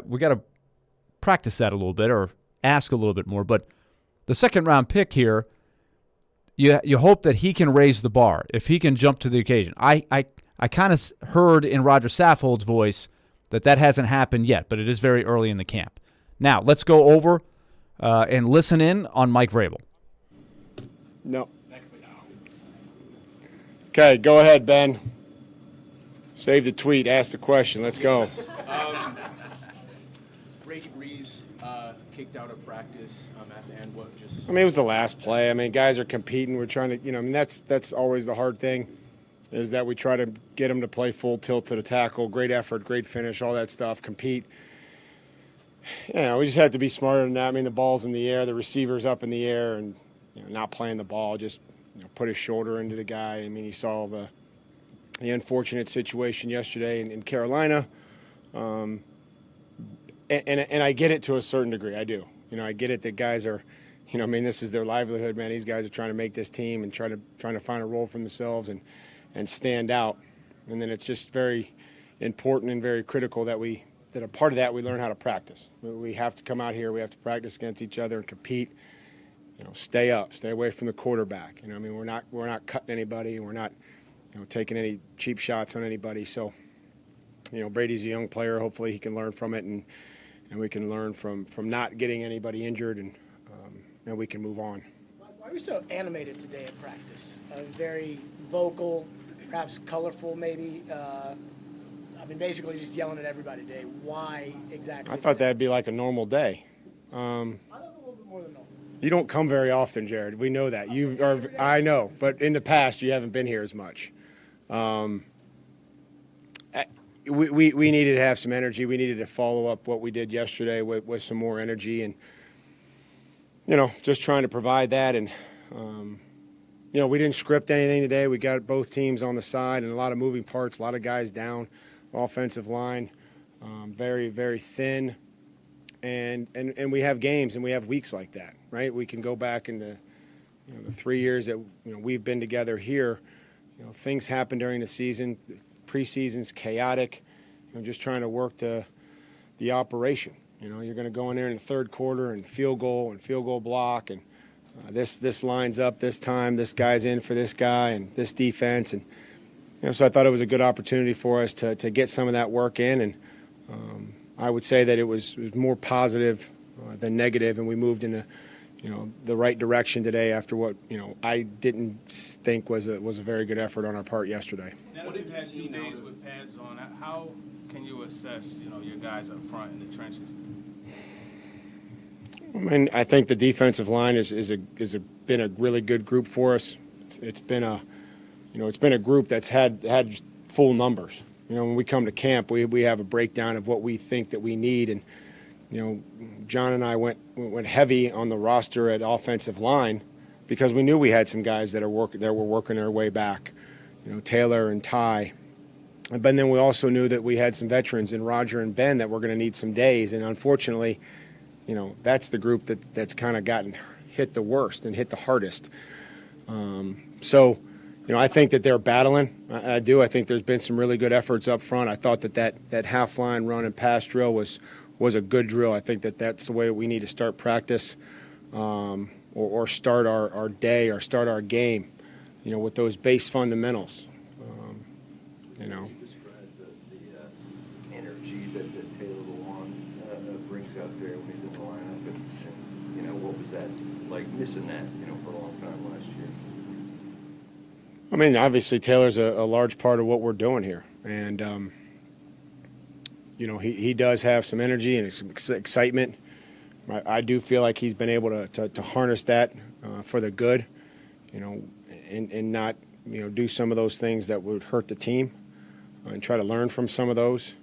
we got to practice that a little bit or ask a little bit more. But the second round pick here, you hope that he can raise the bar, if he can jump to the occasion. I kind of heard in Roger Saffold's voice that hasn't happened yet, but it is very early in the camp. Now, let's go over and listen in on Mike Vrabel. No. Okay, go ahead, Ben. Save the tweet. Ask the question. Let's go. Brady Breeze kicked out of practice at the end. I mean, it was the last play. I mean, guys are competing. We're trying to, that's always the hard thing, is that we try to get them to play full tilt to the tackle. Great effort, great finish, all that stuff, compete. We just have to be smarter than that. I mean, the ball's in the air, the receiver's up in the air, and not playing the ball, just put his shoulder into the guy. I mean, he saw the unfortunate situation yesterday in Carolina. And I get it to a certain degree. I do. I get it that guys are, this is their livelihood, man. These guys are trying to make this team and trying to find a role for themselves and stand out. And then it's just very important and very critical that a part of that we learn how to practice. We have to come out here. We have to practice against each other and compete. Stay up, stay away from the quarterback. We're not cutting anybody. We're not, taking any cheap shots on anybody. So, Brady's a young player. Hopefully he can learn from it, and we can learn from not getting anybody injured, and we can move on. Why are you so animated today at practice? Very vocal, perhaps colorful, maybe. Basically just yelling at everybody today. Why exactly? I thought that'd be like a normal day. I thought it was a little bit more than normal. You don't come very often, Jared. We know that. I know, but in the past you haven't been here as much. We needed to have some energy. We needed to follow up what we did yesterday with some more energy, and just trying to provide that. And we didn't script anything today. We got both teams on the side and a lot of moving parts, a lot of guys down. Offensive line, very, very thin. And we have games and we have weeks like that, right? We can go back in the 3 years that we've been together here. Things happen during the season. The preseason's chaotic. Just trying to work the operation. You're going to go in there in the third quarter and field goal block, and this lines up this time. This guy's in for this guy and this defense, and so I thought it was a good opportunity for us to get some of that work in, and I would say that it was more positive than negative, and we moved in the right direction today after what I didn't think was a very good effort on our part yesterday. Now that you've had 2 days with pads on, how can you assess your guys up front in the trenches? I think the defensive line is been a really good group for us. It's been a group that's had full numbers. when we come to camp, we have a breakdown of what we think that we need. And, John and I went heavy on the roster at offensive line because we knew we had some guys that were working their way back, Taylor and Ty. But then we also knew that we had some veterans in Roger and Ben that were going to need some days. And unfortunately, that's the group that's kind of gotten hit the worst and hit the hardest. So I think that they're battling. I do. I think there's been some really good efforts up front. I thought that half line run and pass drill was a good drill. I think that's the way we need to start practice or start our day or start our game, with those base fundamentals. Can you describe the energy that Taylor Lewan brings out there when he's in the lineup? And what was that like missing that, for a long time last year? I mean, obviously Taylor's a large part of what we're doing here. And, he does have some energy and some excitement. I do feel like he's been able to harness that for the good, and not, do some of those things that would hurt the team and try to learn from some of those.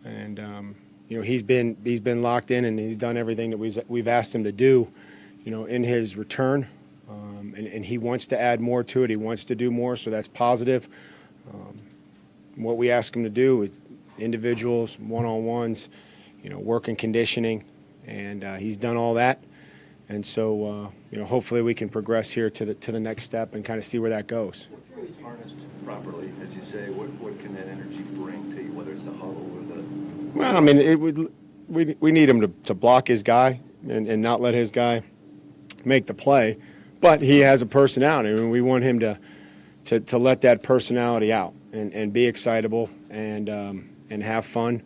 And, he's been locked in and he's done everything that we've asked him to do, in his return. And he wants to add more to it. He wants to do more, so that's positive. What we ask him to do is individuals, one-on-ones, work and conditioning, and he's done all that. And so, hopefully we can progress here to the next step and kind of see where that goes. If he's harnessed properly, as you say, what can that energy bring to you, whether it's the huddle or the... Well, I mean, we need him to block his guy and not let his guy make the play. But he has a personality, and we want him to let that personality out and be excitable and have fun,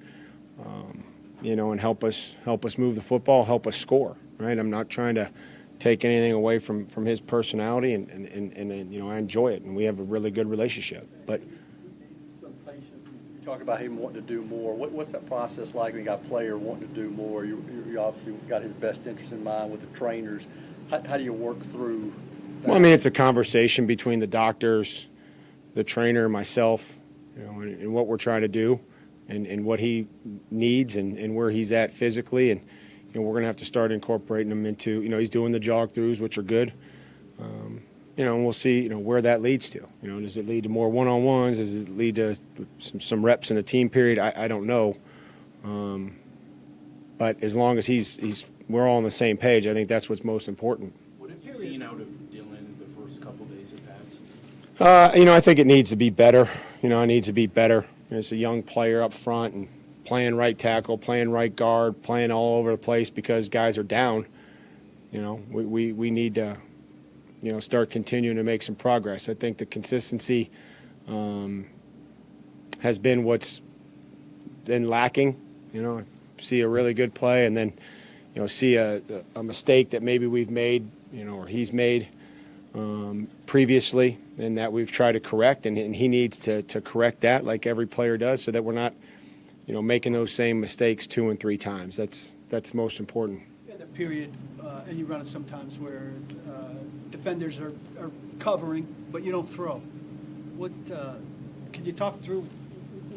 and help us move the football, help us score. Right? I'm not trying to take anything away from his personality, and I enjoy it, and we have a really good relationship. But some patience. You talk about him wanting to do more. What's that process like when you got a player wanting to do more? You obviously got his best interest in mind with the trainers. How do you work through that? Well, I mean, it's a conversation between the doctors, the trainer, myself, and what we're trying to do and what he needs and where he's at physically. And, we're going to have to start incorporating him into, he's doing the jog throughs, which are good. And we'll see, where that leads to. Does it lead to more one-on-ones? Does it lead to some reps in a team period? I don't know. But as long as we're all on the same page, I think that's what's most important. What have you seen out of Dylan the first couple days of pads? I think it needs to be better. It needs to be better. It's a young player up front and playing right tackle, playing right guard, playing all over the place because guys are down. We need to, start continuing to make some progress. I think the consistency has been what's been lacking. See a really good play and then, see a mistake that maybe we've made, or he's made previously and that we've tried to correct. And he needs to correct that like every player does so that we're not, making those same mistakes 2 and 3 times. That's most important. Yeah, the period, and you run it sometimes where defenders are covering, but you don't throw. Could you talk through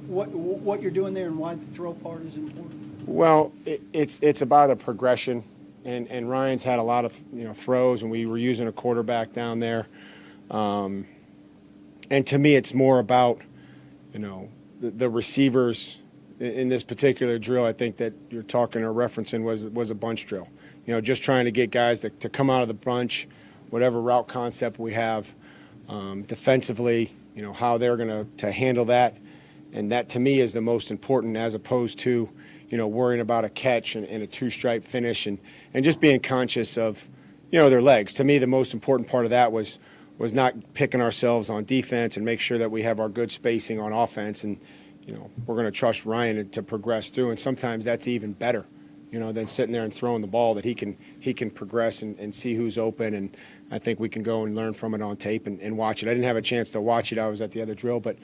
what you're doing there and why the throw part is important? Well, it's about a progression, and Ryan's had a lot of throws, and we were using a quarterback down there, and to me, it's more about the receivers. In this particular drill, I think that you're talking or referencing was a bunch drill. Just trying to get guys to come out of the bunch, whatever route concept we have, defensively, how they're going to handle that. And that, to me, is the most important as opposed to, worrying about a catch and a 2-stripe finish and just being conscious of, their legs. To me, the most important part of that was not picking ourselves on defense and make sure that we have our good spacing on offense. And, we're going to trust Ryan to progress through. And sometimes that's even better, than sitting there and throwing the ball, that he can progress and see who's open. And I think we can go and learn from it on tape and watch it. I didn't have a chance to watch it. I was at the other drill, but,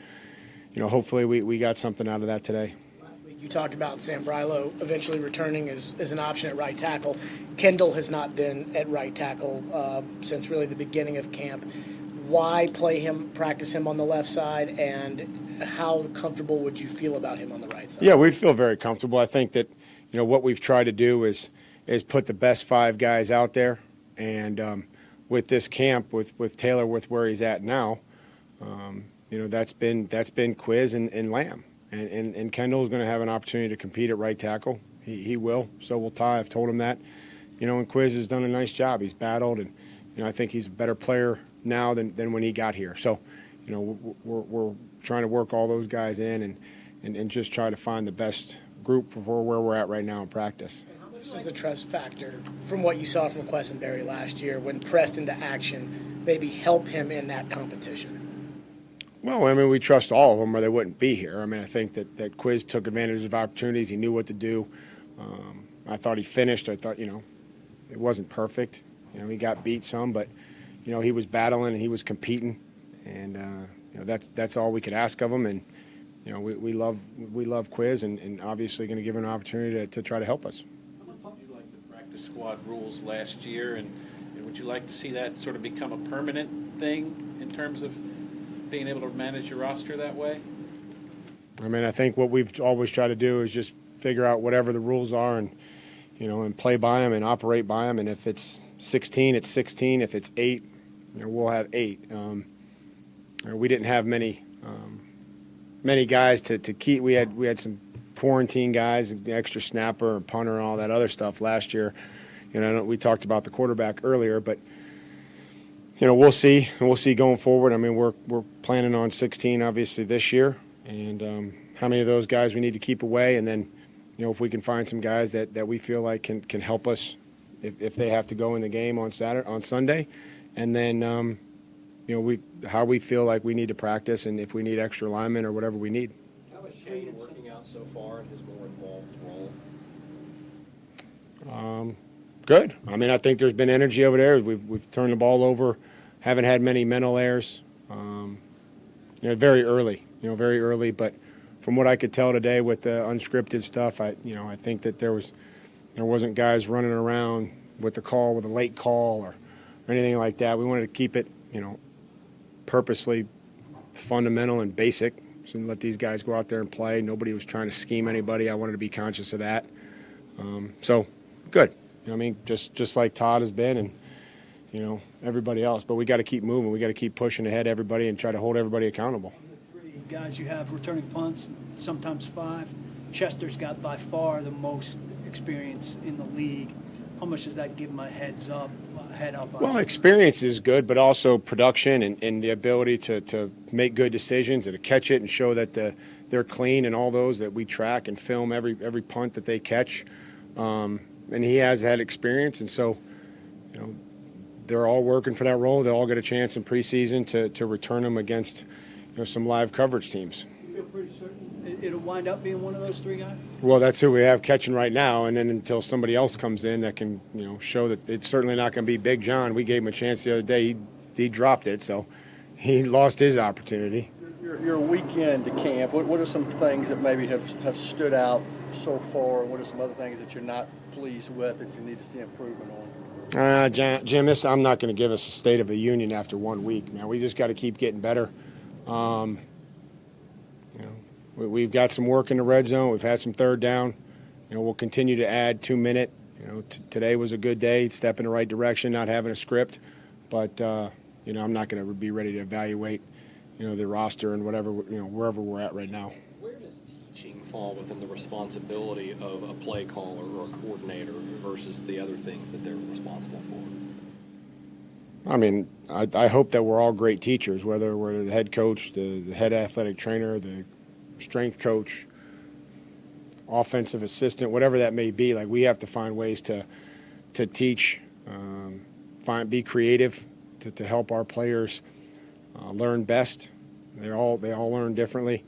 hopefully we got something out of that today. Last week you talked about Sam Brilo eventually returning as an option at right tackle. Kendall has not been at right tackle since really the beginning of camp. why practice him on the left side, and how comfortable would you feel about him on the right side? Yeah, we'd feel very comfortable. I think that, what we've tried to do is put the best 5 guys out there, and with this camp, with Taylor, with where he's at now, that's been Quiz and Lamb, and Kendall's going to have an opportunity to compete at right tackle. He will. So will Ty. I've told him that. And Quiz has done a nice job. He's battled, and I think he's a better player now than when he got here. So, we're trying to work all those guys in and just try to find the best group for where we're at right now in practice. How much does the trust factor from what you saw from Quessenberry last year when pressed into action maybe help him in that competition? Well, I mean, we trust all of them or they wouldn't be here. I mean, I think that Quiz took advantage of opportunities. He knew what to do. I thought he finished. I thought, it wasn't perfect. He got beat some, but, he was battling and he was competing. And, that's all we could ask of him. And, we love Quiz and obviously going to give him an opportunity to try to help us. How much did you like the practice squad rules last year? And would you like to see that sort of become a permanent thing in terms of being able to manage your roster that way? I mean, I think what we've always tried to do is just figure out whatever the rules are and, and play by them and operate by them. And if it's 16, it's 16. If it's 8, we'll have 8. We didn't have many guys to keep. We had some quarantine guys, the extra snapper and punter and all that other stuff last year. We talked about the quarterback earlier, but we'll see. We'll see going forward. I mean, we're planning on 16 obviously this year, and how many of those guys we need to keep away, and then if we can find some guys that we feel like can help us if they have to go in the game on Sunday, and then how we feel like we need to practice and if we need extra linemen or whatever we need. How is Shane working out so far in his more involved role? Good. I mean, I think there's been energy over there. We've turned the ball over, haven't had many mental errors. Very early. But from what I could tell today with the unscripted stuff, I think that there wasn't guys running around with a late call or anything like that. We wanted to keep it, purposely fundamental and basic. So let these guys go out there and play. Nobody was trying to scheme anybody. I wanted to be conscious of that. So good. Just like Todd has been and, everybody else. But we got to keep moving. We got to keep pushing ahead everybody and try to hold everybody accountable. The 3 guys you have returning punts, sometimes 5. Chester's got by far the most experience in the league. How much does that give him a head up? Well, experience is good, but also production and the ability to make good decisions and to catch it and show that they're clean and all those that we track and film every punt that they catch. And he has had experience, and so they're all working for that role. They'll all get a chance in preseason to return them against some live coverage teams. You feel pretty certain it'll wind up being one of those 3 guys? Well, that's who we have catching right now, and then until somebody else comes in that can show that it's certainly not going to be Big John. We gave him a chance the other day. He dropped it, so he lost his opportunity. Your weekend to camp, what are some things that maybe have stood out so far? What are some other things that you're not pleased with that you need to see improvement on? Jim, I'm not going to give us a State of the Union after 1 week. Man, we just got to keep getting better. We've got some work in the red zone. We've had some third down. We'll continue to add 2-minute. Today was a good day, step in the right direction, not having a script. But, I'm not going to be ready to evaluate, the roster and whatever, wherever we're at right now. Where does teaching fall within the responsibility of a play caller or a coordinator versus the other things that they're responsible for? I mean, I hope that we're all great teachers, whether we're the head coach, the head athletic trainer, the strength coach, offensive assistant, whatever that may be. Like, we have to find ways to teach, be creative, to help our players learn best. They all learn differently,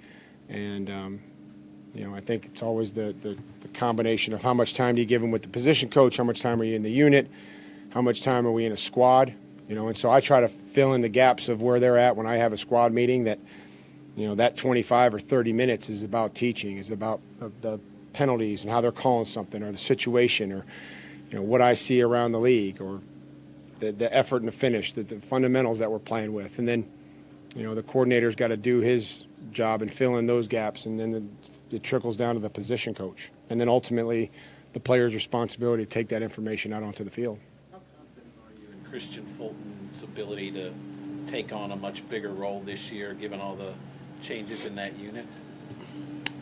and I think it's always the combination of how much time do you give them with the position coach, how much time are you in the unit, how much time are we in a squad, and so I try to fill in the gaps of where they're at when I have a squad meeting. That that 25 or 30 minutes is about teaching, is about the penalties and how they're calling something, or the situation, or what I see around the league, or the effort and the finish, the fundamentals that we're playing with. And then, the coordinator's got to do his job and fill in those gaps, and then it trickles down to the position coach. And then ultimately the player's responsibility to take that information out onto the field. How confident are you in Christian Fulton's ability to take on a much bigger role this year, given all the changes in that unit?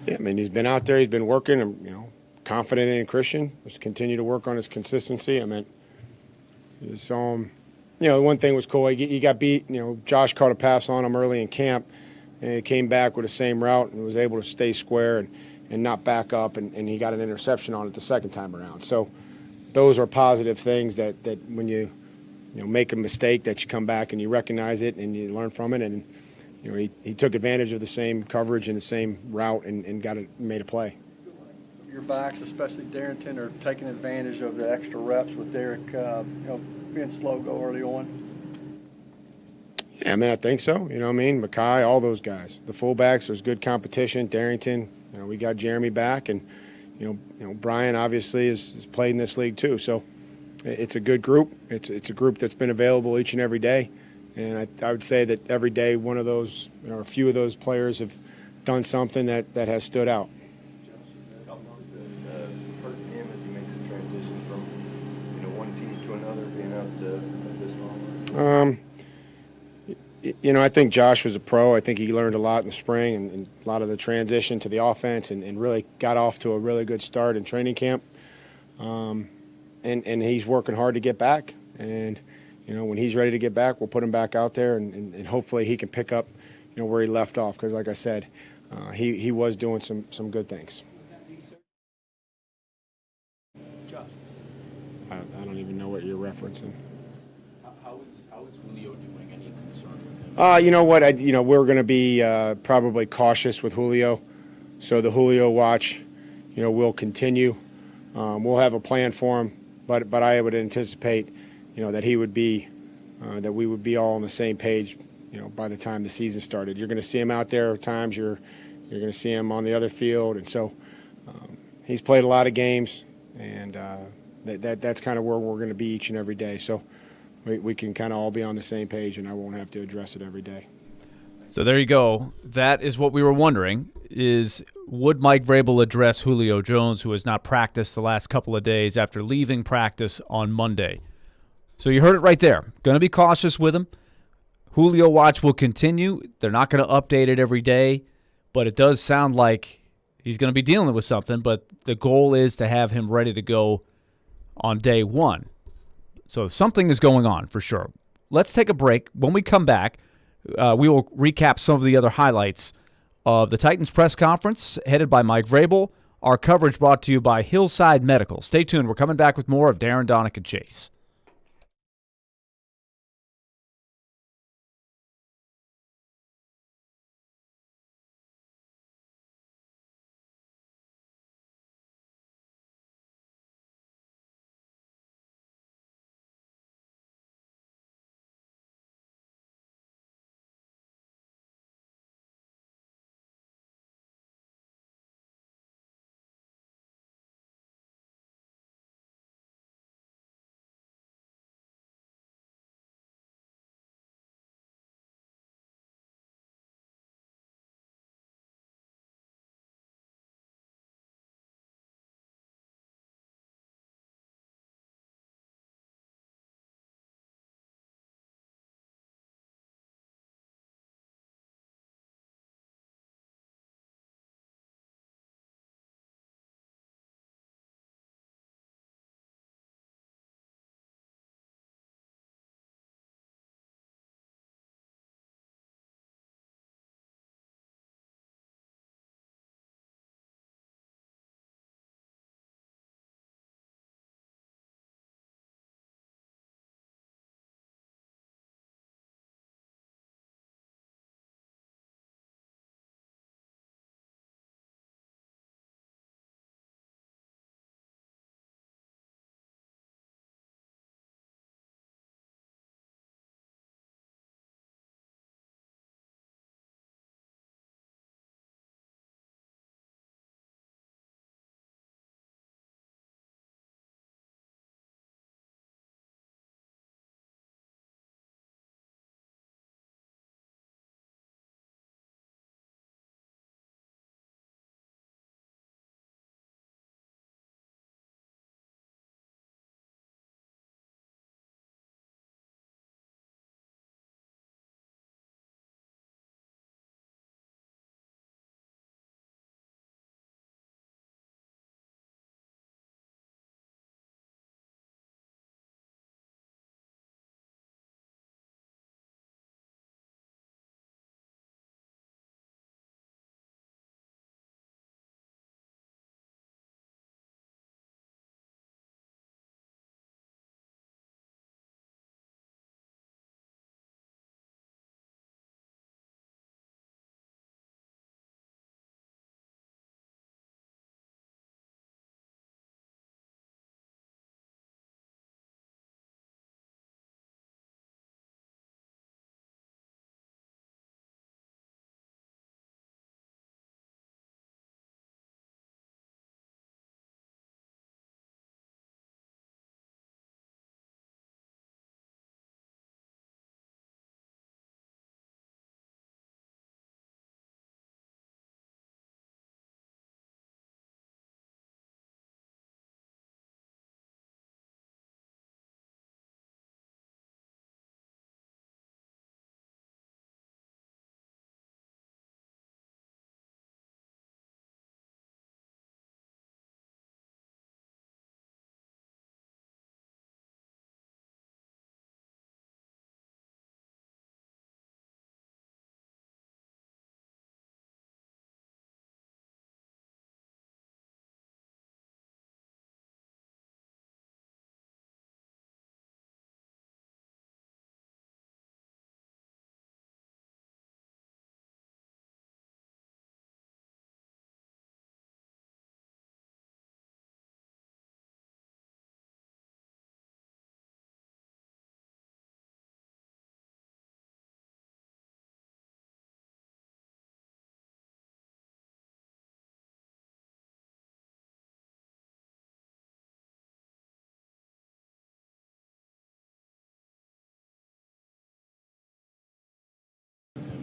Yeah, he's been out there, he's been working, and, confident in Christian. Just continue to work on his consistency. You saw him. The one thing was cool. He got beat. Josh caught a pass on him early in camp, and he came back with the same route and was able to stay square and not back up, and he got an interception on it the second time around. So those are positive things that when you make a mistake, that you come back and you recognize it and you learn from it. And he took advantage of the same coverage and the same route and made a play. Your backs, especially Darrington, are taking advantage of the extra reps with Derek, being slow go early on. Yeah, I think so. Mackay, all those guys. The fullbacks, there's good competition. Darrington, we got Jeremy back, and Brian obviously has played in this league too. So it's a good group. It's a group that's been available each and every day, and I would say that every day one of those or a few of those players have done something that has stood out. I think Josh was a pro. I think he learned a lot in the spring and a lot of the transition to the offense and really got off to a really good start in training camp. And he's working hard to get back. And, when he's ready to get back, we'll put him back out there and hopefully he can pick up, where he left off. Because like I said, he was doing some good things. Josh. I don't even know what you're referencing. How is Julio doing? Any concern with him? You know what? We're going to be probably cautious with Julio. So the Julio watch, will continue. We'll have a plan for him, but I would anticipate, that he would be, that we would be all on the same page, by the time the season started. You're going to see him out there at times. You're going to see him on the other field, and so he's played a lot of games, and that's kind of where we're going to be each and every day. So. We can kind of all be on the same page, and I won't have to address it every day. So there you go. That is what we were wondering, is would Mike Vrabel address Julio Jones, who has not practiced the last couple of days after leaving practice on Monday? So you heard it right there. Going to be cautious with him. Julio watch will continue. They're not going to update it every day, but it does sound like he's going to be dealing with something, but the goal is to have him ready to go on day one. So something is going on for sure. Let's take a break. When we come back, we will recap some of the other highlights of the Titans press conference headed by Mike Vrabel. Our coverage brought to you by Hillside Medical. Stay tuned. We're coming back with more of Darren, Daunic, and Chase.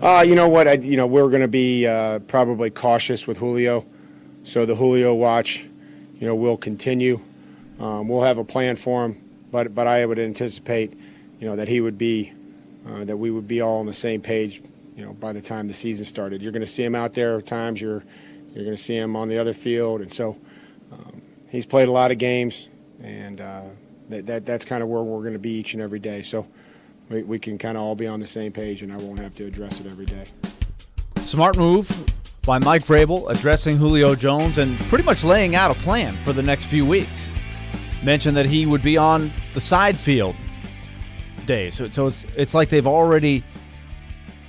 You know what? We're going to be probably cautious with Julio, so the Julio watch, will continue. We'll have a plan for him, but I would anticipate, that he would be, that we would be all on the same page, by the time the season started. You're going to see him out there at times. You're going to see him on the other field, and so he's played a lot of games, and that's kind of where we're going to be each and every day. So we can kind of all be on the same page, and I won't have to address it every day. Smart move by Mike Vrabel, addressing Julio Jones and pretty much laying out a plan for the next few weeks. Mentioned that he would be on the side field days. So it's like they've already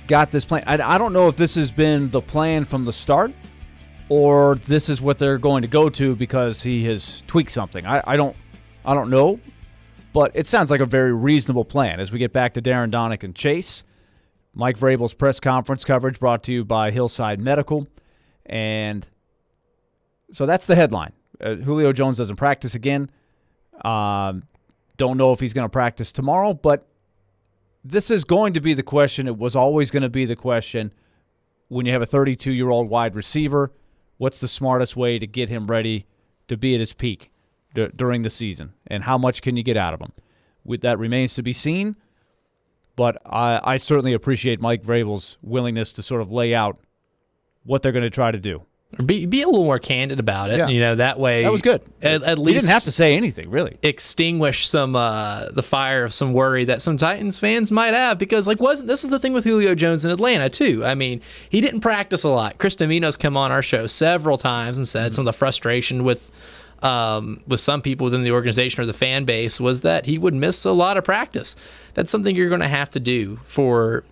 got this plan. I don't know if this has been the plan from the start or this is what they're going to go to because he has tweaked something. I don't know, but it sounds like a very reasonable plan. As we get back to Darren, Daunic, and Chase, Mike Vrabel's press conference coverage brought to you by Hillside Medical. And so that's the headline. Julio Jones doesn't practice again. Don't know if he's going to practice tomorrow, but this is going to be the question. It was always going to be the question when you have a 32-year-old wide receiver. What's the smartest way to get him ready to be at his peak during the season? And how much can you get out of him? That remains to be seen, but I certainly appreciate Mike Vrabel's willingness to sort of lay out what they're going to try to do. Or be a little more candid about it. Yeah. That way. That was good. At least he didn't have to say anything, really. Extinguish some the fire of some worry that some Titans fans might have because, this is the thing with Julio Jones in Atlanta too. I mean, he didn't practice a lot. Chris Domino's come on our show several times and said some of the frustration with some people within the organization or the fan base was that he would miss a lot of practice. That's something you're going to have to do for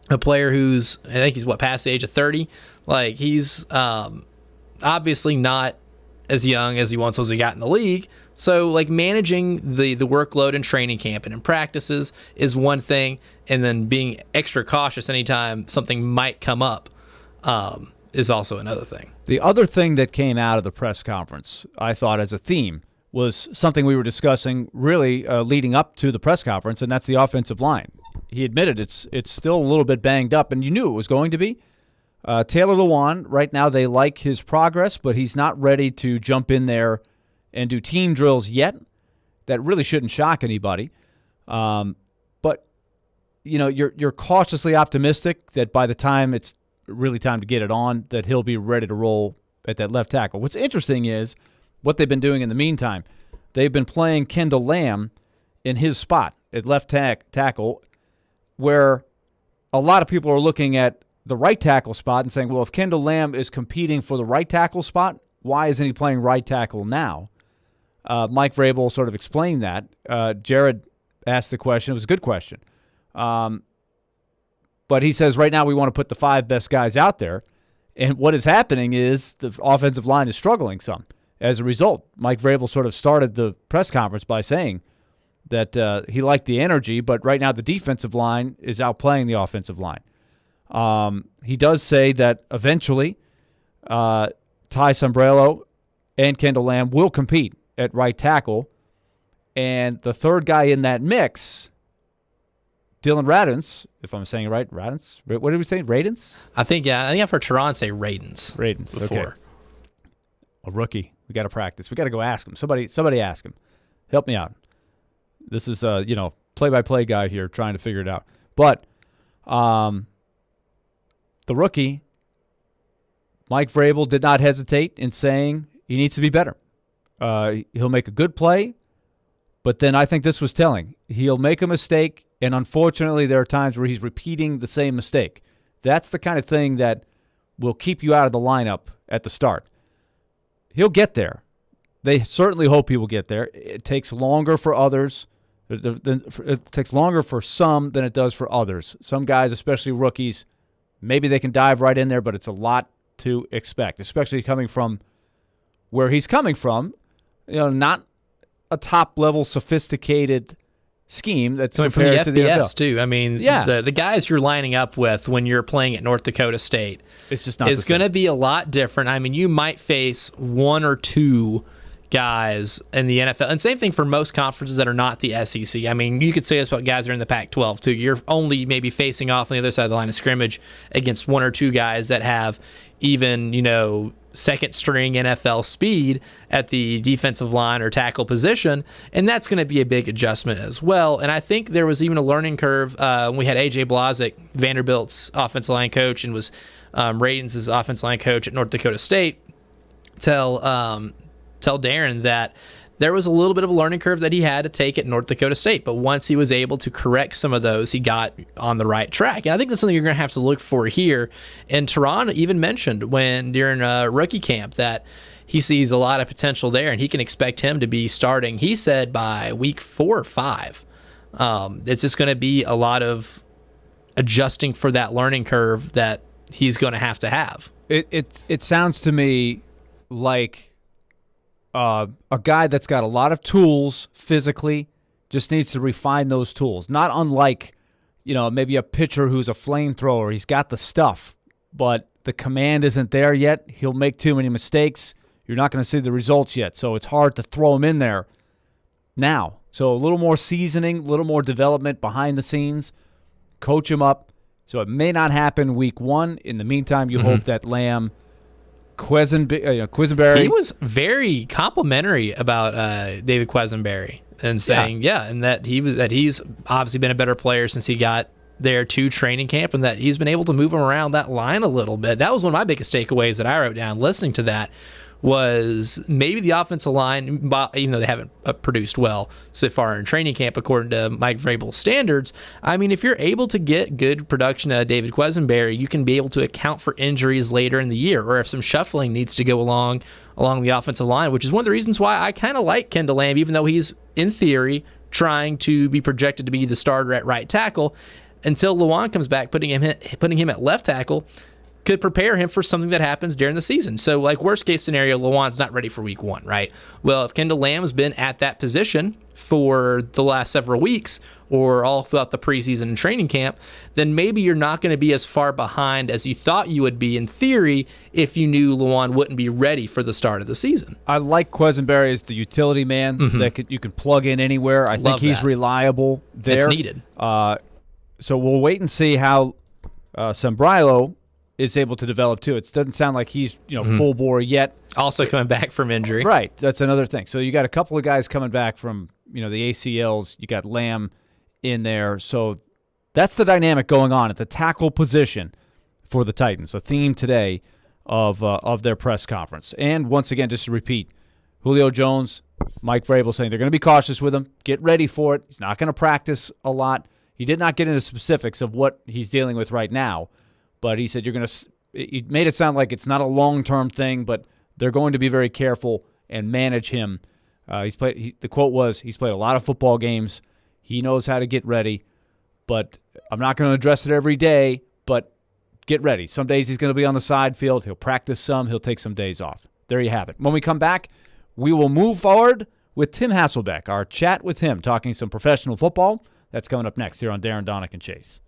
a player who's, I think he's past the age of 30. He's obviously not as young as he once was. He got in the league, so managing the workload in training camp and in practices is one thing, and then being extra cautious anytime something might come up is also another thing. The other thing that came out of the press conference, I thought as a theme, was something we were discussing really leading up to the press conference, and that's the offensive line. He admitted it's still a little bit banged up, and you knew it was going to be. Taylor Lewan, right now they like his progress, but he's not ready to jump in there and do team drills yet. That really shouldn't shock anybody. But you're cautiously optimistic that by the time it's really time to get it on, that he'll be ready to roll at that left tackle. What's interesting is what they've been doing in the meantime. They've been playing Kendall Lamb in his spot at left tackle, where a lot of people are looking at the right tackle spot and saying, well, if Kendall Lamb is competing for the right tackle spot, why isn't he playing right tackle now? Mike Vrabel sort of explained that. Jared asked the question. It was a good question. But he says right now we want to put the 5 best guys out there. And what is happening is the offensive line is struggling some. As a result, Mike Vrabel sort of started the press conference by saying that he liked the energy, but right now the defensive line is outplaying the offensive line. He does say that eventually Ty Sombrello and Kendall Lamb will compete at right tackle. And the third guy in that mix, Dylan Radins, if I'm saying it right, Radins? What did we say? Radins? I think I've heard Teron say Radins. Radins, before. Okay. A rookie. We got to practice. We got to go ask him. Somebody ask him. Help me out. This is play-by-play guy here trying to figure it out. But the rookie, Mike Vrabel, did not hesitate in saying he needs to be better. He'll make a good play, but then I think this was telling. He'll make a mistake, and unfortunately there are times where he's repeating the same mistake. That's the kind of thing that will keep you out of the lineup at the start. He'll get there. They certainly hope he will get there. It takes longer for others. It takes longer for some than it does for others. Some guys, especially rookies, maybe they can dive right in there, but it's a lot to expect, especially coming from where he's coming from. Not a top-level sophisticated scheme that's compared from the to the FBS NFL. too. I mean, the guys you're lining up with when you're playing at North Dakota State, it's just not. It's going to be a lot different. I mean, you might face 1 or 2 guys in the NFL. And same thing for most conferences that are not the SEC. I mean, you could say this about guys that are in the Pac-12 too. You're only maybe facing off on the other side of the line of scrimmage against one or two guys that have even, second string NFL speed at the defensive line or tackle position, and that's going to be a big adjustment as well. And I think there was even a learning curve when we had A.J. Blazek, Vanderbilt's offensive line coach, and was Radens' offensive line coach at North Dakota State, tell Darren that there was a little bit of a learning curve that he had to take at North Dakota State. But once he was able to correct some of those, he got on the right track. And I think that's something you're going to have to look for here. And Tehran even mentioned during rookie camp that he sees a lot of potential there, and he can expect him to be starting, he said, by week 4 or 5. It's just going to be a lot of adjusting for that learning curve that he's going to have. It sounds to me like a guy that's got a lot of tools physically, just needs to refine those tools. Not unlike, maybe a pitcher who's a flamethrower. He's got the stuff, but the command isn't there yet. He'll make too many mistakes. You're not going to see the results yet, so it's hard to throw him in there now. So a little more seasoning, a little more development behind the scenes. Coach him up. So it may not happen week 1. In the meantime, you hope that Lamb, Quisenberry. He was very complimentary about David Quisenberry and saying, and that he's obviously been a better player since he got there to training camp, and that he's been able to move him around that line a little bit. That was one of my biggest takeaways that I wrote down listening to that, was maybe the offensive line, even though they haven't produced well so far in training camp according to Mike Vrabel's standards. I mean, if you're able to get good production out of David Quisenberry, you can be able to account for injuries later in the year, or if some shuffling needs to go along the offensive line, which is one of the reasons why I kind of like Kendall Lamb, even though he's, in theory, trying to be projected to be the starter at right tackle. Until Lewan comes back, putting him at left tackle could prepare him for something that happens during the season. So, worst case scenario, Lewan's not ready for week 1, right? Well, if Kendall Lamb's been at that position for the last several weeks or all throughout the preseason and training camp, then maybe you're not going to be as far behind as you thought you would be in theory if you knew Lewan wouldn't be ready for the start of the season. I like Quisenberry as the utility man that you can plug in anywhere. I think he's reliable there. It's needed. So we'll wait and see how Sambrailo is able to develop too. It doesn't sound like he's full bore yet. Also coming back from injury. Right. That's another thing. So you got a couple of guys coming back from the ACLs. You got Lamb in there. So that's the dynamic going on at the tackle position for the Titans. A theme today of their press conference. And once again, just to repeat, Julio Jones, Mike Vrabel saying they're going to be cautious with him. Get ready for it. He's not going to practice a lot. He did not get into specifics of what he's dealing with right now, but he said he made it sound like it's not a long-term thing, but they're going to be very careful and manage him. The quote was, he's played a lot of football games. He knows how to get ready, but I'm not going to address it every day, but get ready. Some days he's going to be on the side field. He'll practice some. He'll take some days off. There you have it. When we come back, we will move forward with Tim Hasselbeck, our chat with him, talking some professional football. That's coming up next here on Darren, Daunic, and Chase.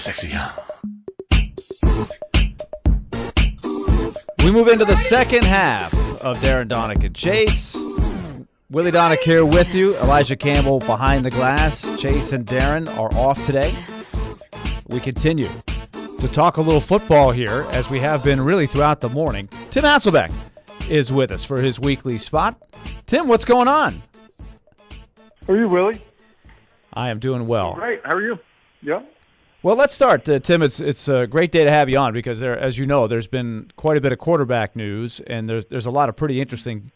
sexy, huh? We move into the second half of Darren, Daunic, and Chase. Willie Daunic here with you. Elijah Campbell behind the glass. Chase and Darren are off today. We continue to talk a little football here, as we have been really throughout the morning. Tim Hasselbeck is with us for his weekly spot. Tim, what's going on? How are you, Willie? I am doing well. Great. How are you? Yeah. Well, let's start, Tim. It's a great day to have you on because as you know, there's been quite a bit of quarterback news, and there's a lot of pretty interesting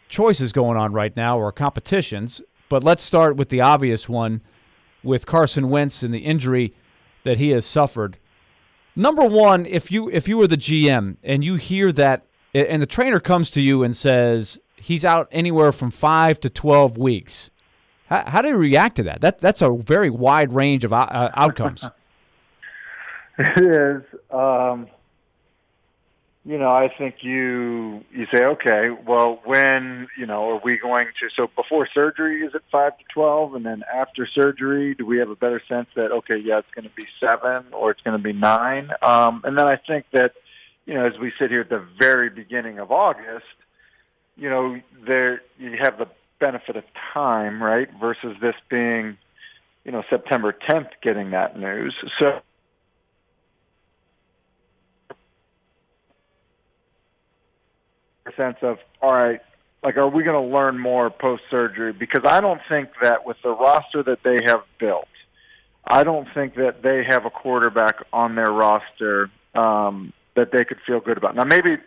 choices going on right now, or competitions. But let's start with the obvious one, with Carson Wentz and the injury that he has suffered. Number one, if you were the GM and you hear that, and the trainer comes to you and says he's out anywhere from 5 to 12 weeks, how do you react to that? That's a very wide range of outcomes. It is. I think you say, okay, well, when, are we going to, so before surgery, is it 5 to 12? And then after surgery, do we have a better sense that, okay, yeah, it's going to be 7 or it's going to be 9? And then I think that, as we sit here at the very beginning of August, there you have the benefit of time, right, versus this being, September 10th getting that news. So sense of, all right, like, are we going to learn more post-surgery? Because I don't think that with the roster that they have built, I don't think that they have a quarterback on their roster that they could feel good about. Now, maybe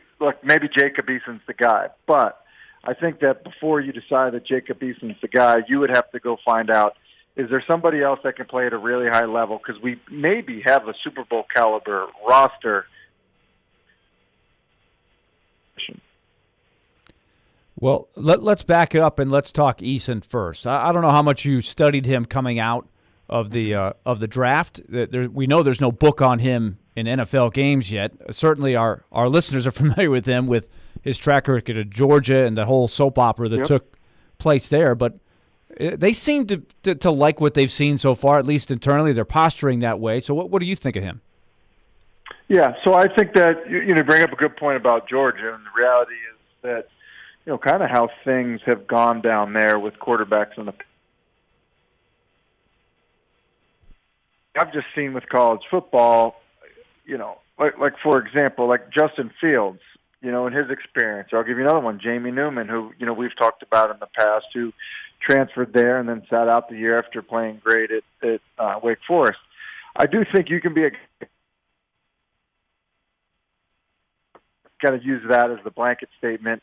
Jacob Eason's the guy, but I think that before you decide that Jacob Eason's the guy, you would have to go find out, is there somebody else that can play at a really high level? Because we maybe have a Super Bowl caliber roster. Well, let's back it up and let's talk Eason first. I don't know how much you studied him coming out of the draft. We know there's no book on him in NFL games yet. Certainly our listeners are familiar with him with his track record at Georgia and the whole soap opera that took place there. But they seem to like what they've seen so far, at least internally. They're posturing that way. So what do you think of him? Yeah, so I think that you bring up a good point about Georgia, and the reality is that kind of how things have gone down there with quarterbacks in the. I've just seen with college football, like for example, like Justin Fields, in his experience. Or I'll give you another one, Jamie Newman, who we've talked about in the past, who transferred there and then sat out the year after playing great at Wake Forest. I do think you can be kind of use that as the blanket statement.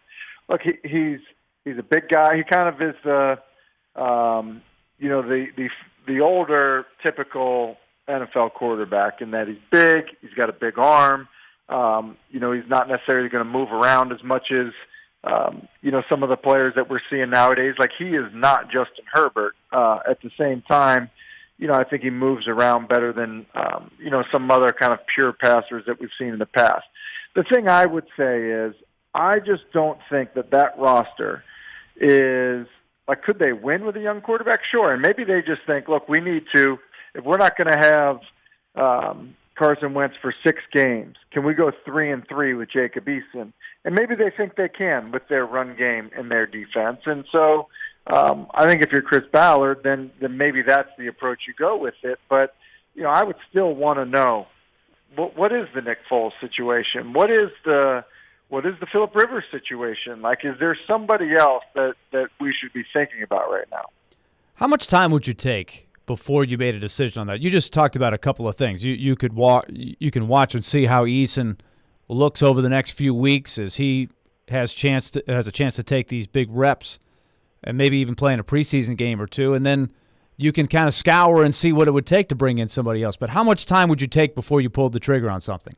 Look, he's a big guy. He kind of is the older typical NFL quarterback in that he's big. He's got a big arm. He's not necessarily going to move around as much as some of the players that we're seeing nowadays. Like, he is not Justin Herbert. At the same time, I think he moves around better than some other kind of pure passers that we've seen in the past. The thing I would say is, I just don't think that roster is, like, could they win with a young quarterback? Sure. And maybe they just think, look, we need to, if we're not going to have Carson Wentz for 6 games, can we go 3-3 with Jacob Eason? And maybe they think they can with their run game and their defense. And so I think if you're Chris Ballard, then maybe that's the approach you go with it. But, I would still want to know, what is the Nick Foles situation? What is the Phillip Rivers situation? Like, is there somebody else that we should be thinking about right now? How much time would you take before you made a decision on that? You just talked about a couple of things. You can watch and see how Eason looks over the next few weeks as he has a chance to take these big reps and maybe even play in a preseason game or two, and then you can kind of scour and see what it would take to bring in somebody else. But how much time would you take before you pulled the trigger on something?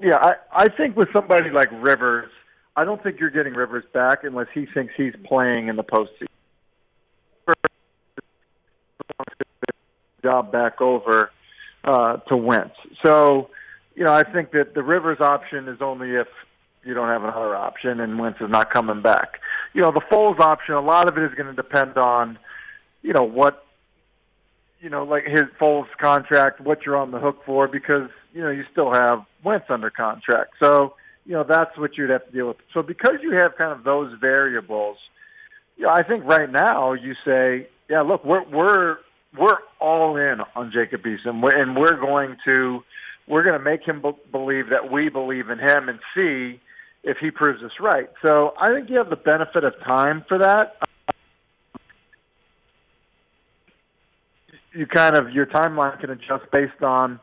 Yeah, I think with somebody like Rivers, I don't think you're getting Rivers back unless he thinks he's playing in the postseason. Job back over to Wentz. So, I think that the Rivers option is only if you don't have another option and Wentz is not coming back. The Foles option, a lot of it is going to depend on, what like his Foles contract, what you're on the hook for, because, you still have Wentz under contract. So, that's what you'd have to deal with. So because you have kind of those variables, I think right now you say, yeah, look, we're all in on Jacob Eason, and we're going to make him believe that we believe in him and see if he proves us right. So I think you have the benefit of time for that. Your timeline can adjust based on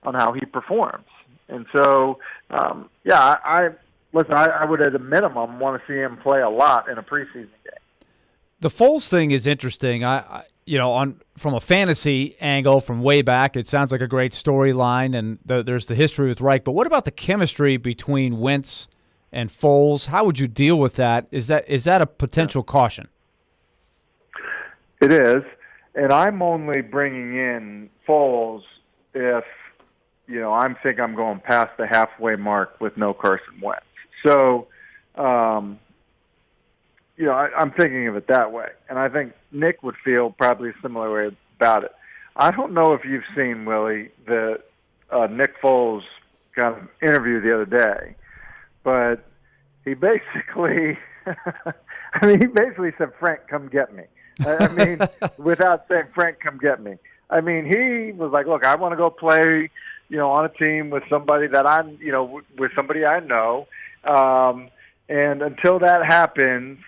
how he performs. And so, I would at a minimum want to see him play a lot in a preseason game. The Foles thing is interesting. From a fantasy angle from way back, it sounds like a great storyline, and there's the history with Reich. But what about the chemistry between Wentz and Foles? How would you deal with that? Is that a potential caution? It is, and I'm only bringing in Foles if I think I'm going past the halfway mark with no Carson Wentz. So, I'm thinking of it that way. And I think Nick would feel probably a similar way about it. I don't know if you've seen, Willie, the Nick Foles kind of interview the other day, but he basically, he basically said, "Frank, come get me." Without saying, "Frank, come get me." He was like, "Look, I want to go play, on a team with somebody that with somebody I know. And until that happens,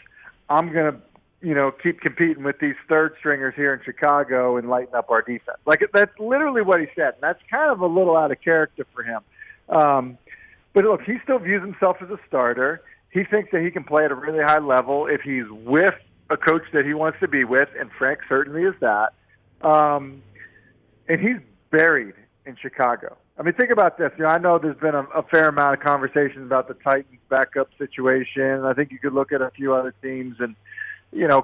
I'm going to, keep competing with these third stringers here in Chicago and lighten up our defense." That's literally what he said. And that's kind of a little out of character for him. But look, he still views himself as a starter. He thinks that he can play at a really high level if he's with a coach that he wants to be with, and Frank certainly is that. And he's buried in Chicago. Think about this. I know there's been a fair amount of conversation about the Titans' backup situation. I think you could look at a few other teams and,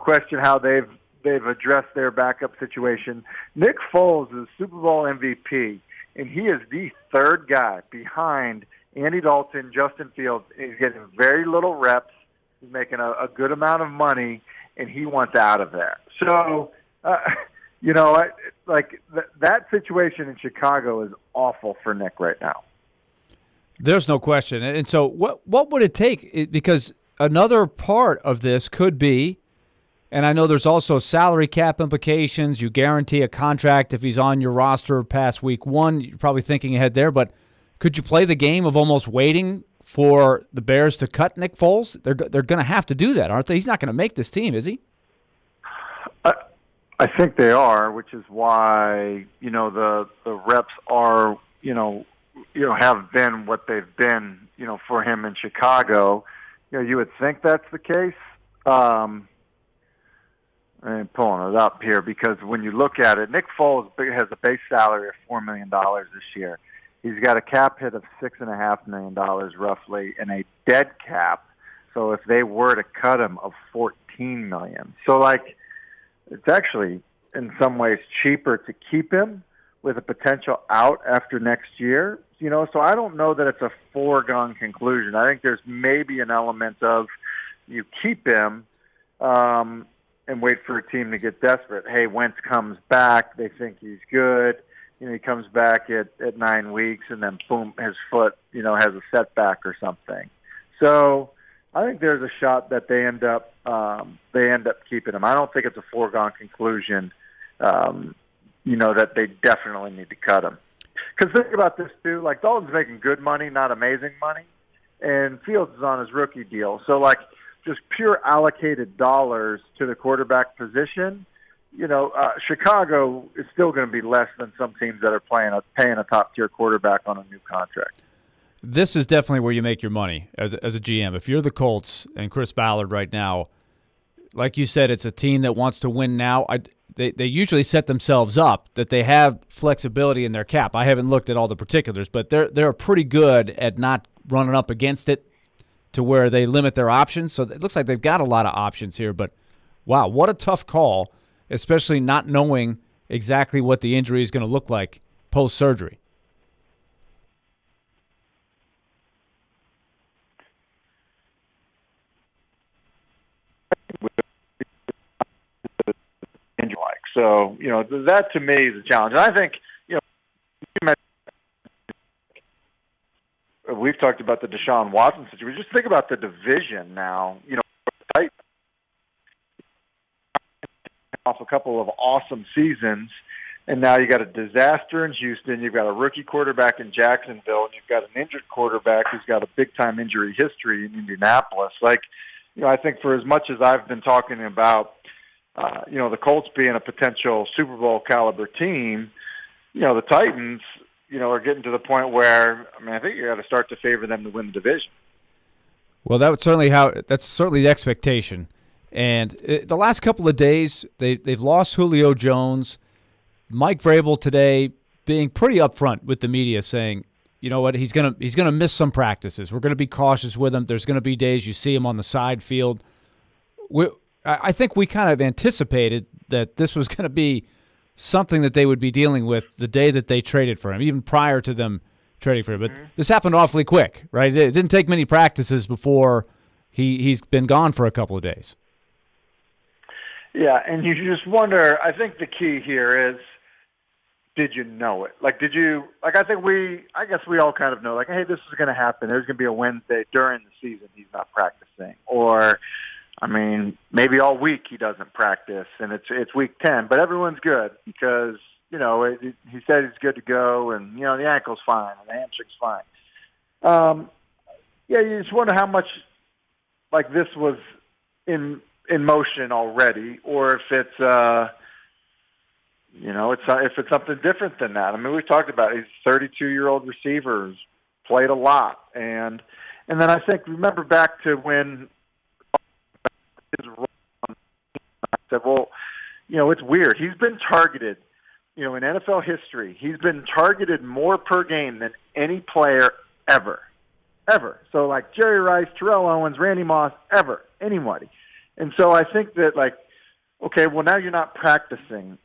question how they've addressed their backup situation. Nick Foles is Super Bowl MVP, and he is the third guy behind Andy Dalton, Justin Fields. He's getting very little reps. He's making a good amount of money, and he wants out of there. So, that situation in Chicago is awful for Nick right now. There's no question. And so what would it take? Because another part of this could be, and I know there's also salary cap implications. You guarantee a contract if he's on your roster past week one. You're probably thinking ahead there, but could you play the game of almost waiting for the Bears to cut Nick Foles? They're going to have to do that, aren't they? He's not going to make this team, is he? I think they are, which is why, the reps are, have been what they've been, for him in Chicago. You would think that's the case. I'm pulling it up here because when you look at it, Nick Foles has a base salary of $4 million this year. He's got a cap hit of $6.5 million roughly and a dead cap. So if they were to cut him, of $14 million. So it's actually in some ways cheaper to keep him with a potential out after next year. So I don't know that it's a foregone conclusion. I think there's maybe an element of you keep him and wait for a team to get desperate. Hey, Wentz comes back. They think he's good. He comes back at 9 weeks, and then boom, his foot, has a setback or something. So I think there's a shot that they end up keeping him. I don't think it's a foregone conclusion, that they definitely need to cut him. Because think about this too, Dalton's making good money, not amazing money, and Fields is on his rookie deal. So just pure allocated dollars to the quarterback position, Chicago is still going to be less than some teams that are paying a top-tier quarterback on a new contract. This is definitely where you make your money as a GM. If you're the Colts and Chris Ballard right now, like you said, it's a team that wants to win now. They usually set themselves up that they have flexibility in their cap. I haven't looked at all the particulars, but they're pretty good at not running up against it to where they limit their options. So it looks like they've got a lot of options here. But, wow, what a tough call, especially not knowing exactly what the injury is going to look like post-surgery. So, that to me is a challenge. And I think, we've talked about the Deshaun Watson situation. Just think about the division now. Tight off a couple of awesome seasons, and now you got a disaster in Houston. You've got a rookie quarterback in Jacksonville, and you've got an injured quarterback who's got a big-time injury history in Indianapolis. I think for as much as I've been talking about, the Colts being a potential Super Bowl caliber team, the Titans, are getting to the point where, I think you got to start to favor them to win the division. Well, that's certainly the expectation. And the last couple of days, they've lost Julio Jones. Mike Vrabel today being pretty upfront with the media, saying, you know what, he's gonna miss some practices. We're gonna be cautious with him. There's gonna be days you see him on the side field. I think we kind of anticipated that this was gonna be something that they would be dealing with the day that they traded for him, even prior to them trading for him. But this happened awfully quick, right? It didn't take many practices before he's been gone for a couple of days. Yeah, and you just wonder, I think the key here is, did you know it? I guess we all kind of know, hey, this is going to happen. There's going to be a Wednesday during the season he's not practicing. Or, maybe all week he doesn't practice, and it's week 10. But everyone's good because, he said he's good to go, and, the ankle's fine, and the hamstring's fine. You just wonder how much, this was in motion already, or if it's if it's something different than that. We've talked about it. He's a 32-year-old receiver who's played a lot, and then I think remember back to when his role, I said, well, it's weird. He's been targeted, in NFL history. He's been targeted more per game than any player ever. So Jerry Rice, Terrell Owens, Randy Moss, anybody. And so I think that, okay, well, now you're not practicing,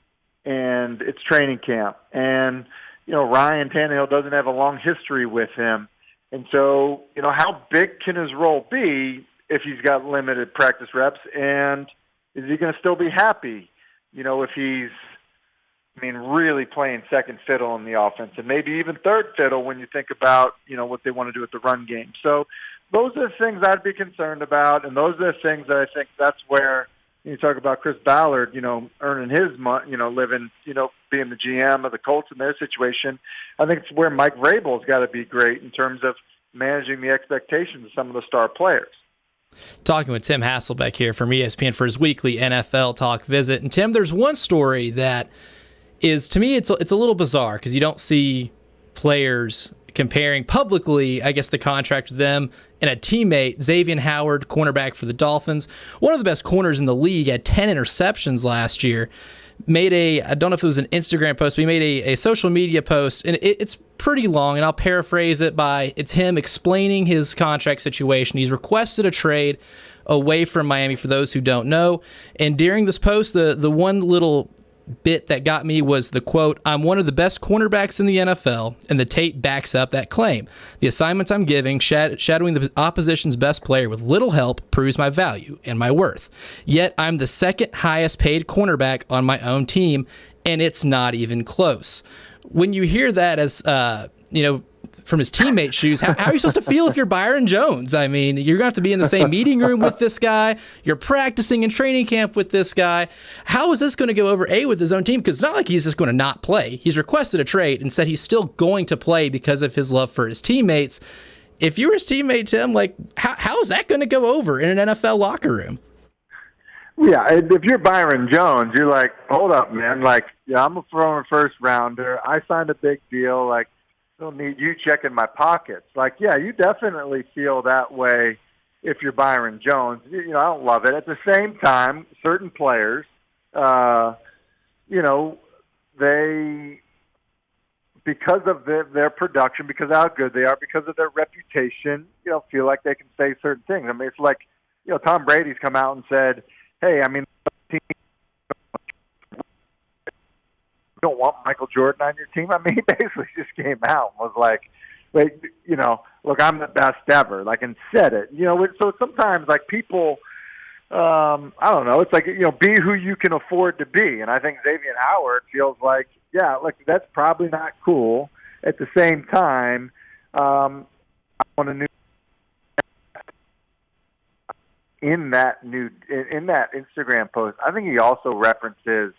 and it's training camp. And, Ryan Tannehill doesn't have a long history with him. And so, how big can his role be if he's got limited practice reps? And is he going to still be happy, if he's, really playing second fiddle in the offense and maybe even third fiddle when you think about, what they want to do with the run game. So, those are the things I'd be concerned about, and those are the things that I think that's where you talk about Chris Ballard, earning his money, living, being the GM of the Colts in their situation. I think it's where Mike Vrabel's got to be great in terms of managing the expectations of some of the star players. Talking with Tim Hasselbeck here from ESPN for his weekly NFL Talk visit. And Tim, there's one story that is, to me, it's a little bizarre because you don't see players comparing publicly, I guess, the contract with them and a teammate, Xavier Howard, cornerback for the Dolphins, one of the best corners in the league, had 10 interceptions last year. I don't know if it was an Instagram post, but he made a social media post, and it's pretty long, and I'll paraphrase it it's him explaining his contract situation. He's requested a trade away from Miami, for those who don't know. And during this post, the one little bit that got me was the quote, "I'm one of the best cornerbacks in the NFL," and the tape backs up that claim. "The assignments I'm giving, shadowing the opposition's best player with little help, proves my value and my worth. Yet I'm the second highest paid cornerback on my own team, and it's not even close." When you hear that as from his teammate's shoes, how are you supposed to feel if you're Byron Jones? You're going to have to be in the same meeting room with this guy. You're practicing in training camp with this guy. How is this going to go over, with his own team? Because it's not like he's just going to not play. He's requested a trade and said he's still going to play because of his love for his teammates. If you were his teammate, Tim, how is that going to go over in an NFL locker room? Yeah, if you're Byron Jones, you're like, hold up, man. I'm a former first rounder. I signed a big deal. Don't need you checking my pockets. You definitely feel that way if you're Byron Jones. I don't love it. At the same time, certain players, they, because of their production, because of how good they are, because of their reputation, feel like they can say certain things. It's like, Tom Brady's come out and said, hey, team, you don't want Michael Jordan on your team. He basically just came out and was like, wait, look, I'm the best ever, and said it. So sometimes, people, I don't know. It's like, be who you can afford to be. And I think Xavier Howard feels like, yeah, look, that's probably not cool. At the same time, I want a new in that Instagram post. I think he also references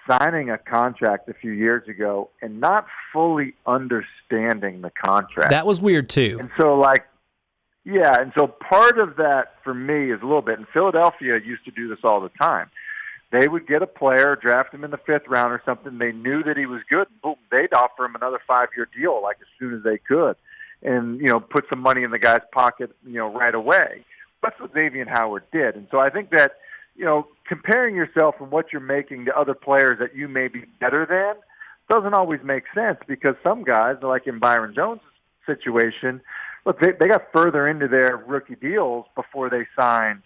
signing a contract a few years ago and not fully understanding the contract. That was weird too. And so, and so part of that for me is a little bit, and Philadelphia used to do this all the time. They would get a player, draft him in the 5th round or something. They knew that he was good. Boom, they'd offer him another 5-year deal like as soon as they could, and put some money in the guy's pocket, right away. That's what Xavier Howard did. And so I think that comparing yourself and what you're making to other players that you may be better than doesn't always make sense, because some guys, like in Byron Jones' situation, look, they got further into their rookie deals before they signed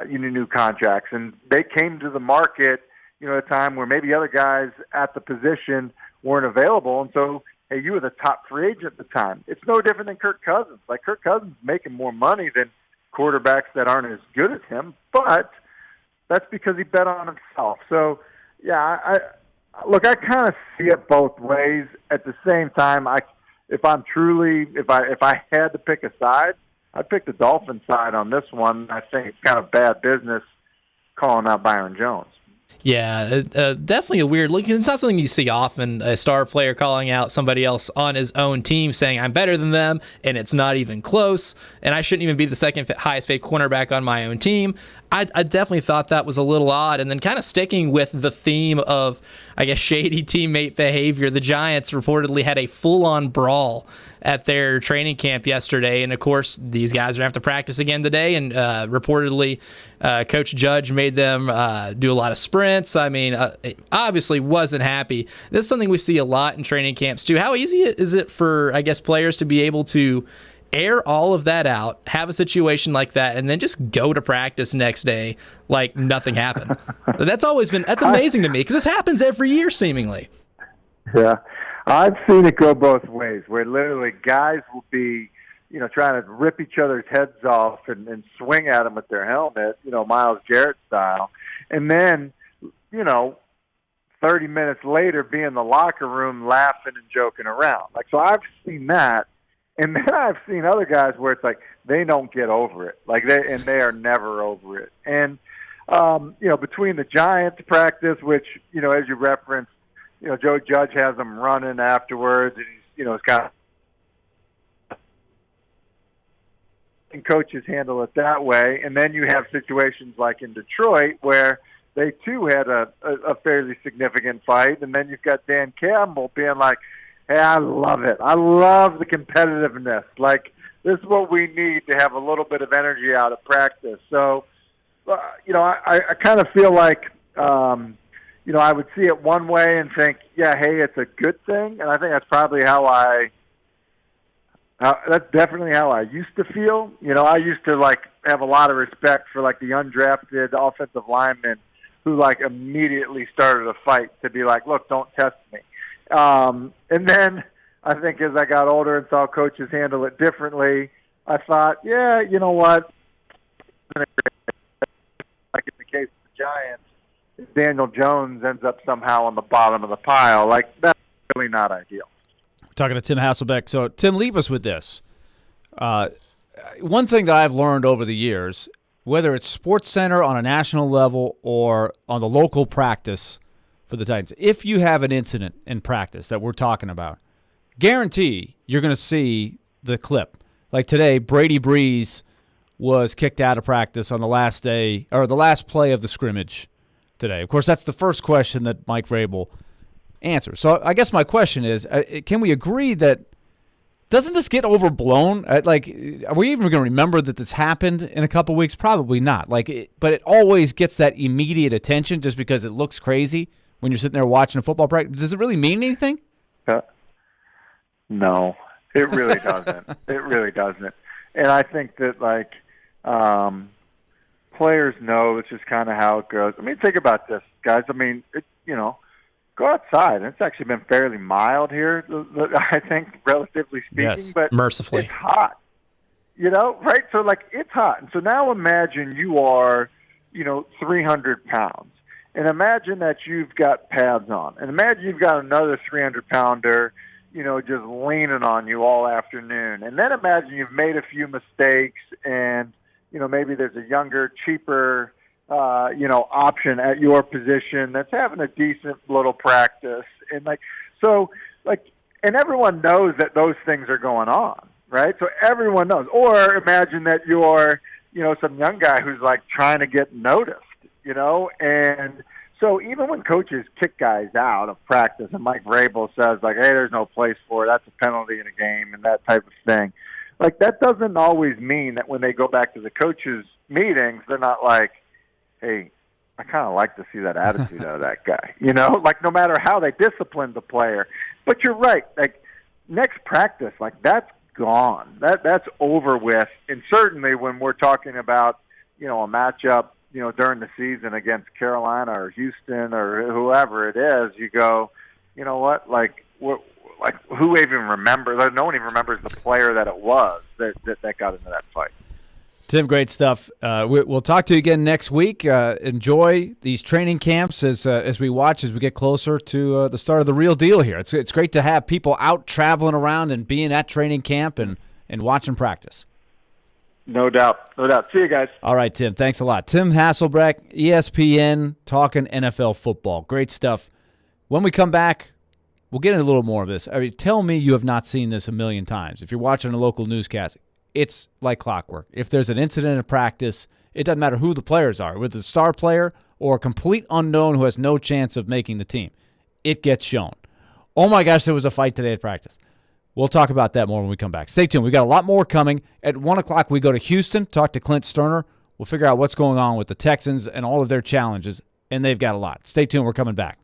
new contracts, and they came to the market at a time where maybe other guys at the position weren't available, and so hey, you were the top free agent at the time. It's no different than Kirk Cousins. Like, Kirk Cousins is making more money than quarterbacks that aren't as good as him, but that's because he bet on himself. So yeah, I kind of see it both ways. At the same time, if I had to pick a side, I'd pick the Dolphins side on this one. I think it's kind of bad business calling out Byron Jones. Yeah, definitely a weird look. It's not something you see often, a star player calling out somebody else on his own team saying, I'm better than them, and it's not even close, and I shouldn't even be the second highest paid cornerback on my own team. I definitely thought that was a little odd. And then kind of sticking with the theme of, I guess, shady teammate behavior, the Giants reportedly had a full-on brawl at their training camp yesterday. And, of course, these guys are going to have to practice again today. And reportedly, Coach Judge made them do a lot of sprints. I mean, it obviously wasn't happy. This is something we see a lot in training camps, too. How easy is it for, I guess, players to be able to air all of that out, have a situation like that, and then just go to practice next day like nothing happened? That's amazing to me, because this happens every year, seemingly. Yeah. I've seen it go both ways, where literally guys will be, trying to rip each other's heads off and swing at them with their helmet, Myles Garrett style. And then, 30 minutes later be in the locker room laughing and joking around. So I've seen that. And then I've seen other guys where it's like they don't get over it. They are never over it. And, between the Giants practice, which, as you referenced, Joe Judge has them running afterwards, and he's, it's kind of, and coaches handle it that way. And then you have situations like in Detroit where they too had a fairly significant fight, and then you've got Dan Campbell being like, hey, I love it. I love the competitiveness. This is what we need to have a little bit of energy out of practice. So, I kind of feel like, I would see it one way and think, yeah, hey, it's a good thing. And I think that's probably that's definitely how I used to feel. I used to have a lot of respect for the undrafted offensive linemen who immediately started a fight to be like, look, don't test me. And then I think as I got older and saw coaches handle it differently, I thought, yeah, you know what? Like in the case of the Giants, Daniel Jones ends up somehow on the bottom of the pile. That's really not ideal. We're talking to Tim Hasselbeck. So, Tim, leave us with this. One thing that I've learned over the years, whether it's SportsCenter on a national level or on the local practice for the Titans, if you have an incident in practice that we're talking about, guarantee you're going to see the clip. Like today, Brady Breeze was kicked out of practice on the last day or the last play of the scrimmage today. Of course, that's the first question that Mike Vrabel answers. So I guess my question is, can we agree that doesn't this get overblown? Are we even going to remember that this happened in a couple weeks? Probably not. But it always gets that immediate attention just because it looks crazy when you're sitting there watching a football practice. Does it really mean anything? No, it really doesn't. It really doesn't. And I think that players know it's just kind of how it goes. I mean, think about this, guys. I mean, go outside. It's actually been fairly mild here, I think, relatively speaking. Yes, but mercifully. It's hot, right? So, it's hot. And so now imagine you are 300 pounds. And imagine that you've got pads on. And imagine you've got another 300-pounder, just leaning on you all afternoon. And then imagine you've made a few mistakes and, maybe there's a younger, cheaper, option at your position that's having a decent little practice. And and everyone knows that those things are going on, right? So everyone knows. Or imagine that you're, some young guy who's trying to get noticed, and so even when coaches kick guys out of practice and Mike Vrabel says hey, there's no place for it, that's a penalty in a game and that type of thing, that doesn't always mean that when they go back to the coaches' meetings, they're not hey, I kind of like to see that attitude out of that guy, no matter how they discipline the player. But you're right, next practice, that's gone. That's over with. And certainly when we're talking about, a matchup, during the season against Carolina or Houston or whoever it is, you go, you know what, who even remembers? No one even remembers the player that it was that got into that fight. Tim, great stuff. We'll talk to you again next week. Enjoy these training camps as we watch, as we get closer to the start of the real deal here. It's great to have people out traveling around and being at training camp and watching practice. No doubt. See you guys. All right, Tim. Thanks a lot. Tim Hasselbeck, ESPN, talking NFL football. Great stuff. When we come back, we'll get into a little more of this. Tell me you have not seen this a million times. If you're watching a local newscast, it's like clockwork. If there's an incident in practice, it doesn't matter who the players are, whether it's a star player or a complete unknown who has no chance of making the team. It gets shown. Oh, my gosh, there was a fight today at practice. We'll talk about that more when we come back. Stay tuned. We've got a lot more coming. At 1 o'clock, we go to Houston, talk to Clint Sterner. We'll figure out what's going on with the Texans and all of their challenges, and they've got a lot. Stay tuned. We're coming back.